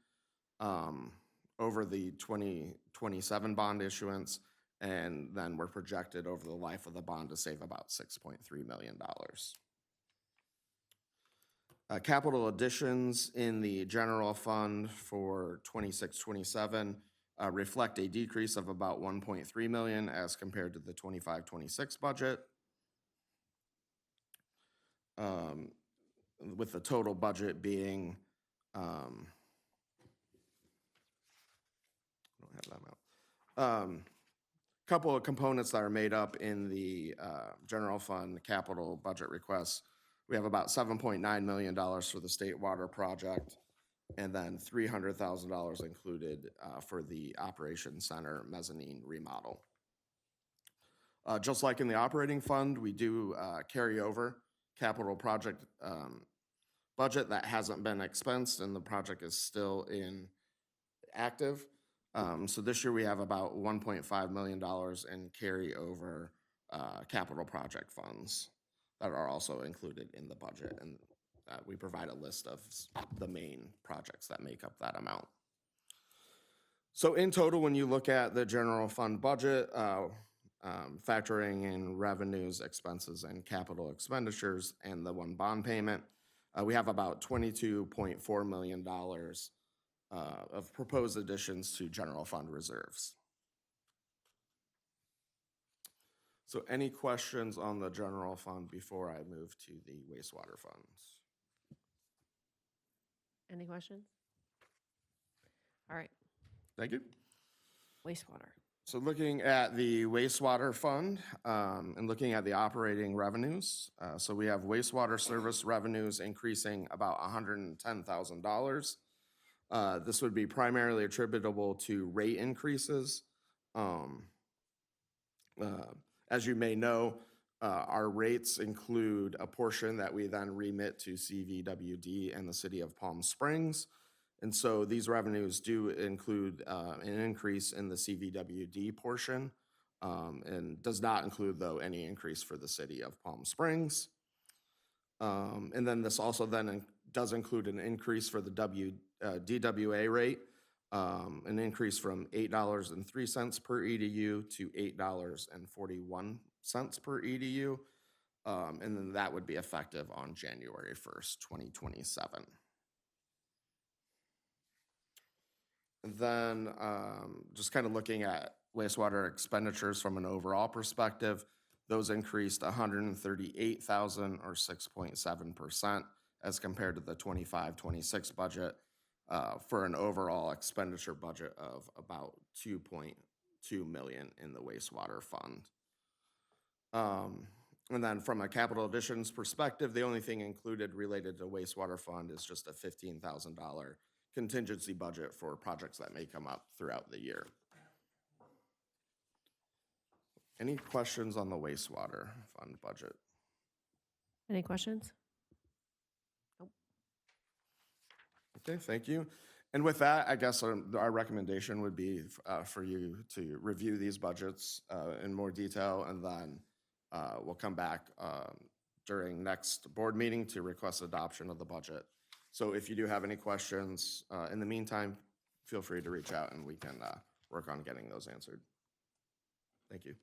over the 2027 bond issuance. And then we're projected over the life of the bond to save about $6.3 million. Capital additions in the general fund for 26-27 reflect a decrease of about $1.3 million as compared to the 25-26 budget. With the total budget being, I don't have that amount. Couple of components that are made up in the general fund capital budget requests. We have about $7.9 million for the state water project, and then $300,000 included for the operations center mezzanine remodel. Just like in the operating fund, we do carry over capital project budget that hasn't been expensed, and the project is still active. So this year we have about $1.5 million in carryover capital project funds that are also included in the budget, and we provide a list of the main projects that make up that amount. So in total, when you look at the general fund budget, factoring in revenues, expenses, and capital expenditures, and the one bond payment, we have about $22.4 million of proposed additions to general fund reserves. So any questions on the general fund before I move to the wastewater funds? Any questions? All right, Thank you. wastewater. So looking at the wastewater fund and looking at the operating revenues, so we have wastewater service revenues increasing about $110,000. This would be primarily attributable to rate increases. As you may know, our rates include a portion that we then remit to CVWD and the city of Palm Springs. And so these revenues do include an increase in the CVWD portion and does not include, though, any increase for the city of Palm Springs. And then this also then does include an increase for the DWA rate, an increase from $8.03 per EDU to $8.41 per EDU. And then that would be effective on January 1st, 2027. And then just kind of looking at wastewater expenditures from an overall perspective, those increased $138,000 or 6.7% as compared to the 25-26 budget for an overall expenditure budget of about $2.2 million in the wastewater fund. And then from a capital additions perspective, the only thing included related to wastewater fund is just a $15,000 contingency budget for projects that may come up throughout the year. Any questions on the wastewater fund budget? Any questions? Okay, thank you. And with that, I guess our recommendation would be for you to review these budgets in more detail, and then we'll come back during next board meeting to request adoption of the budget. So if you do have any questions in the meantime, feel free to reach out and we can work on getting those answered. Thank you.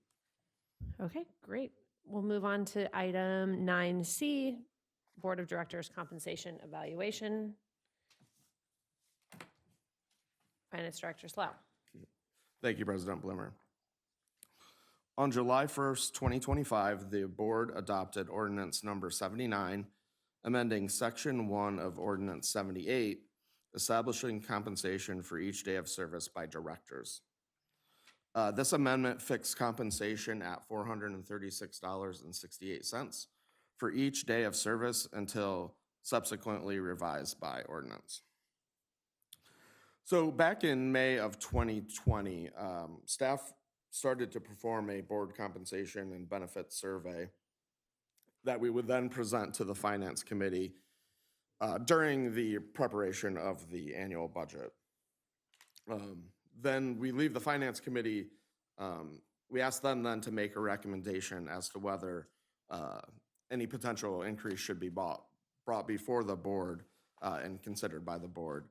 Okay, great. We'll move on to item 9C, Board of Directors Compensation Evaluation. Finance Director Slough. Thank you, President Bloomer. On July 1st, 2025, the board adopted ordinance number 79, amending section 1 of ordinance 78, establishing compensation for each day of service by directors. This amendment fixed compensation at $436.68 for each day of service until subsequently revised by ordinance. So back in May of 2020, staff started to perform a board compensation and benefits survey that we would then present to the Finance Committee during the preparation of the annual budget. Then we leave the Finance Committee, we ask them then to make a recommendation as to whether any potential increase should be brought before the board and considered by the board.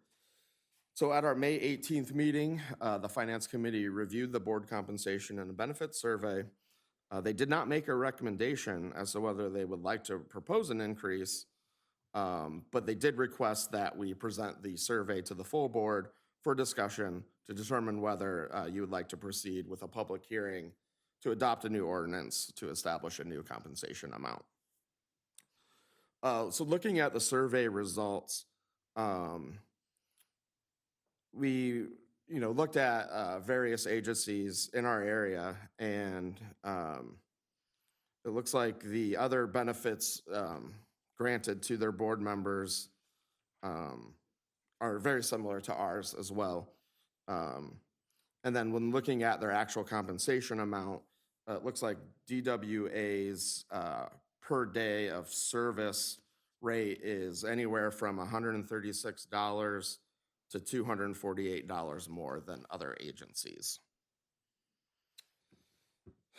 So at our May 18th meeting, the Finance Committee reviewed the board compensation and benefits survey. They did not make a recommendation as to whether they would like to propose an increase, but they did request that we present the survey to the full board for discussion to determine whether you would like to proceed with a public hearing to adopt a new ordinance to establish a new compensation amount. So looking at the survey results, we looked at various agencies in our area, and it looks like the other benefits granted to their board members are very similar to ours as well. And then when looking at their actual compensation amount, it looks like DWA's per day of service rate is anywhere from $136 to $248 more than other agencies.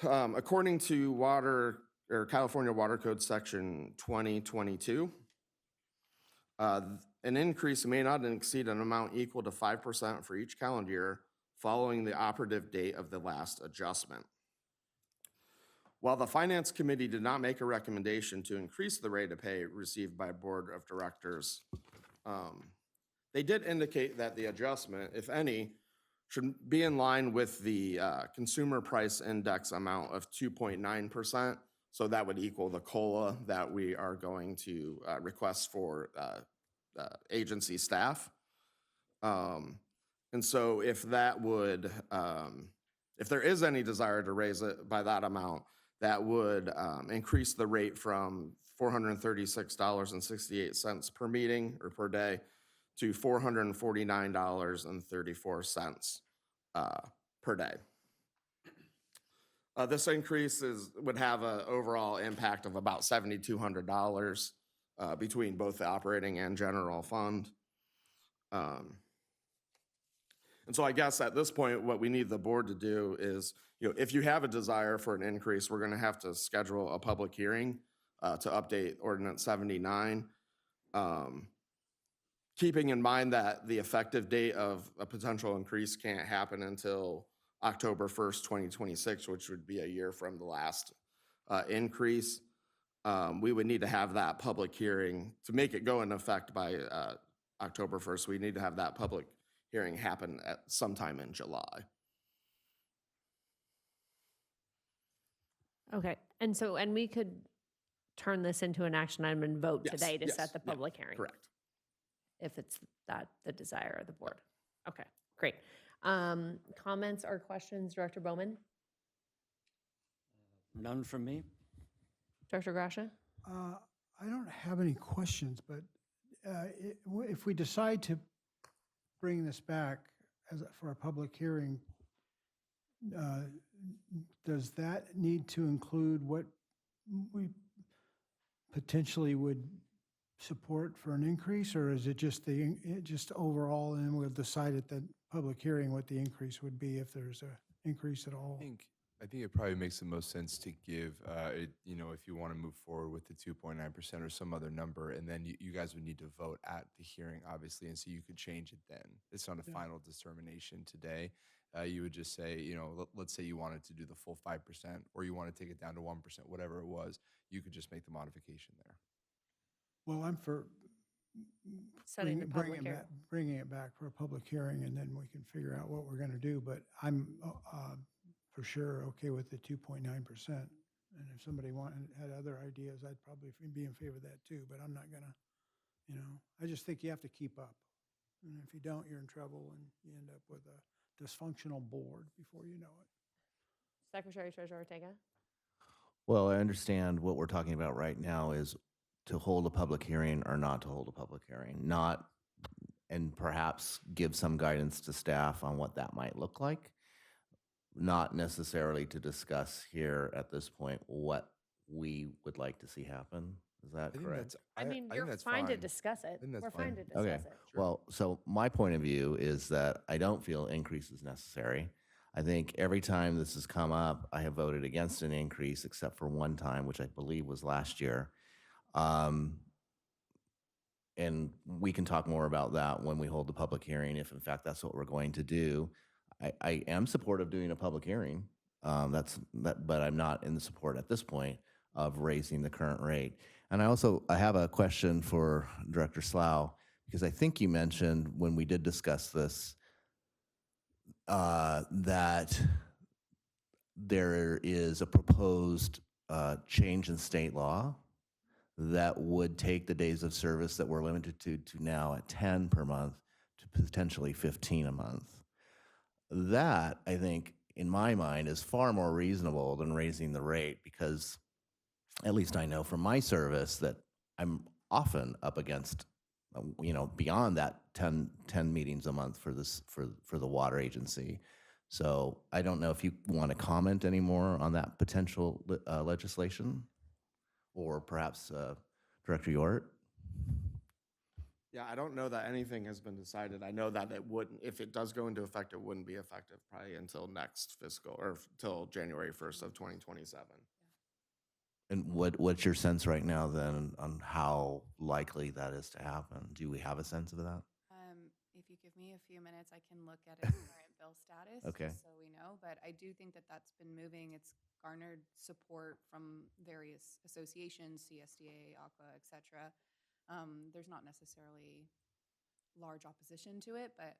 According to California Water Code Section 2022, an increase may not exceed an amount equal to 5% for each calendar year following the operative date of the last adjustment. While the Finance Committee did not make a recommendation to increase the rate of pay received by Board of Directors, they did indicate that the adjustment, if any, should be in line with the Consumer Price Index amount of 2.9%. So that would equal the COLA that we are going to request for agency staff. And so if that would, if there is any desire to raise it by that amount, that would increase the rate from $436.68 per meeting or per day to $449.34 per day. This increase would have an overall impact of about $7,200 between both the operating and general fund. And so I guess at this point, what we need the board to do is, if you have a desire for an increase, we're going to have to schedule a public hearing to update Ordinance 79. Keeping in mind that the effective date of a potential increase can't happen until October 1st, 2026, which would be a year from the last increase. We would need to have that public hearing to make it go into effect by October 1st. We need to have that public hearing happen at sometime in July. Okay, and we could turn this into an action item and vote Yes, today to yes, set the yeah, public hearing? Correct. If it's that the desire of the board. Okay, great. Comments or questions, Director Bowman? None from me. Director Gracia? I don't have any questions, but if we decide to bring this back for a public hearing, does that need to include what we potentially would support for an increase, or is it just just overall, and we'll decide at the public hearing what the increase would be if there's a increase at all? I think it probably makes the most sense to give, if you want to move forward with the 2.9% or some other number, and then you guys would need to vote at the hearing, obviously, and so you could change it then. It's not a final determination today. You would just say, let's say you wanted to do the full 5%, or you want to take it down to 1%, whatever it was, you could just make the modification there. Well, I'm for Setting the public hearing. bringing it back for a public hearing, and then we can figure out what we're going to do. But I'm for sure okay with the 2.9%. And if somebody had other ideas, I'd probably be in favor of that too. But I'm not gonna, I just think you have to keep up. And if you don't, you're in trouble, and you end up with a dysfunctional board before you know it. Secretary Treasurer Ortega? Well, I understand what we're talking about right now is to hold a public hearing or not to hold a public hearing, and perhaps give some guidance to staff on what that might look like, not necessarily to discuss here at this point what we would like to see happen. Is that correct? You're fine to discuss it. We're fine to discuss it. Well, so my point of view is that I don't feel increase is necessary. I think every time this has come up, I have voted against an increase except for one time, which I believe was last year. And we can talk more about that when we hold the public hearing, if in fact that's what we're going to do. I am supportive of doing a public hearing, but I'm not in the support at this point of raising the current rate. And I have a question for Director Slough, because I think you mentioned when we did discuss this that there is a proposed change in state law that would take the days of service that we're limited to now at 10 per month to potentially 15 a month. That, I think, in my mind, is far more reasonable than raising the rate, because at least I know from my service that I'm often up against, beyond that 10 meetings a month for the water agency. So I don't know if you want to comment anymore on that potential legislation, or perhaps Director Yort. Yeah, I don't know that anything has been decided. I know that it wouldn't, if it does go into effect, it wouldn't be effective probably until next fiscal, or till January 1st of 2027. And what's your sense right now then on how likely that is to happen? Do we have a sense of that? If you give me a few minutes, I can look at its current bill status. Okay. Just so we know, but I do think that that's been moving. It's garnered support from various associations, CSDA, AQUA, et cetera. There's not necessarily large opposition to it, but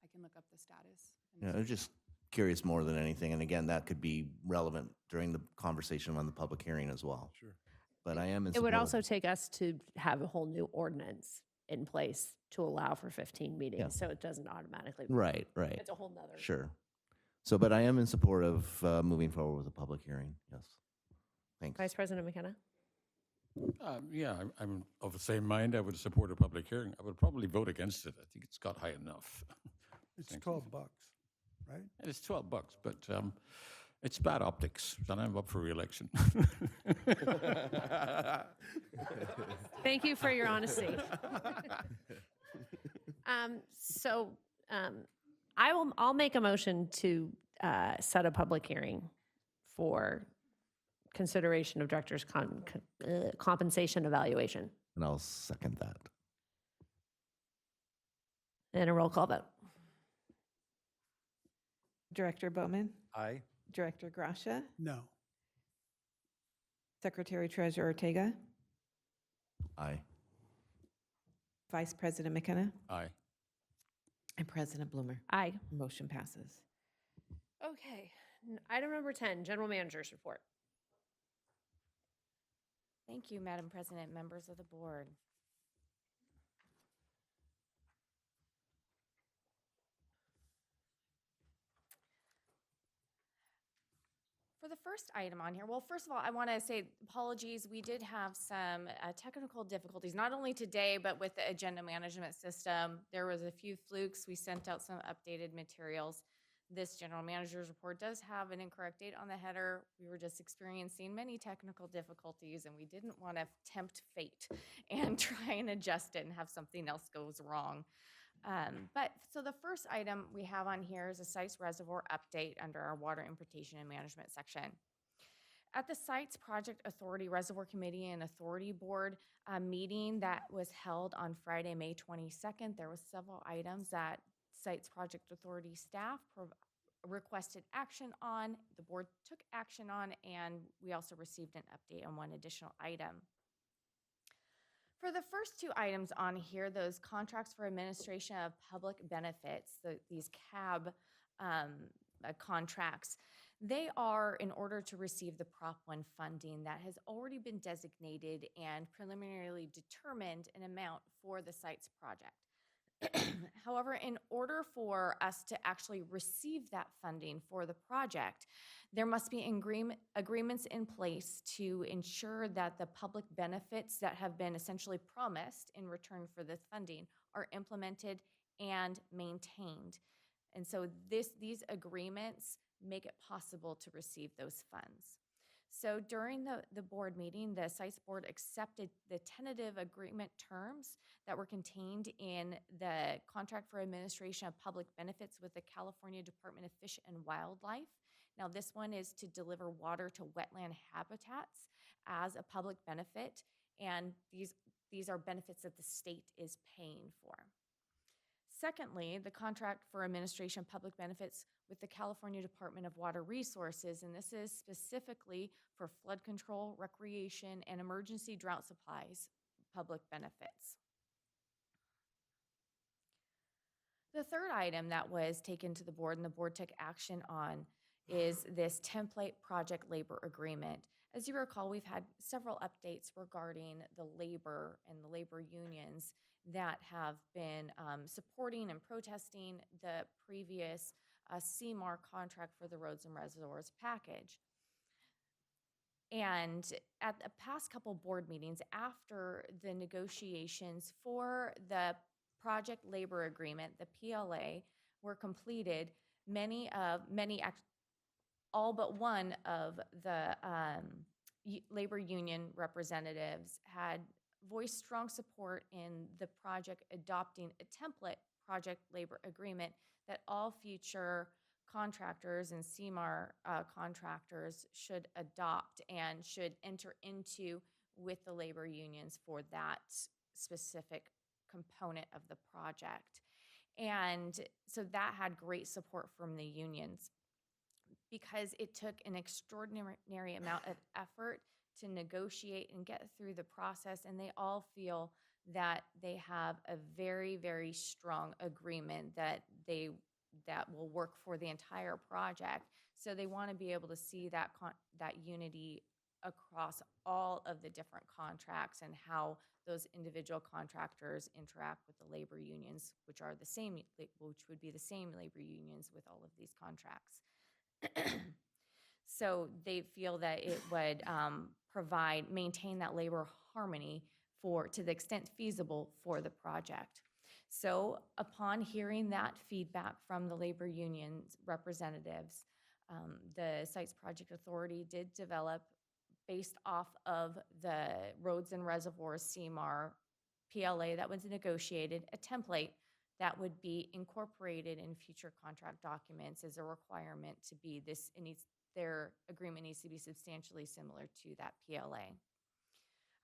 I can look up the status. Yeah, I'm just curious more than anything. And again, that could be relevant during the conversation on the public hearing as well. Sure. But I am in It would support. also take us to have a whole new ordinance in place to allow for 15 meetings, so it doesn't automatically. Right, right. It's a whole nother. Sure. So, but I am in support of moving forward with a public hearing, yes. Thanks. Vice President McKenna? Yeah, I'm of the same mind. I would support a public hearing. I would probably vote against it. I think it's got high enough. It's Thank you. $12, right? And it's $12, but it's bad optics, and I'm up for re-election. Thank you for your honesty. I'll make a motion to set a public hearing for consideration of director's compensation evaluation. And I'll second that. And a roll call vote. Director Bowman, Aye. Director Gracia, No. Secretary Treasurer Ortega, Aye. Vice President McKenna, Aye. and President Bloomer. Aye. Motion passes. Okay. Item number 10, General Manager's Report. Thank you, Madam President, members of the board. For the first item on here, well, first of all, I want to say apologies. We did have some technical difficulties, not only today, but with the agenda management system. There was a few flukes. We sent out some updated materials. This general manager's report does have an incorrect date on the header. We were just experiencing many technical difficulties, and we didn't want to tempt fate and try and adjust it and have something else goes wrong. So the first item we have on here is a Sites Reservoir update under our Water Importation and Management section. At the Sites Project Authority Reservoir Committee and Authority Board meeting that was held on Friday, May 22nd, there was several items that Sites Project Authority staff requested action on, the board took action on, and we also received an update on one additional item. For the first two items on here, those contracts for administration of public benefits, these CAB contracts, they are in order to receive the Prop 1 funding that has already been designated and preliminarily determined an amount for the sites project. However, in order for us to actually receive that funding for the project, there must be agreements in place to ensure that the public benefits that have been essentially promised in return for this funding are implemented and maintained. And so these agreements make it possible to receive those funds. So during the board meeting, the Sites Board accepted the tentative agreement terms that were contained in the contract for administration of public benefits with the California Department of Fish and Wildlife. Now, this one is to deliver water to wetland habitats as a public benefit, and these are benefits that the state is paying for. Secondly, the contract for administration of public benefits with the California Department of Water Resources, and this is specifically for flood control, recreation, and emergency drought supplies public benefits. The third item that was taken to the board and the board took action on is this template project labor agreement. As you recall, we've had several updates regarding the labor and the labor unions that have been supporting and protesting the previous CMAR contract for the roads and reservoirs package. And at the past couple board meetings, after the negotiations for the project labor agreement, the PLA, were completed, all but one of the labor union representatives had voiced strong support in the project adopting a template project labor agreement that all future contractors and CMAR contractors should adopt and should enter into with the labor unions for that specific component of the project. And so that had great support from the unions because it took an extraordinary amount of effort to negotiate and get through the process, and they all feel that they have a very, very strong agreement that will work for the entire project. So they want to be able to see that unity across all of the different contracts and how those individual contractors interact with the labor unions, which are the same, which would be the same labor unions with all of these contracts. So they feel that it would maintain that labor harmony to the extent feasible for the project. So upon hearing that feedback from the labor union's representatives, the Sites Project Authority did develop, based off of the Roads and Reservoirs CMAR PLA that was negotiated, a template that would be incorporated in future contract documents as a requirement to be this, their agreement needs to be substantially similar to that PLA.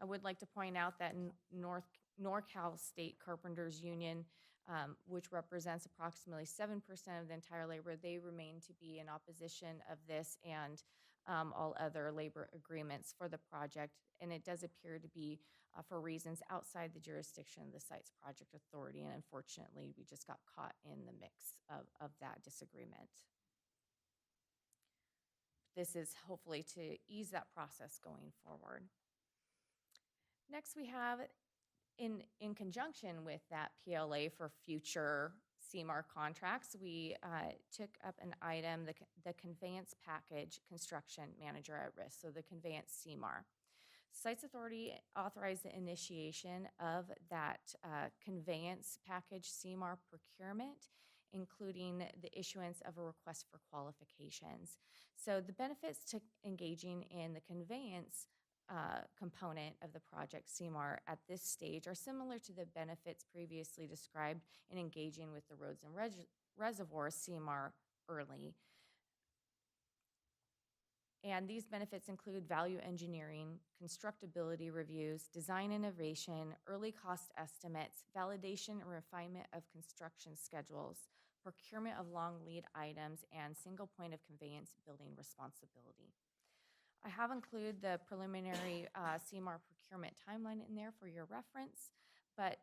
I would like to point out that NorCal State Carpenters Union, which represents approximately 7% of the entire labor, they remain to be in opposition of this and all other labor agreements for the project. And it does appear to be for reasons outside the jurisdiction of the Sites Project Authority. And unfortunately, we just got caught in the mix of that disagreement. This is hopefully to ease that process going forward. Next, we have, in conjunction with that PLA for future CMAR contracts, we took up an item, the conveyance package construction manager at risk, so the conveyance CMAR. Sites Authority authorized the initiation of that conveyance package CMAR procurement, including the issuance of a request for qualifications. So the benefits to engaging in the conveyance component of the project CMAR at this stage are similar to the benefits previously described in engaging with the Roads and Reservoirs CMAR early. And these benefits include value engineering, constructability reviews, design innovation, early cost estimates, validation and refinement of construction schedules, procurement of long lead items, and single point of conveyance building responsibility. I have included the preliminary CMAR procurement timeline in there for your reference, but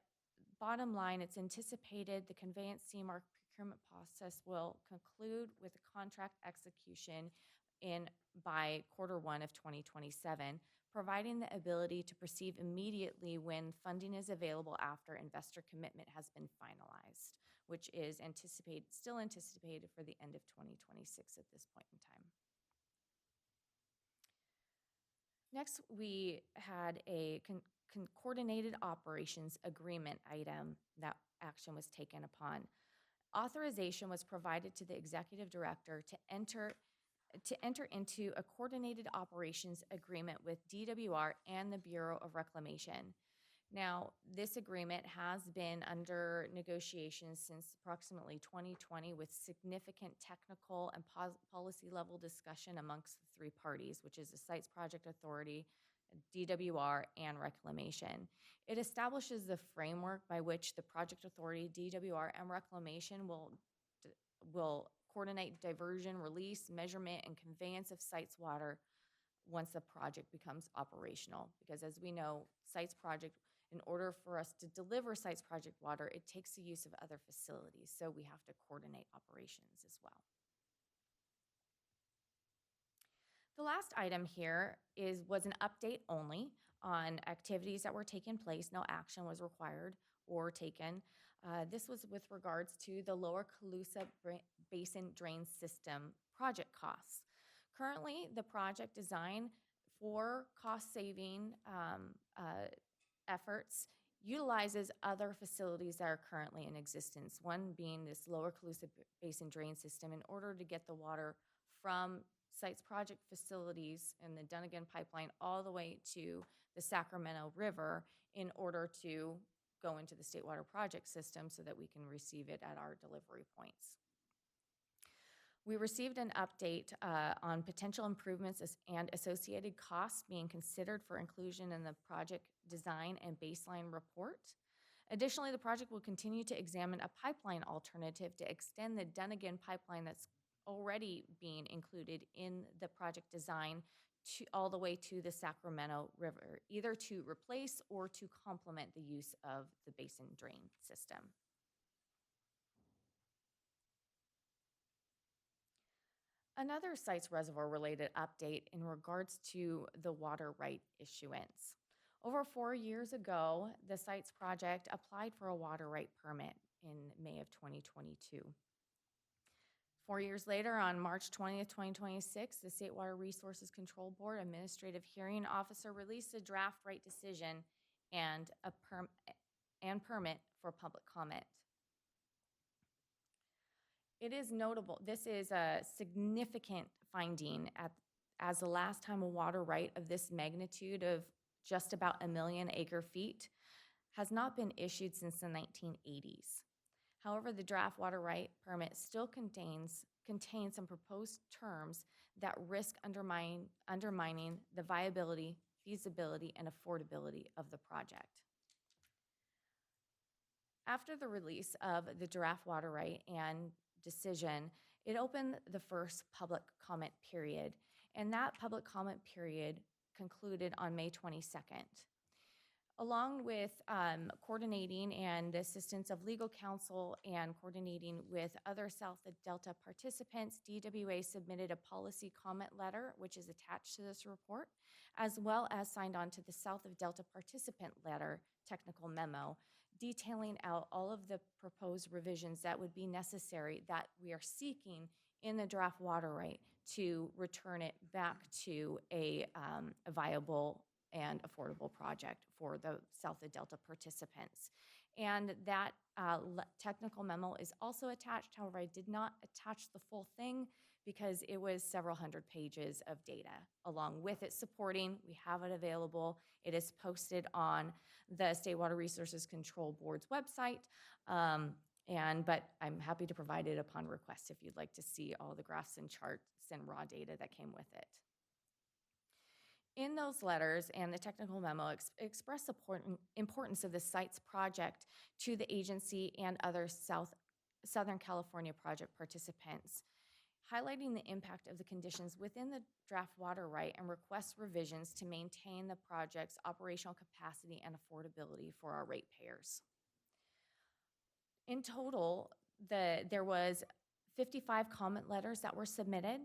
bottom line, it's anticipated the conveyance CMAR procurement process will conclude with the contract execution by Q1 of 2027, providing the ability to proceed immediately when funding is available after investor commitment has been finalized, which is still anticipated for the end of 2026 at this point in time. Next, we had a coordinated operations agreement item that action was taken upon. Authorization was provided to the executive director to enter into a coordinated operations agreement with DWR and the Bureau of Reclamation. Now, this agreement has been under negotiation since approximately 2020 with significant technical and policy level discussion amongst the three parties, which is the Sites Project Authority, DWR, and Reclamation. It establishes the framework by which the Project Authority, DWR, and Reclamation will coordinate diversion, release, measurement, and conveyance of sites water once the project becomes operational. Because as we know, Sites Project, in order for us to deliver Sites Project water, it takes the use of other facilities. So we have to coordinate operations as well. The last item here was an update only on activities that were taking place. No action was required or taken. This was with regards to the Lower Colusa Basin Drain System project costs. Currently, the project design for cost-saving efforts utilizes other facilities that are currently in existence, one being this Lower Colusa Basin Drain System in order to get the water from Sites Project facilities and the Dunnigan Pipeline all the way to the Sacramento River in order to go into the State Water Project system so that we can receive it at our delivery points. We received an update on potential improvements and associated costs being considered for inclusion in the project design and baseline report. Additionally, the project will continue to examine a pipeline alternative to extend the Dunnigan Pipeline that's already being included in the project design all the way to the Sacramento River, either to replace or to complement the use of the basin drain system. Another sites reservoir-related update in regards to the water right issuance. Over 4 years ago, the sites project applied for a water right permit in May of 2022. 4 years later, on March 20th, 2026, the State Water Resources Control Board Administrative Hearing Officer released a draft right decision and permit for public comment. It is notable, this is a significant finding as the last time a water right of this magnitude of just about 1 million acre feet has not been issued since the 1980s. However, the draft water right permit still contains some proposed terms that risk undermining the viability, feasibility, and affordability of the project. After the release of the draft water right and decision, it opened the first public comment period, and that public comment period concluded on May 22nd. Along with coordinating and the assistance of legal counsel and coordinating with other South Delta participants, DWA submitted a policy comment letter, which is attached to this report, as well as signed on to the South of Delta participant letter technical memo, detailing out all of the proposed revisions that would be necessary that we are seeking in the draft water right to return it back to a viable and affordable project for the South of Delta participants. And that technical memo is also attached. However, I did not attach the full thing because it was several hundred pages of data along with it supporting. We have it available. It is posted on the State Water Resources Control Board's website. But I'm happy to provide it upon request if you'd like to see all the graphs and charts and raw data that came with it. In those letters and the technical memo express the importance of the site's project to the agency and other Southern California project participants, highlighting the impact of the conditions within the draft water right and request revisions to maintain the project's operational capacity and affordability for our ratepayers. In total, there was 55 comment letters that were submitted,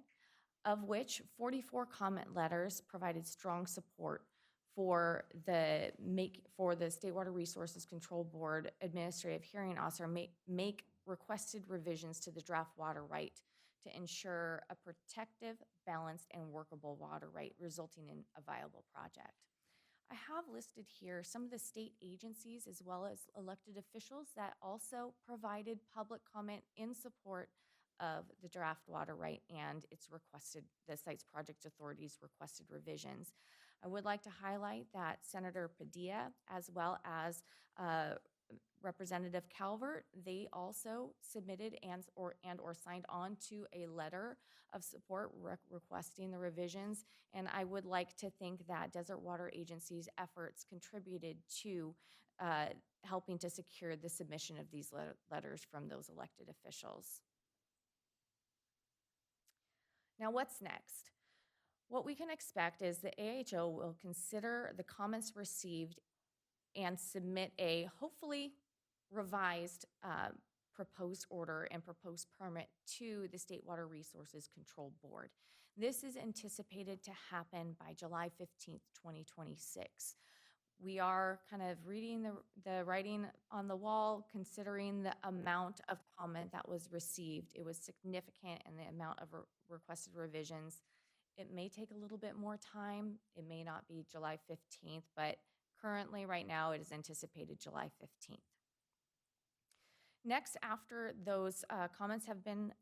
of which 44 comment letters provided strong support for the State Water Resources Control Board Administrative Hearing Officer make requested revisions to the draft water right to ensure a protective, balanced, and workable water right, resulting in a viable project. I have listed here some of the state agencies as well as elected officials that also provided public comment in support of the draft water right and the site's project authority's requested revisions. I would like to highlight that Senator Padilla, as well as Representative Calvert, they also submitted and or signed on to a letter of support requesting the revisions. And I would like to think that Desert Water Agency's efforts contributed to helping to secure the submission of these letters from those elected officials. Now, what's next? What we can expect is the AHO will consider the comments received and submit a hopefully revised proposed order and proposed permit to the State Water Resources Control Board. This is anticipated to happen by July 15th, 2026. We are kind of reading the writing on the wall, considering the amount of comment that was received. It was significant in the amount of requested revisions. It may take a little bit more time. It may not be July 15th, but currently right now it is anticipated July 15th. Next, after those comments have been,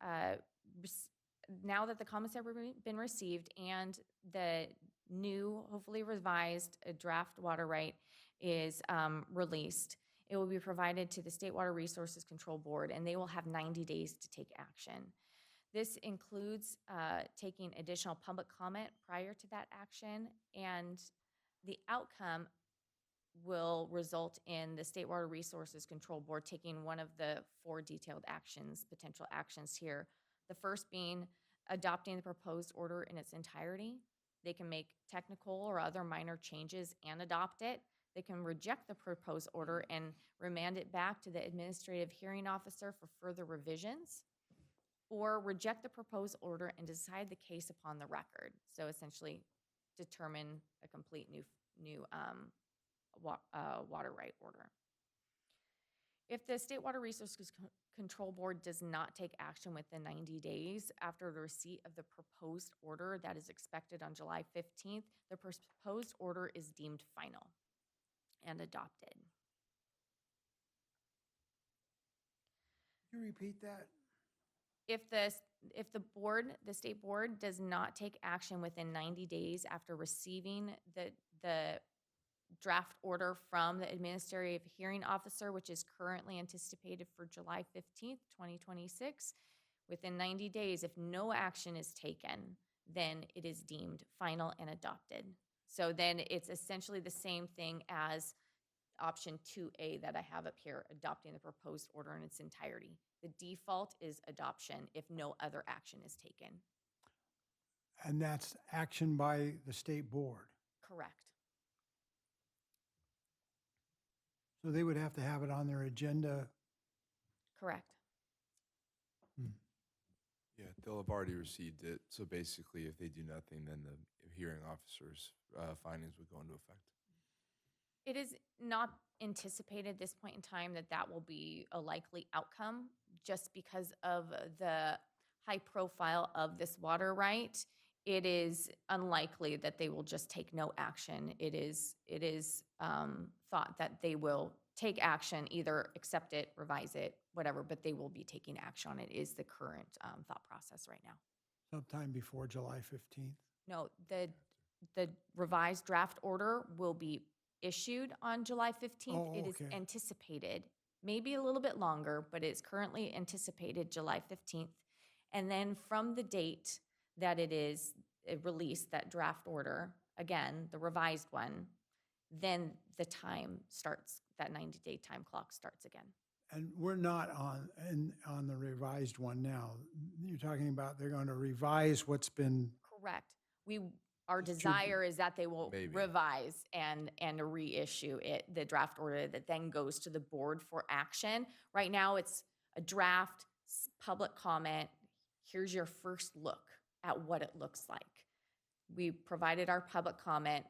now that the comments have been received and the new, hopefully revised draft water right is released, it will be provided to the State Water Resources Control Board, and they will have 90 days to take action. This includes taking additional public comment prior to that action, and the outcome will result in the State Water Resources Control Board taking one of the 4 detailed actions, potential actions here. The first being adopting the proposed order in its entirety. They can make technical or other minor changes and adopt it. They can reject the proposed order and remand it back to the administrative hearing officer for further revisions. or reject the proposed order and decide the case upon the record. So essentially determine a complete new water right order. If the State Water Resources Control Board does not take action within 90 days after the receipt of the proposed order that is expected on July 15th, the proposed order is deemed final and adopted. Can you repeat that? If the state board does not take action within 90 days after receiving the draft order from the administrative hearing officer, which is currently anticipated for July 15th, 2026, within 90 days, if no action is taken, then it is deemed final and adopted. So then it's essentially the same thing as option 2A that I have up here, adopting the proposed order in its entirety. The default is adoption if no other action is taken. And that's action by the state board. Correct. So they would have to have it on their agenda. Correct. Yeah, they'll have already received it. So basically, if they do nothing, then the hearing officer's findings would go into effect. It is not anticipated at this point in time that that will be a likely outcome, just because of the high profile of this water right. It is unlikely that they will just take no action. It is thought that they will take action, either accept it, revise it, whatever, but they will be taking action on it, is the current thought process right now. Sometime before July 15th. No, the revised draft order will be issued on July 15th. Oh, It is okay. anticipated, maybe a little bit longer, but it's currently anticipated July 15th. And then from the date that it is released, that draft order, again, the revised one, then the time starts, that 90-day time clock starts again. And we're not on the revised one now. You're talking about they're going to revise what's been, Correct. Our Distribute. desire is that they will Maybe. revise and reissue it, the draft order that then goes to the board for action. Right now, it's a draft, public comment. Here's your first look at what it looks like. We provided our public comment,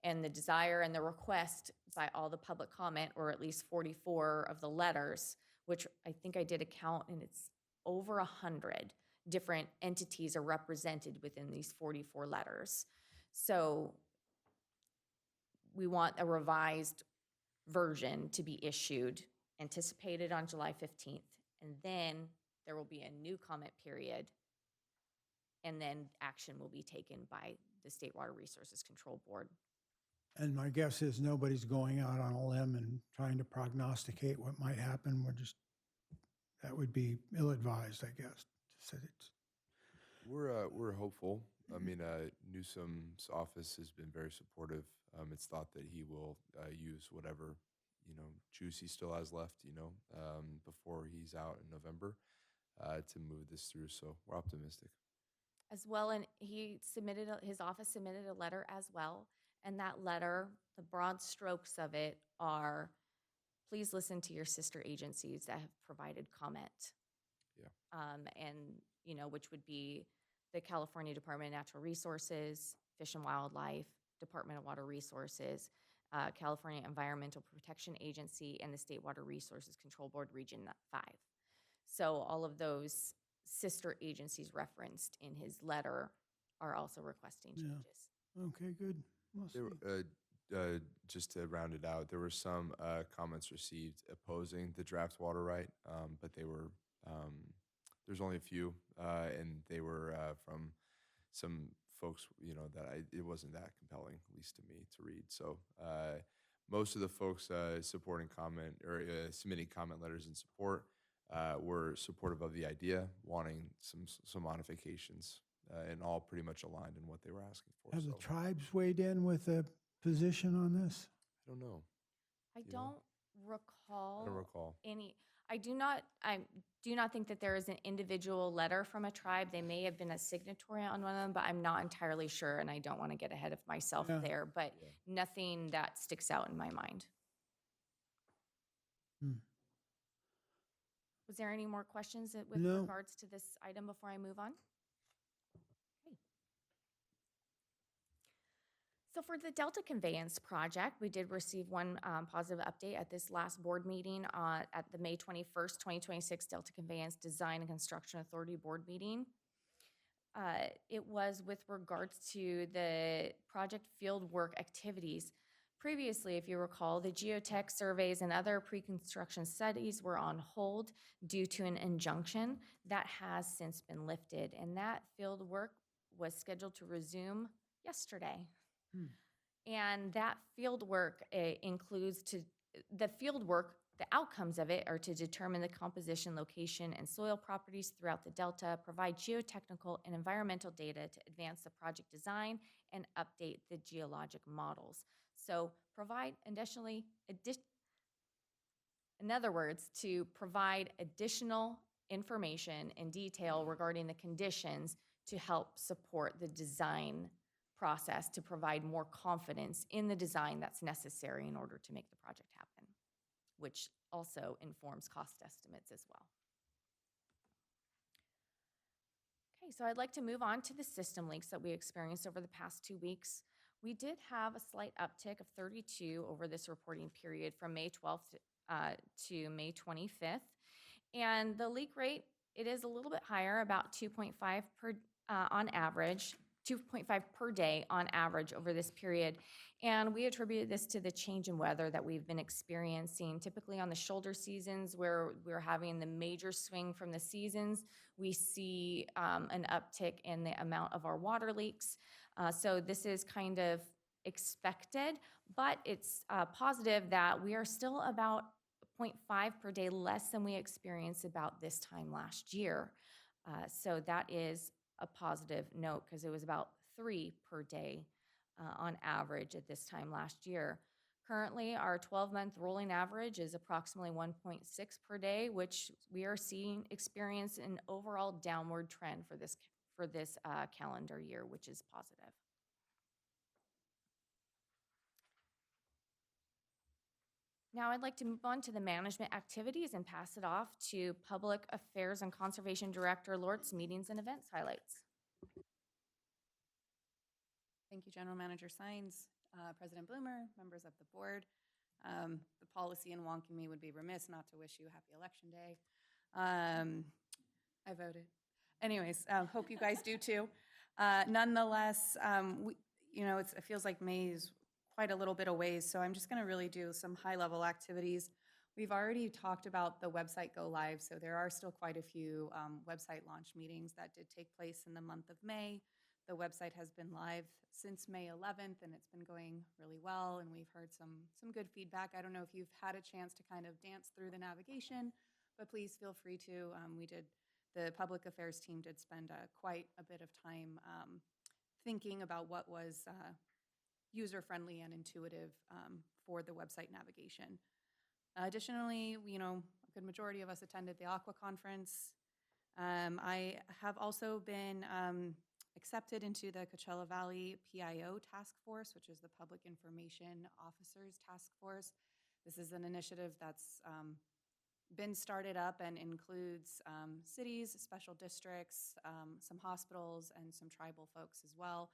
and the desire and the request by all the public comment, or at least 44 of the letters, which I think I did a count, and it's over 100 different entities are represented within these 44 letters. So we want a revised version to be issued, anticipated on July 15th, and then there will be a new comment period, and then action will be taken by the State Water Resources Control Board. and my guess is nobody's going out on a limb and trying to prognosticate what might happen. That would be ill-advised, I guess. to say it. We're hopeful. I mean, Newsom's office has been very supportive. It's thought that he will use whatever juice he still has left, before he's out in November, to move this through. So we're optimistic. As well, and his office submitted a letter as well. And that letter, the broad strokes of it are, please listen to your sister agencies that have provided comment. Yeah. Which would be the California Department of Natural Resources, Fish and Wildlife, Department of Water Resources, California Environmental Protection Agency, and the State Water Resources Control Board Region 5. So all of those sister agencies referenced in his letter are also requesting Yeah. changes. Okay, good. We'll see. Just to round it out, there were some comments received opposing the draft water right, but they were there's only a few, and they were from some folks, it wasn't that compelling, at least to me, to read. So most of the folks supporting comment or submitting comment letters in support were supportive of the idea, wanting some modifications, and all pretty much aligned in what they were asking for. Have So the tribes weighed in with a position on this? I don't know. I You know? don't recall. I don't recall. Any. I do not think that there is an individual letter from a tribe. They may have been a signatory on one of them, but I'm not entirely sure, and I don't want to get ahead of myself Yeah. there. But Yeah. nothing that sticks out in my mind. Hmm. Was there any more questions with No. regards to this item before I move on? Okay. So for the Delta Conveyance Project, we did receive one positive update at this last board meeting at the May 21st, 2026 Delta Conveyance Design and Construction Authority Board meeting. It was with regards to the project field work activities. Previously, if you recall, the geotech surveys and other pre-construction studies were on hold due to an injunction that has since been lifted, and that field work was scheduled to resume yesterday. And that field work includes the outcomes of it are to determine the composition, location, and soil properties throughout the delta, provide geotechnical and environmental data to advance the project design, and update the geologic models. So provide additionally, in other words, to provide additional information and detail regarding the conditions to help support the design process to provide more confidence in the design that's necessary in order to make the project happen, which also informs cost estimates as well. Okay, so I'd like to move on to the system leaks that we experienced over the past 2 weeks. We did have a slight uptick of 32 over this reporting period from May 12th to May 25th. And the leak rate, it is a little bit higher, about 2.5 per on average, 2.5 per day on average over this period. And we attribute this to the change in weather that we've been experiencing. Typically on the shoulder seasons where we're having the major swing from the seasons, we see an uptick in the amount of our water leaks. So this is kind of expected, but it's positive that we are still about 0.5 per day less than we experienced about this time last year. So that is a positive note because it was about 3 per day on average at this time last year. Currently, our 12-month rolling average is approximately 1.6 per day, which we are seeing experience an overall downward trend for this calendar year, which is positive. Now I'd like to move on to the management activities and pass it off to Public Affairs and Conservation Director Lortz, Meetings and Events Highlights. Thank you, General Manager Sines, President Bloomer, members of the board. The policy in wonking me would be remiss not to wish you a happy election day. I voted. Anyways, hope you guys do too. Nonetheless, it feels like May is quite a little bit of ways, so I'm just going to really do some high-level activities. We've already talked about the website go live, so there are still quite a few website launch meetings that did take place in the month of May. The website has been live since May 11th, and it's been going really well, and we've heard some good feedback. I don't know if you've had a chance to kind of dance through the navigation, but please feel free to. The public affairs team did spend quite a bit of time thinking about what was user-friendly and intuitive for the website navigation. Additionally, a good majority of us attended the Aqua Conference. I have also been accepted into the Coachella Valley PIO Task Force, which is the Public Information Officers Task Force. This is an initiative that's been started up and includes cities, special districts, some hospitals, and some tribal folks as well.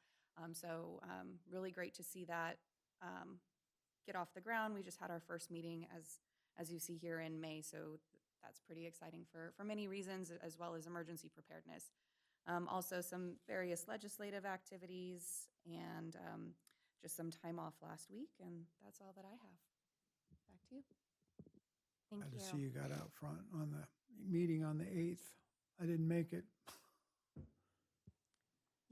So really great to see that get off the ground. We just had our first meeting, as you see here, in May, so that's pretty exciting for many reasons, as well as emergency preparedness. Also some various legislative activities and just some time off last week, and that's all that I have. Back to you. Thank Glad you. to see you got out front on the meeting on the 8th. I didn't make it.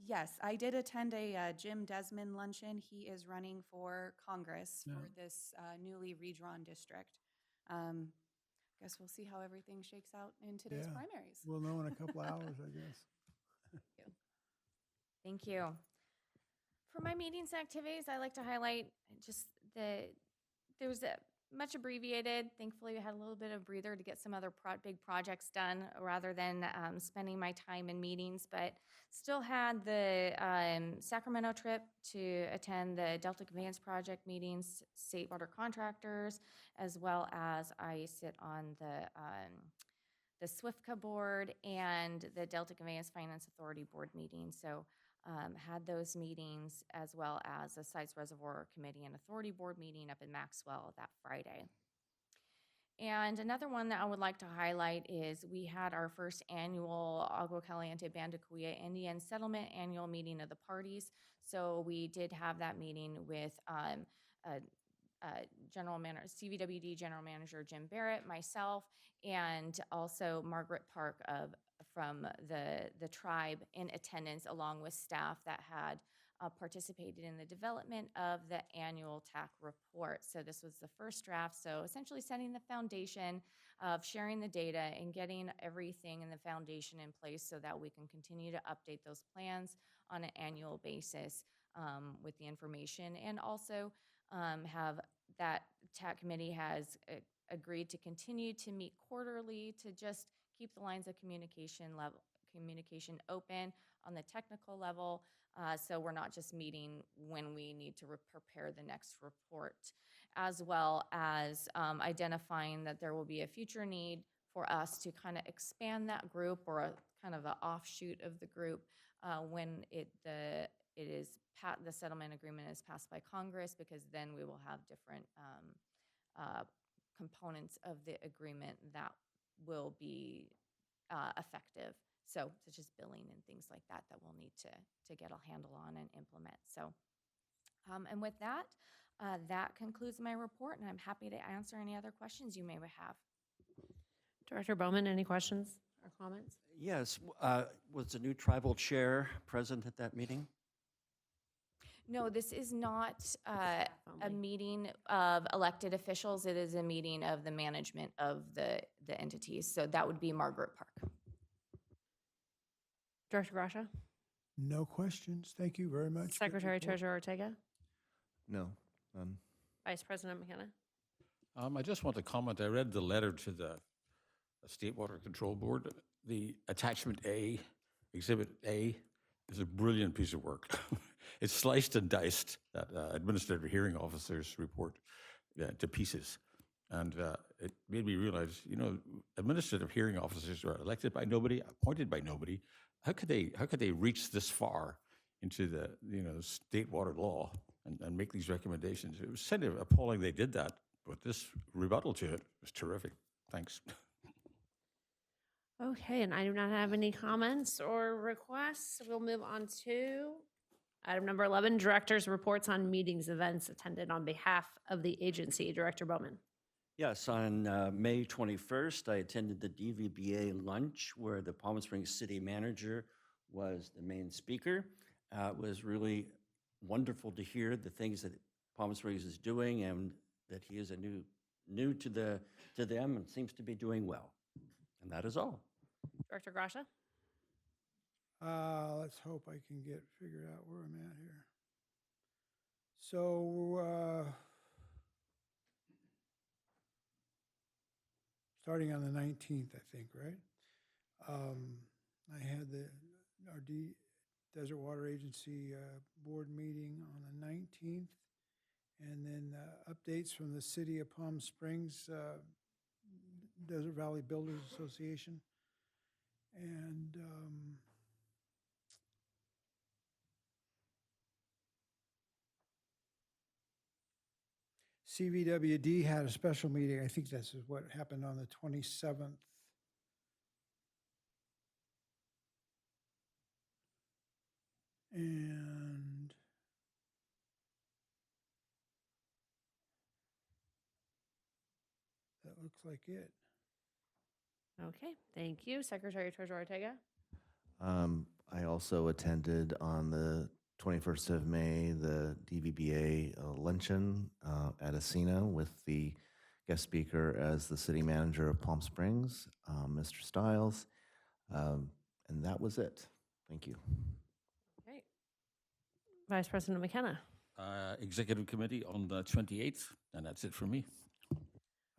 Yes, I did attend a Jim Desmond luncheon. He is running for Congress for this newly redrawn district. Guess we'll see how everything shakes out in today's primaries. We'll know in a couple hours, I guess. Thank you. For my meetings and activities, I like to highlight just there was a much abbreviated. Thankfully, we had a little bit of breather to get some other big projects done rather than spending my time in meetings, but still had the Sacramento trip to attend the Delta Conveyance Project meetings, state water contractors, as well as I sit on the the SWIFCA board, and the Delta Conveyance Finance Authority board meeting. So had those meetings as well as a Sites Reservoir Committee and Authority board meeting up in Maxwell that Friday. And another one that I would like to highlight is we had our first annual Agua Caliente Bandicoya Indian Settlement annual meeting of the parties. So we did have that meeting with CVWD General Manager Jim Barrett, myself, and also Margaret Park from the tribe in attendance, along with staff that had participated in the development of the annual TAC report. So this was the first draft. So essentially setting the foundation of sharing the data and getting everything in the foundation in place so that we can continue to update those plans on an annual basis with the information, and also have that TAC committee has agreed to continue to meet quarterly to just keep the lines of communication open on the technical level. So we're not just meeting when we need to prepare the next report, as well as identifying that there will be a future need for us to kind of expand that group, or a kind of an offshoot of the group when the settlement agreement is passed by Congress, because then we will have different components of the agreement that will be effective. So such as billing and things like that we'll need to get a handle on and implement. So, and with that, that concludes my report, and I'm happy to answer any other questions you may have. Director Bowman, any questions or comments? Yes, was the new tribal chair present at that meeting? No, this is not a meeting of elected officials. It is a meeting of the management of the entities. So that would be Margaret Park. Director Grasha? No questions. Thank you very much. Good Secretary report. Treasurer Ortega? No, Vice President McKenna? I just want to comment. I read the letter to the State Water Control Board. The attachment A, Exhibit A, is a brilliant piece of work. It's sliced and diced that administrative hearing officer's report to pieces. And it made me realize, administrative hearing officers are elected by nobody, appointed by nobody. How could they reach this far into the state water law and make these recommendations? It was kind of appalling they did that, but this rebuttal to it was terrific. Thanks. Okay, and I do not have any comments or requests. We'll move on to item number 11, Director's Reports on Meetings, Events attended on behalf of the agency. Director Bowman. Yes, on May 21st, I attended the DVBA lunch where the Palm Springs City Manager was the main speaker. It was really wonderful to hear the things that Palm Springs is doing, and that he is new to them and seems to be doing well. And that is all. Director Grasha. Let's hope I can figure out where I'm at here. So, starting on the 19th, I think, right? I had our Desert Water Agency board meeting on the 19th, and then updates from the City of Palm Springs Desert Valley Builders Association, and CVWD had a special meeting. I think this is what happened on the 27th. And that looks like it. Okay, thank you. Secretary Treasurer Ortega. I also attended on the 21st of May, the DVBA luncheon at Asina with the guest speaker as the city manager of Palm Springs, Mr. Stiles. And that was it. Thank you. Okay. Vice President McKenna. Executive Committee on the 28th, and that's it for me.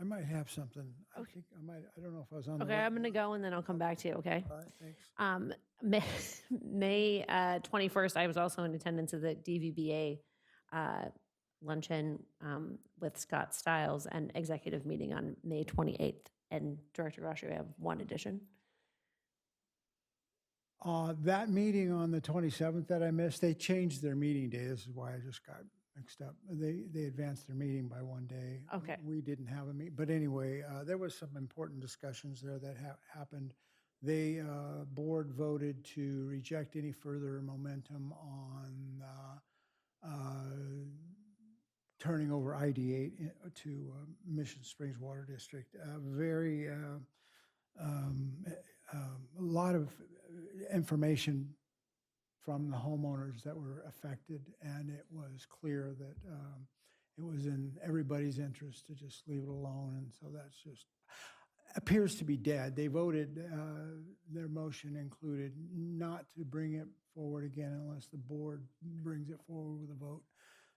I might have something. I think I might. I don't know if I was on. Okay, I'm going to go and then I'll come back to you, okay? All right, thanks. May 21st, I was also in attendance of the DVBA luncheon with Scott Stiles, and executive meeting on May 28th. And Director Grasha, we have one addition. That meeting on the 27th that I missed, they changed their meeting day. This is why I just got mixed up. They advanced their meeting by one day. Okay. We didn't have a meeting, but anyway, there was some important discussions there that happened. They, board voted to reject any further momentum on turning over ID8 to Mission Springs Water District. A lot of information from the homeowners that were affected, and it was clear that it was in everybody's interest to just leave it alone, and so that's just appears to be dead. They voted, their motion included not to bring it forward again unless the board brings it forward with a vote.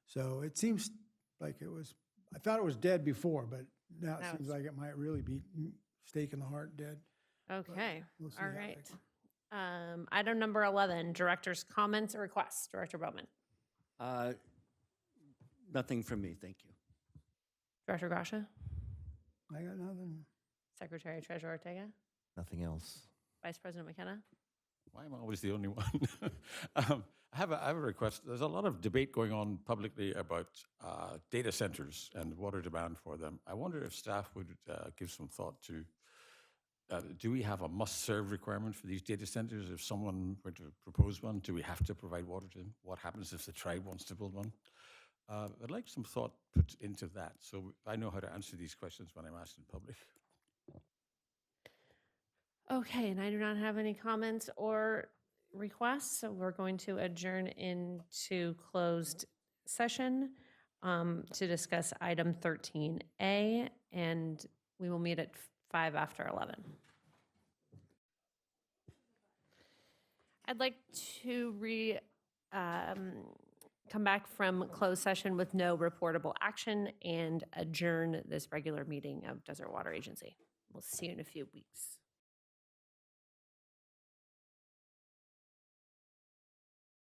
So it seems like it was, I thought it was dead before, but now it seems like it might really be stake in the heart dead. Okay, We'll see all how that right. goes. Item number 11, director's comments or requests. Director Bowman. Nothing from me, thank you. Director Grasha. I got nothing. Secretary Treasurer Ortega. Nothing else. Vice President McKenna. Why am I always the only one? I have a request. There's a lot of debate going on publicly about data centers and water demand for them. I wonder if staff would give some thought to, do we have a must-serve requirement for these data centers? If someone were to propose one, do we have to provide water to them? What happens if the tribe wants to build one? I'd like some thought put into that, so I know how to answer these questions when I'm asked in public. Okay, and I do not have any comments or requests, so we're going to adjourn into closed session to discuss item 13A, and we will meet at 5 after 11. I'd like to come back from closed session with no reportable action and adjourn this regular meeting of Desert Water Agency. We'll see you in a few weeks.